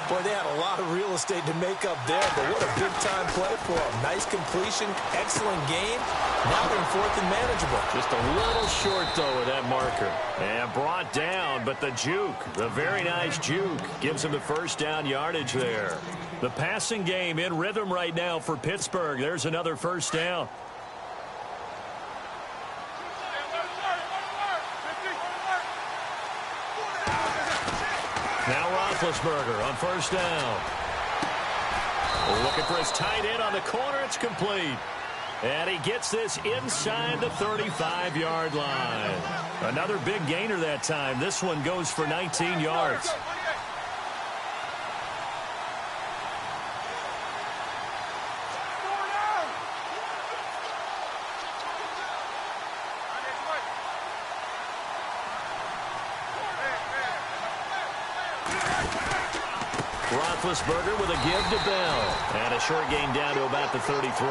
Boy, they had a lot of real estate to make up there, but what a big-time play for them. Nice completion, excellent gain. Now they're in 4th and manageable. Just a little short, though, with that marker. And brought down, but the juke, the very nice juke, gives him the 1st down yardage there. The passing game in rhythm right now for Pittsburgh. There's another 1st down. Now Roethlisberger on 1st down. Looking for his tight end on the corner. It's complete. And he gets this inside the 35-yard line. Another big gainer that time. This one goes for 19 yards. Roethlisberger with a give to Bell. And a short gain down to about the 33.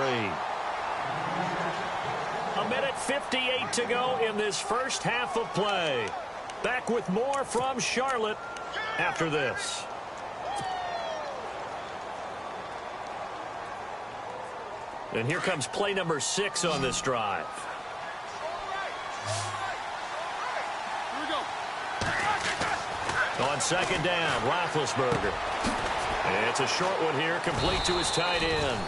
A minute 58 to go in this first half of play. Back with more from Charlotte after this. And here comes play number 6 on this drive. On second down, Roethlisberger. It's a short one here, complete to his tight end.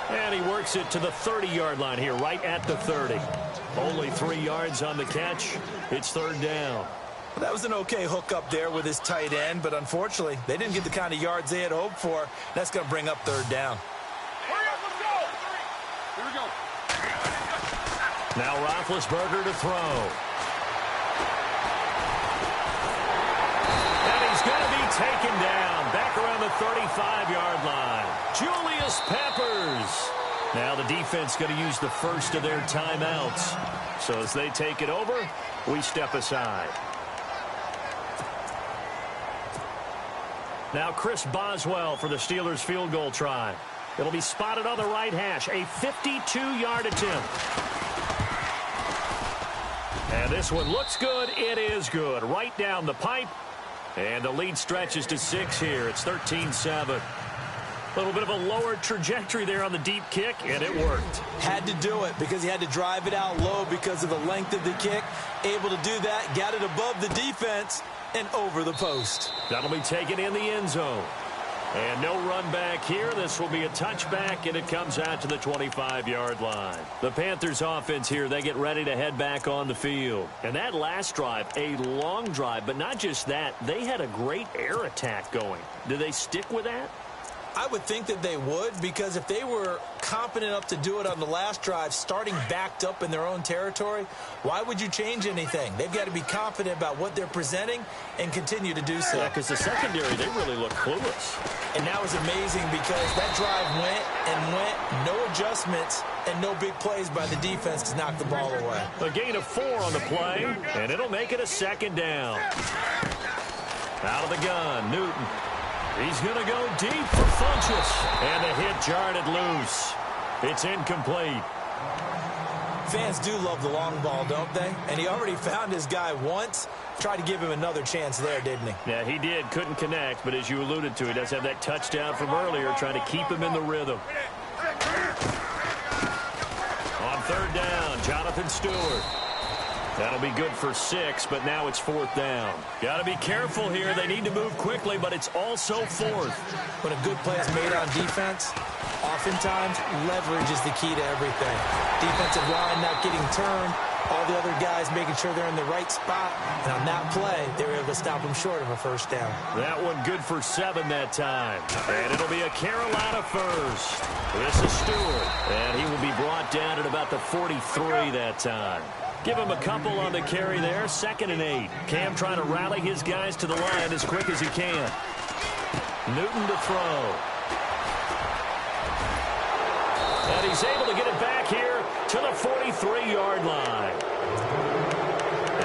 And he works it to the 30-yard line here, right at the 30. Only 3 yards on the catch. It's third down. That was an okay hook up there with his tight end, but unfortunately, they didn't get the kind of yards they had hoped for. That's going to bring up third down. Here we go. Now Roethlisberger to throw. And he's going to be taken down back around the 35-yard line. Julius Peppers. Now the defense going to use the first of their timeouts. So as they take it over, we step aside. Now Chris Boswell for the Steelers field goal try. It'll be spotted on the right hash. A 52-yard attempt. And this one looks good. It is good. Right down the pipe. And the lead stretches to 6 here. It's 13-7. A little bit of a lower trajectory there on the deep kick, and it worked. Had to do it because he had to drive it out low because of the length of the kick. Able to do that, got it above the defense and over the post. That'll be taken in the end zone. And no run back here. This will be a touchback, and it comes out to the 25-yard line. The Panthers offense here, they get ready to head back on the field. And that last drive, a long drive, but not just that. They had a great air attack going. Do they stick with that? I would think that they would, because if they were competent enough to do it on the last drive, starting backed up in their own territory, why would you change anything? They've got to be confident about what they're presenting and continue to do so. Yeah, because the secondary, they really look clueless. And that was amazing because that drive went and went, no adjustments, and no big plays by the defense to knock the ball away. A gain of 4 on the play, and it'll make it a second down. Out of the gun, Newton. He's going to go deep for Funchess. And the hit jarred it loose. It's incomplete. Fans do love the long ball, don't they? And he already found his guy once. Tried to give him another chance there, didn't he? Yeah, he did. Couldn't connect, but as you alluded to, he does have that touchdown from earlier, trying to keep him in the rhythm. On third down, Jonathan Stewart. That'll be good for 6, but now it's 4th down. Got to be careful here. They need to move quickly, but it's also 4th. When a good play is made on defense, oftentimes leverage is the key to everything. Defensive line not getting turned, all the other guys making sure they're in the right spot. And on that play, they were able to stop him short of a first down. That one good for 7 that time. And it'll be a Carolina first. This is Stewart. And he will be brought down at about the 43 that time. Give him a couple on the carry there. 2nd and 8. Cam trying to rally his guys to the line as quick as he can. Newton to throw. And he's able to get it back here to the 43-yard line.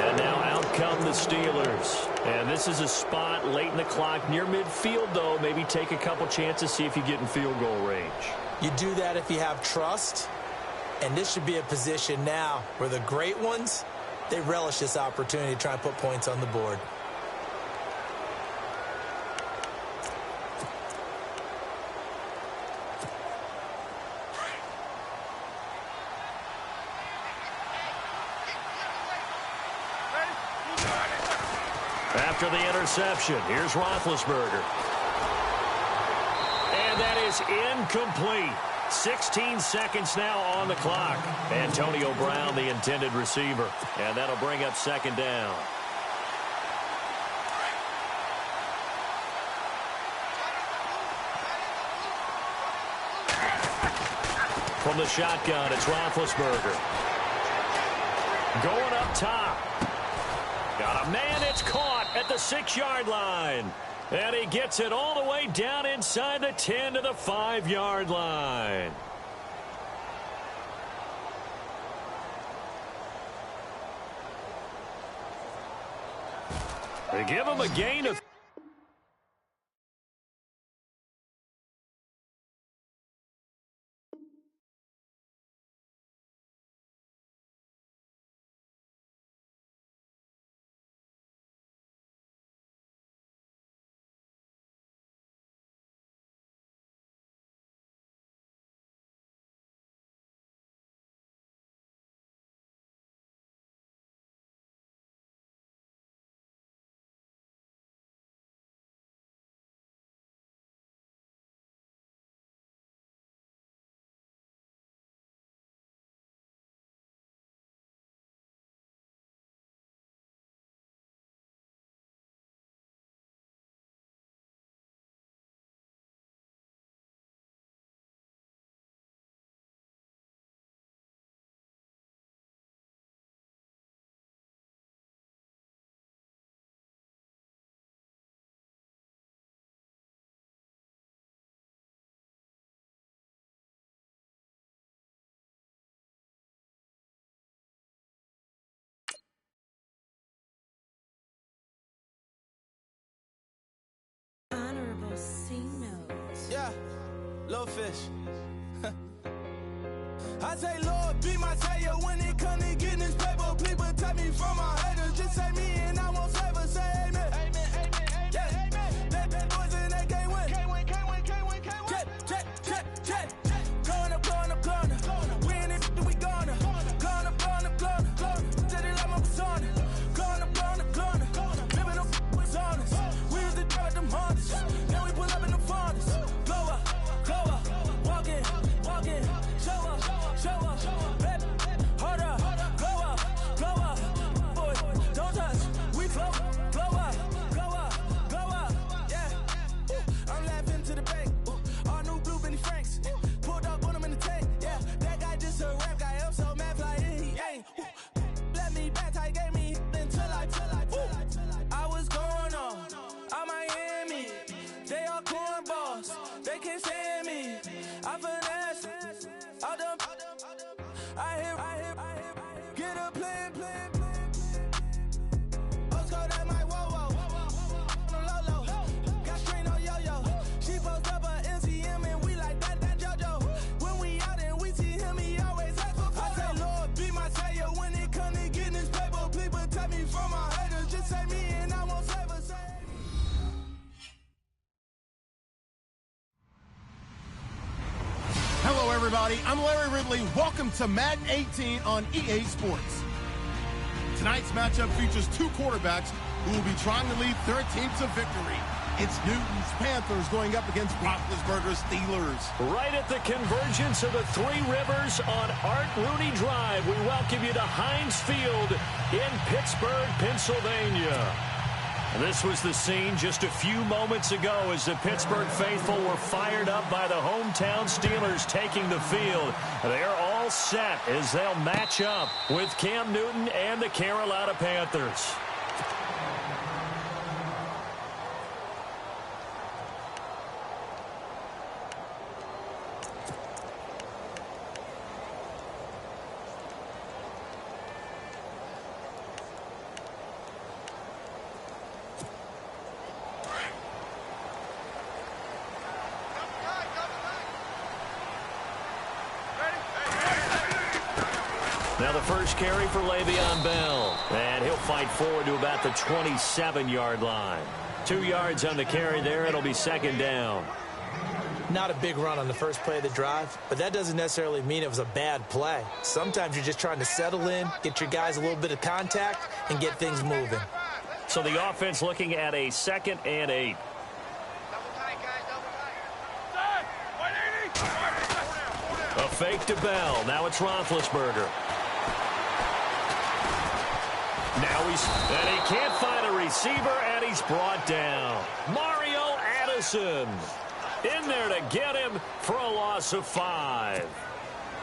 And now out come the Steelers. And this is a spot late in the clock near midfield, though. Maybe take a couple chances, see if you get in field goal range. You do that if you have trust. And this should be a position now where the great ones, they relish this opportunity to try and put points on the board. After the interception, here's Roethlisberger. And that is incomplete. 16 seconds now on the clock. Antonio Brown, the intended receiver. And that'll bring up 2nd down. From the shotgun, it's Roethlisberger. Going up top. Got a man, it's caught at the 6-yard line. And he gets it all the way down inside the 10 to the 5-yard line. They give him a gain of Little fish. I say, Lord, be my savior when it comes to getting this paper. Please protect me from my haters. Just say me and I won't favor. Say amen. Amen, amen, amen. Yeah. That boys and they can't win. Can't win, can't win, can't win, can't win. Jet. Blowing up. We in it, we gonna. Blowing up. Just like my persona. Blowing up. Living up was honest. We used to drive them Hondas. Now we pull up in the Fondas. Glow up. Walking. Show up, baby, hold up, glow up, boy, don't touch, we flow up, yeah, I'm laughing to the bank, all new blue Benny Franks, pulled up on him in the tank, yeah, that guy just a rap guy, I'm so mad, fly in, he ain't, let me back, tight, gave me until I was going on, I'm Miami, they all cornballs, they can't stand me, I finesse, all them. I hear, get a plan. Oscar, that my whoa. No Lolo, got strain on yo-yo. She post up a MCM and we like that JoJo. When we out and we see him, he always ask for photo. I say, Lord, be my savior when it comes to getting this paper. Please protect me from my haters. Just say me and I won't save us. Hello, everybody. I'm Larry Ridley. Welcome to Madden 18 on EA Sports. Tonight's matchup features two quarterbacks who will be trying to lead their team to victory. It's Newton's Panthers going up against Roethlisberger's Steelers. Right at the convergence of the Three Rivers on Art Rooney Drive, we welcome you to Heinz Field in Pittsburgh, Pennsylvania. This was the scene just a few moments ago as the Pittsburgh faithful were fired up by the hometown Steelers taking the field. They're all set as they'll match up with Cam Newton and the Carolina Panthers. Now the first carry for Le'Veon Bell. And he'll fight forward to about the 27-yard line. 2 yards on the carry there. It'll be second down. Not a big run on the first play of the drive, but that doesn't necessarily mean it was a bad play. Sometimes you're just trying to settle in, get your guys a little bit of contact, and get things moving. So the offense looking at a 2nd and 8. A fake to Bell. Now it's Roethlisberger. And he can't find a receiver, and he's brought down. Mario Addison in there to get him for a loss of 5.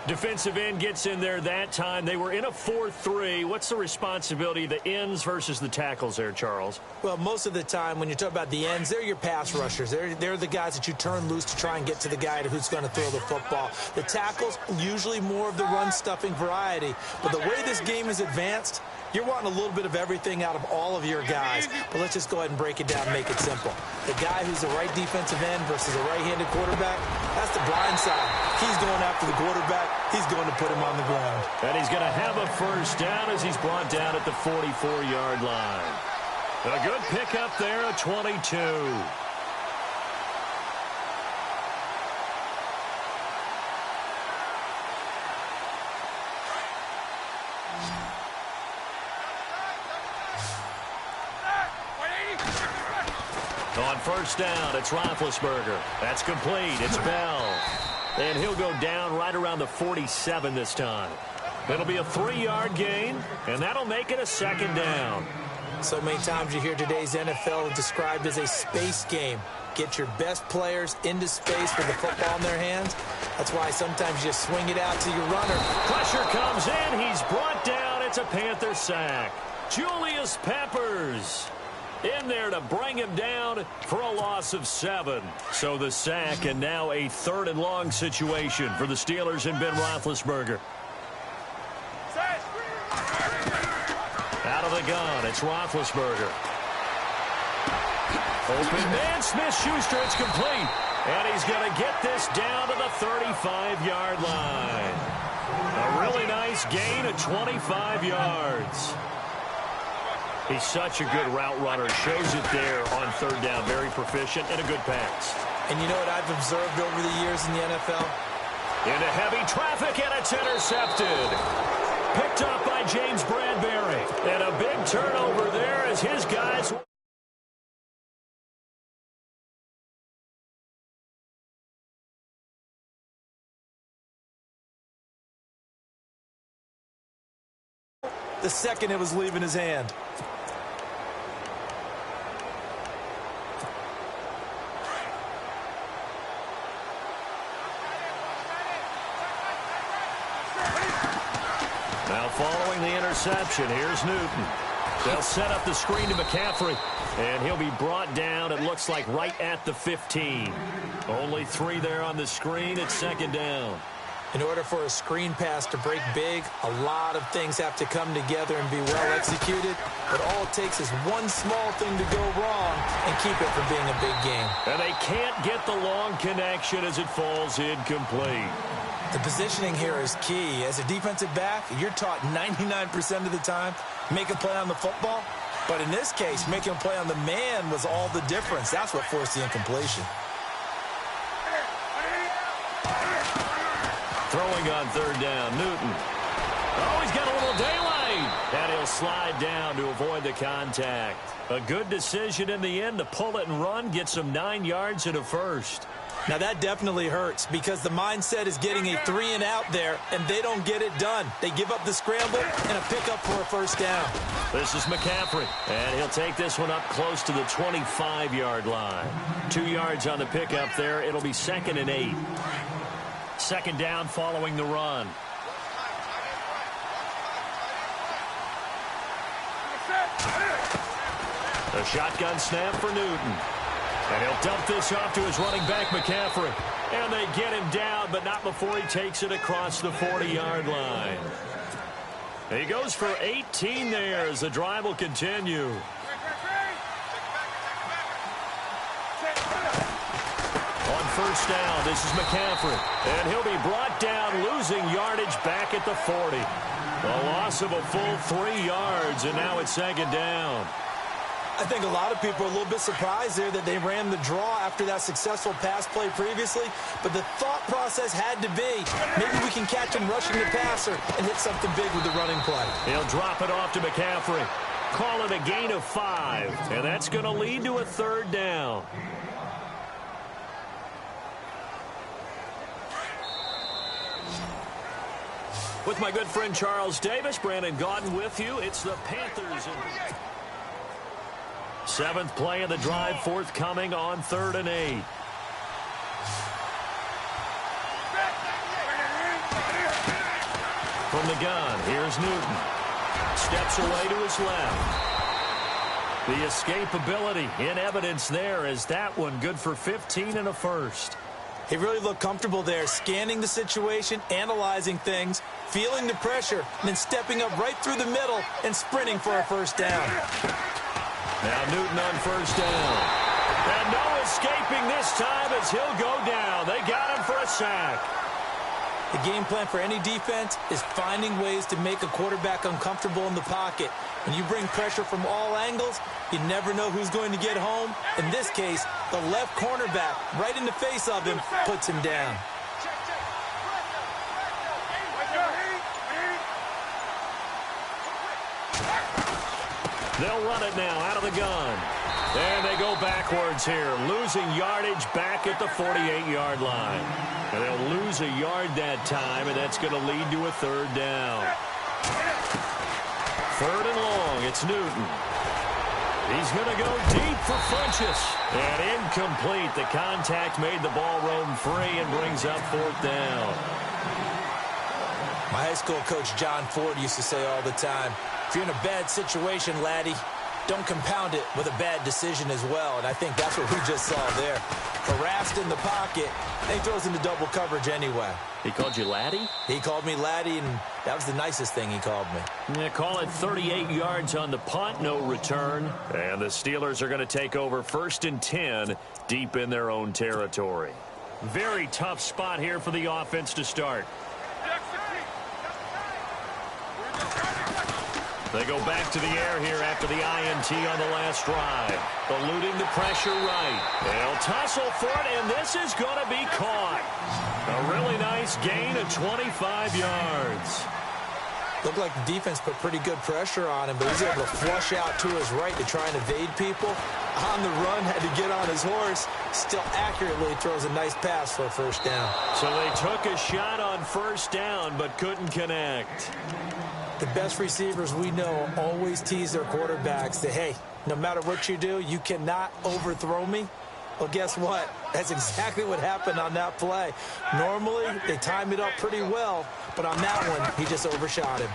Defensive end gets in there that time. They were in a 4-3. What's the responsibility of the ends versus the tackles there, Charles? Well, most of the time when you talk about the ends, they're your pass rushers. They're the guys that you turn loose to try and get to the guy who's going to throw the football. The tackles, usually more of the run-stuffing variety. But the way this game is advanced, you're wanting a little bit of everything out of all of your guys. But let's just go ahead and break it down and make it simple. The guy who's the right defensive end versus a right-handed quarterback, that's the blind side. He's going after the quarterback. He's going to put him on the ground. And he's going to have a first down as he's brought down at the 44-yard line. A good pickup there, a 22. On first down, it's Roethlisberger. That's complete. It's Bell. And he'll go down right around the 47 this time. It'll be a 3-yard gain, and that'll make it a second down. So many times you hear today's NFL described as a space game. Get your best players into space with the football in their hands. That's why sometimes you just swing it out to your runner. Pressure comes in. He's brought down. It's a Panther sack. Julius Peppers in there to bring him down for a loss of 7. So the sack, and now a 3rd and long situation for the Steelers and Ben Roethlisberger. Out of the gun, it's Roethlisberger. Open man, Smith-Schuster, it's complete. And he's going to get this down to the 35-yard line. A really nice gain of 25 yards. He's such a good route runner. Shows it there on third down. Very proficient and a good pass. And you know what I've observed over the years in the NFL? Into heavy traffic, and it's intercepted. Picked up by James Bradbury. And a big turnover there as his guys... the second it was leaving his hand. Now following the interception, here's Newton. They'll set up the screen to McCaffrey, and he'll be brought down, it looks like, right at the 15. Only 3 there on the screen. It's second down. In order for a screen pass to break big, a lot of things have to come together and be well executed. But all it takes is one small thing to go wrong and keep it from being a big game. And they can't get the long connection as it falls incomplete. The positioning here is key. As a defensive back, you're taught 99% of the time, make a play on the football. But in this case, making a play on the man was all the difference. That's what forced the incompletion. Throwing on third down, Newton. Oh, he's got a little daylight. And he'll slide down to avoid the contact. A good decision in the end to pull it and run, get some 9 yards and a first. Now that definitely hurts because the mindset is getting a 3 and out there, and they don't get it done. They give up the scramble and a pickup for a first down. This is McCaffrey, and he'll take this one up close to the 25-yard line. 2 yards on the pickup there. It'll be second and 8. Second down following the run. A shotgun snap for Newton. And he'll dump this off to his running back, McCaffrey. And they get him down, but not before he takes it across the 40-yard line. He goes for 18 there as the drive will continue. On first down, this is McCaffrey. And he'll be brought down, losing yardage back at the 40. A loss of a full 3 yards, and now it's second down. I think a lot of people are a little bit surprised there that they ran the draw after that successful pass play previously, but the thought process had to be, maybe we can catch him rushing the passer and hit something big with the running play. He'll drop it off to McCaffrey. Call it a gain of 5, and that's going to lead to a third down. With my good friend Charles Davis, Brandon Gaudin with you. It's the Panthers. 7th play of the drive forthcoming on 3rd and 8. From the gun, here's Newton. Steps away to his left. The escapability in evidence there as that one good for 15 and a first. He really looked comfortable there, scanning the situation, analyzing things, feeling the pressure, and then stepping up right through the middle and sprinting for a first down. Now Newton on first down. And no escaping this time as he'll go down. They got him for a sack. The game plan for any defense is finding ways to make a quarterback uncomfortable in the pocket. When you bring pressure from all angles, you never know who's going to get home. In this case, the left cornerback, right in the face of him, puts him down. They'll run it now out of the gun. And they go backwards here, losing yardage back at the 48-yard line. And they'll lose a yard that time, and that's going to lead to a third down. 3rd and long, it's Newton. He's going to go deep for Funchess. And incomplete. The contact made the ball roam free and brings up 4th down. My high school coach, John Ford, used to say all the time, if you're in a bad situation, laddie, Don't compound it with a bad decision as well, and I think that's what we just saw there. Harassed in the pocket, and he throws into double coverage anyway. He called you laddie? He called me laddie, and that was the nicest thing he called me. Yeah, call it 38 yards on the punt, no return. And the Steelers are going to take over 1st and 10 deep in their own territory. Very tough spot here for the offense to start. They go back to the air here after the INT on the last drive. Eluding the pressure right. They'll tussle for it, and this is going to be caught. A really nice gain of 25 yards. Looked like the defense put pretty good pressure on him, but he's able to flush out to his right to try and evade people. On the run, had to get on his horse. Still accurately throws a nice pass for a first down. So they took a shot on first down, but couldn't connect. The best receivers we know always tease their quarterbacks that, hey, no matter what you do, you cannot overthrow me. Well, guess what? That's exactly what happened on that play. Normally, they time it up pretty well, but on that one, he just overshot him.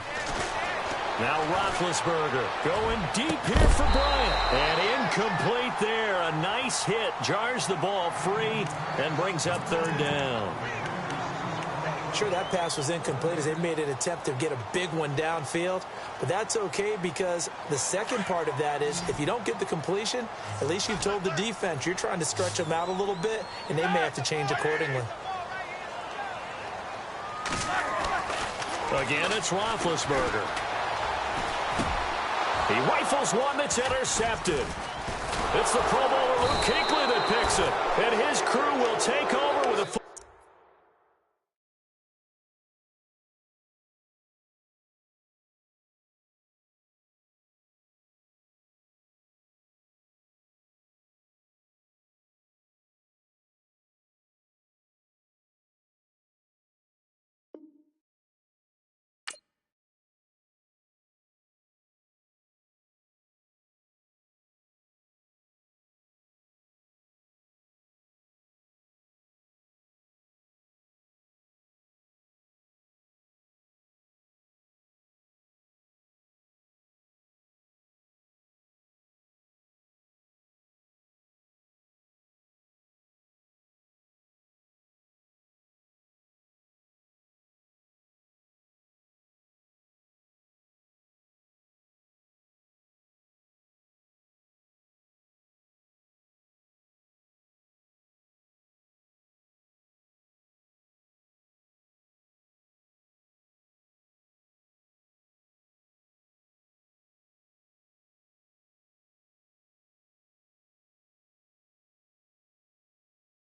Now Roethlisberger going deep here for Bryant. And incomplete there. A nice hit. Jars the ball free and brings up 3rd down. Sure, that pass was incomplete as they made an attempt to get a big one downfield, but that's okay because the second part of that is if you don't get the completion, at least you've told the defense you're trying to stretch them out a little bit, and they may have to change accordingly. Again, it's Roethlisberger. He rifles one that's intercepted. It's the Pro Bowler Luke Kuechly that picks it, and his crew will take over with a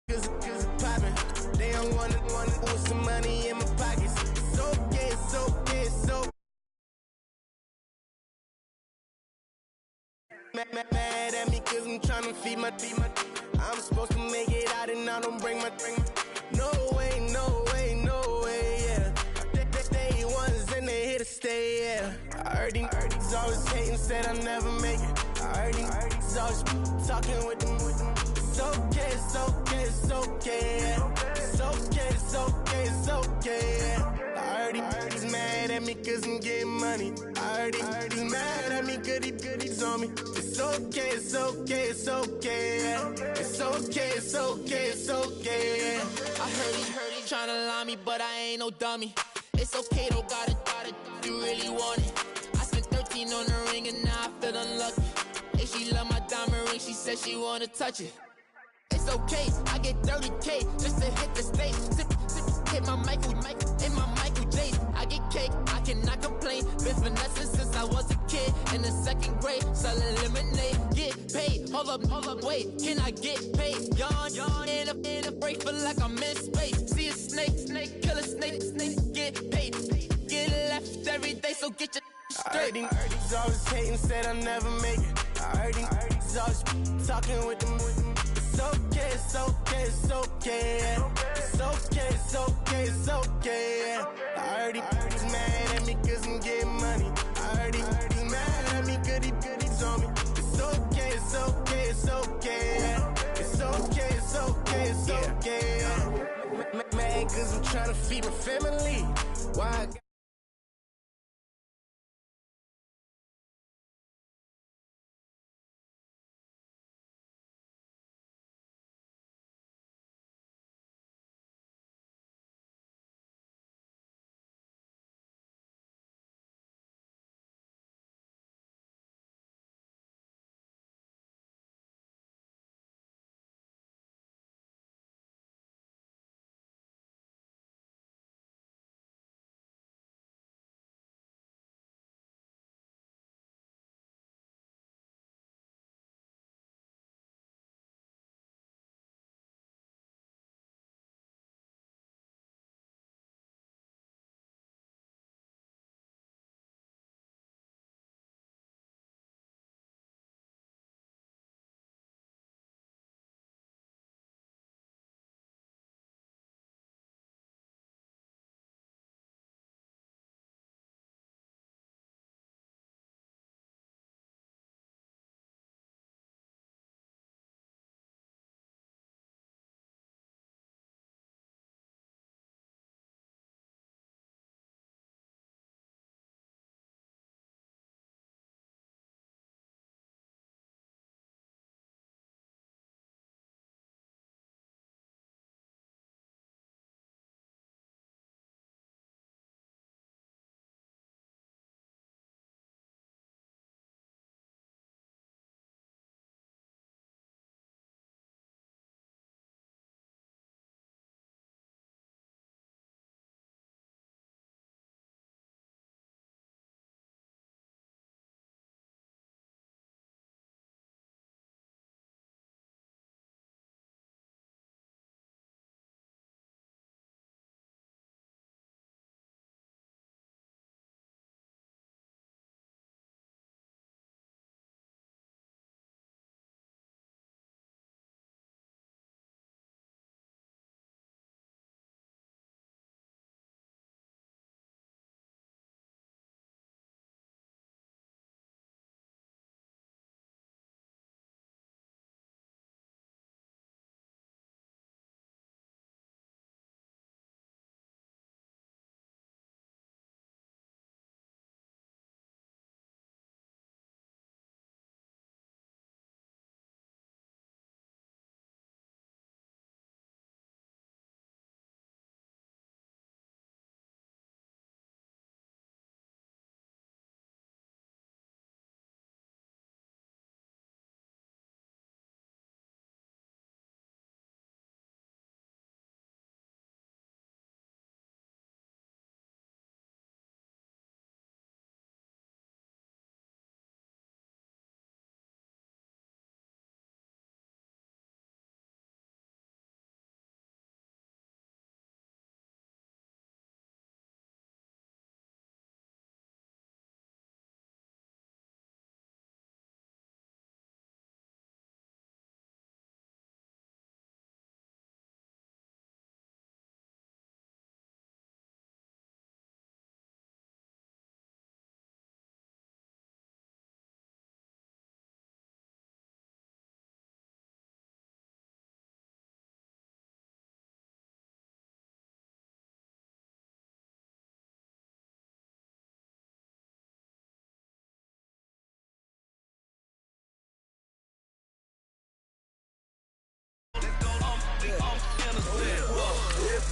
Cause it's poppin'. They don't wanna put some money in my pockets. It's okay, it's okay, it's okay. Mad at me cause I'm tryna feed my I'm supposed to make it out and I don't bring my No way, no way, no way, yeah. They ones and they here to stay, yeah. I heard these always hating, said I never make it. I heard these always talking with them. It's okay, it's okay, it's okay, yeah. It's okay, it's okay, it's okay, yeah. I heard he's mad at me cause I'm getting money. I heard he's mad at me cause he's on me. It's okay, it's okay, it's okay, yeah. It's okay, it's okay, it's okay, yeah. I heard he tryna lie me, but I ain't no dummy. It's okay, though, got it, you really want it. I spent 13 on the ring and now I feel unlucky. Hey, she love my diamond ring, she said she wanna touch it. It's okay, I get 30K just to hit the stage. Hit my Michael, in my Michael J. I get cake, I cannot complain. Been finessing since I was a kid in the 2nd grade. Selling lemonade, get paid. Hold up, wait, can I get paid? Yawn, in a break, feel like I'm in space. See a snake, kill a snake, get paid. Get left every day, so get your straight. I heard he's always hating, said I never make it. I heard he's always talking with them. It's okay, it's okay, it's okay, yeah. It's okay, it's okay, it's okay, yeah. I heard he's mad at me cause I'm getting money. I heard he's mad at me cause he's on me. It's okay, it's okay, it's okay, yeah. It's okay, it's okay, it's okay, yeah. Mad cause I'm tryna feed my family. Why?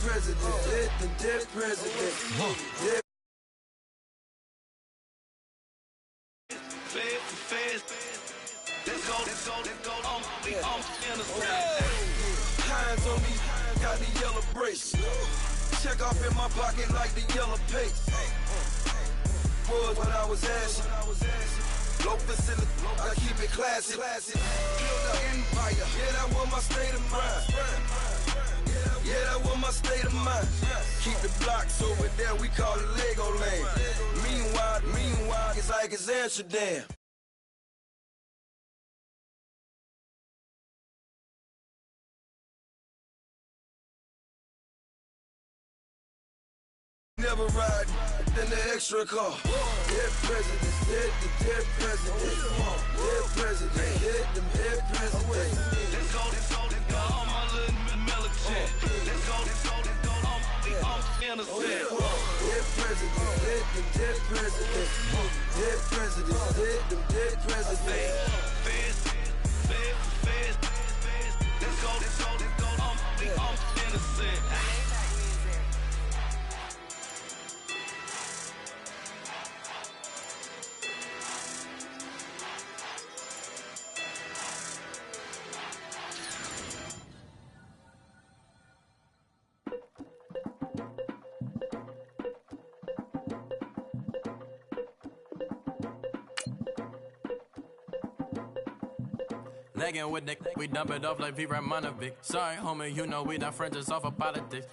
president, dead president. Dead. Let's go, we Hands on me, got the yellow brace. Check off in my pocket like the yellow paste. Was when I was asking. Low facility, I keep it classy. Build an empire, yeah, that was my state of mind. Yeah, that was my state of mind. Keep the blocks over there, we call it Lego Land. Meanwhile, it's like it's Amsterdam. Never ride in the extra car. Dead presidents, dead presidents. Dead president, dead presidents. Let's go, all my little militant. Let's go, innocent. Dead presidents, dead presidents. Dead presidents, dead presidents. Feds. Let's go, innocent. Legging with the we dump it off like V. Ramanovic. Sorry, homie, you know we not friends, it's off of politics.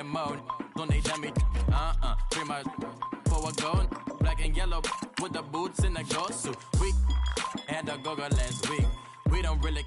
Mode, don't need dummy. Pretty much for a gold, black and yellow with the boots and the gold suit. We had the Google lens. We don't really.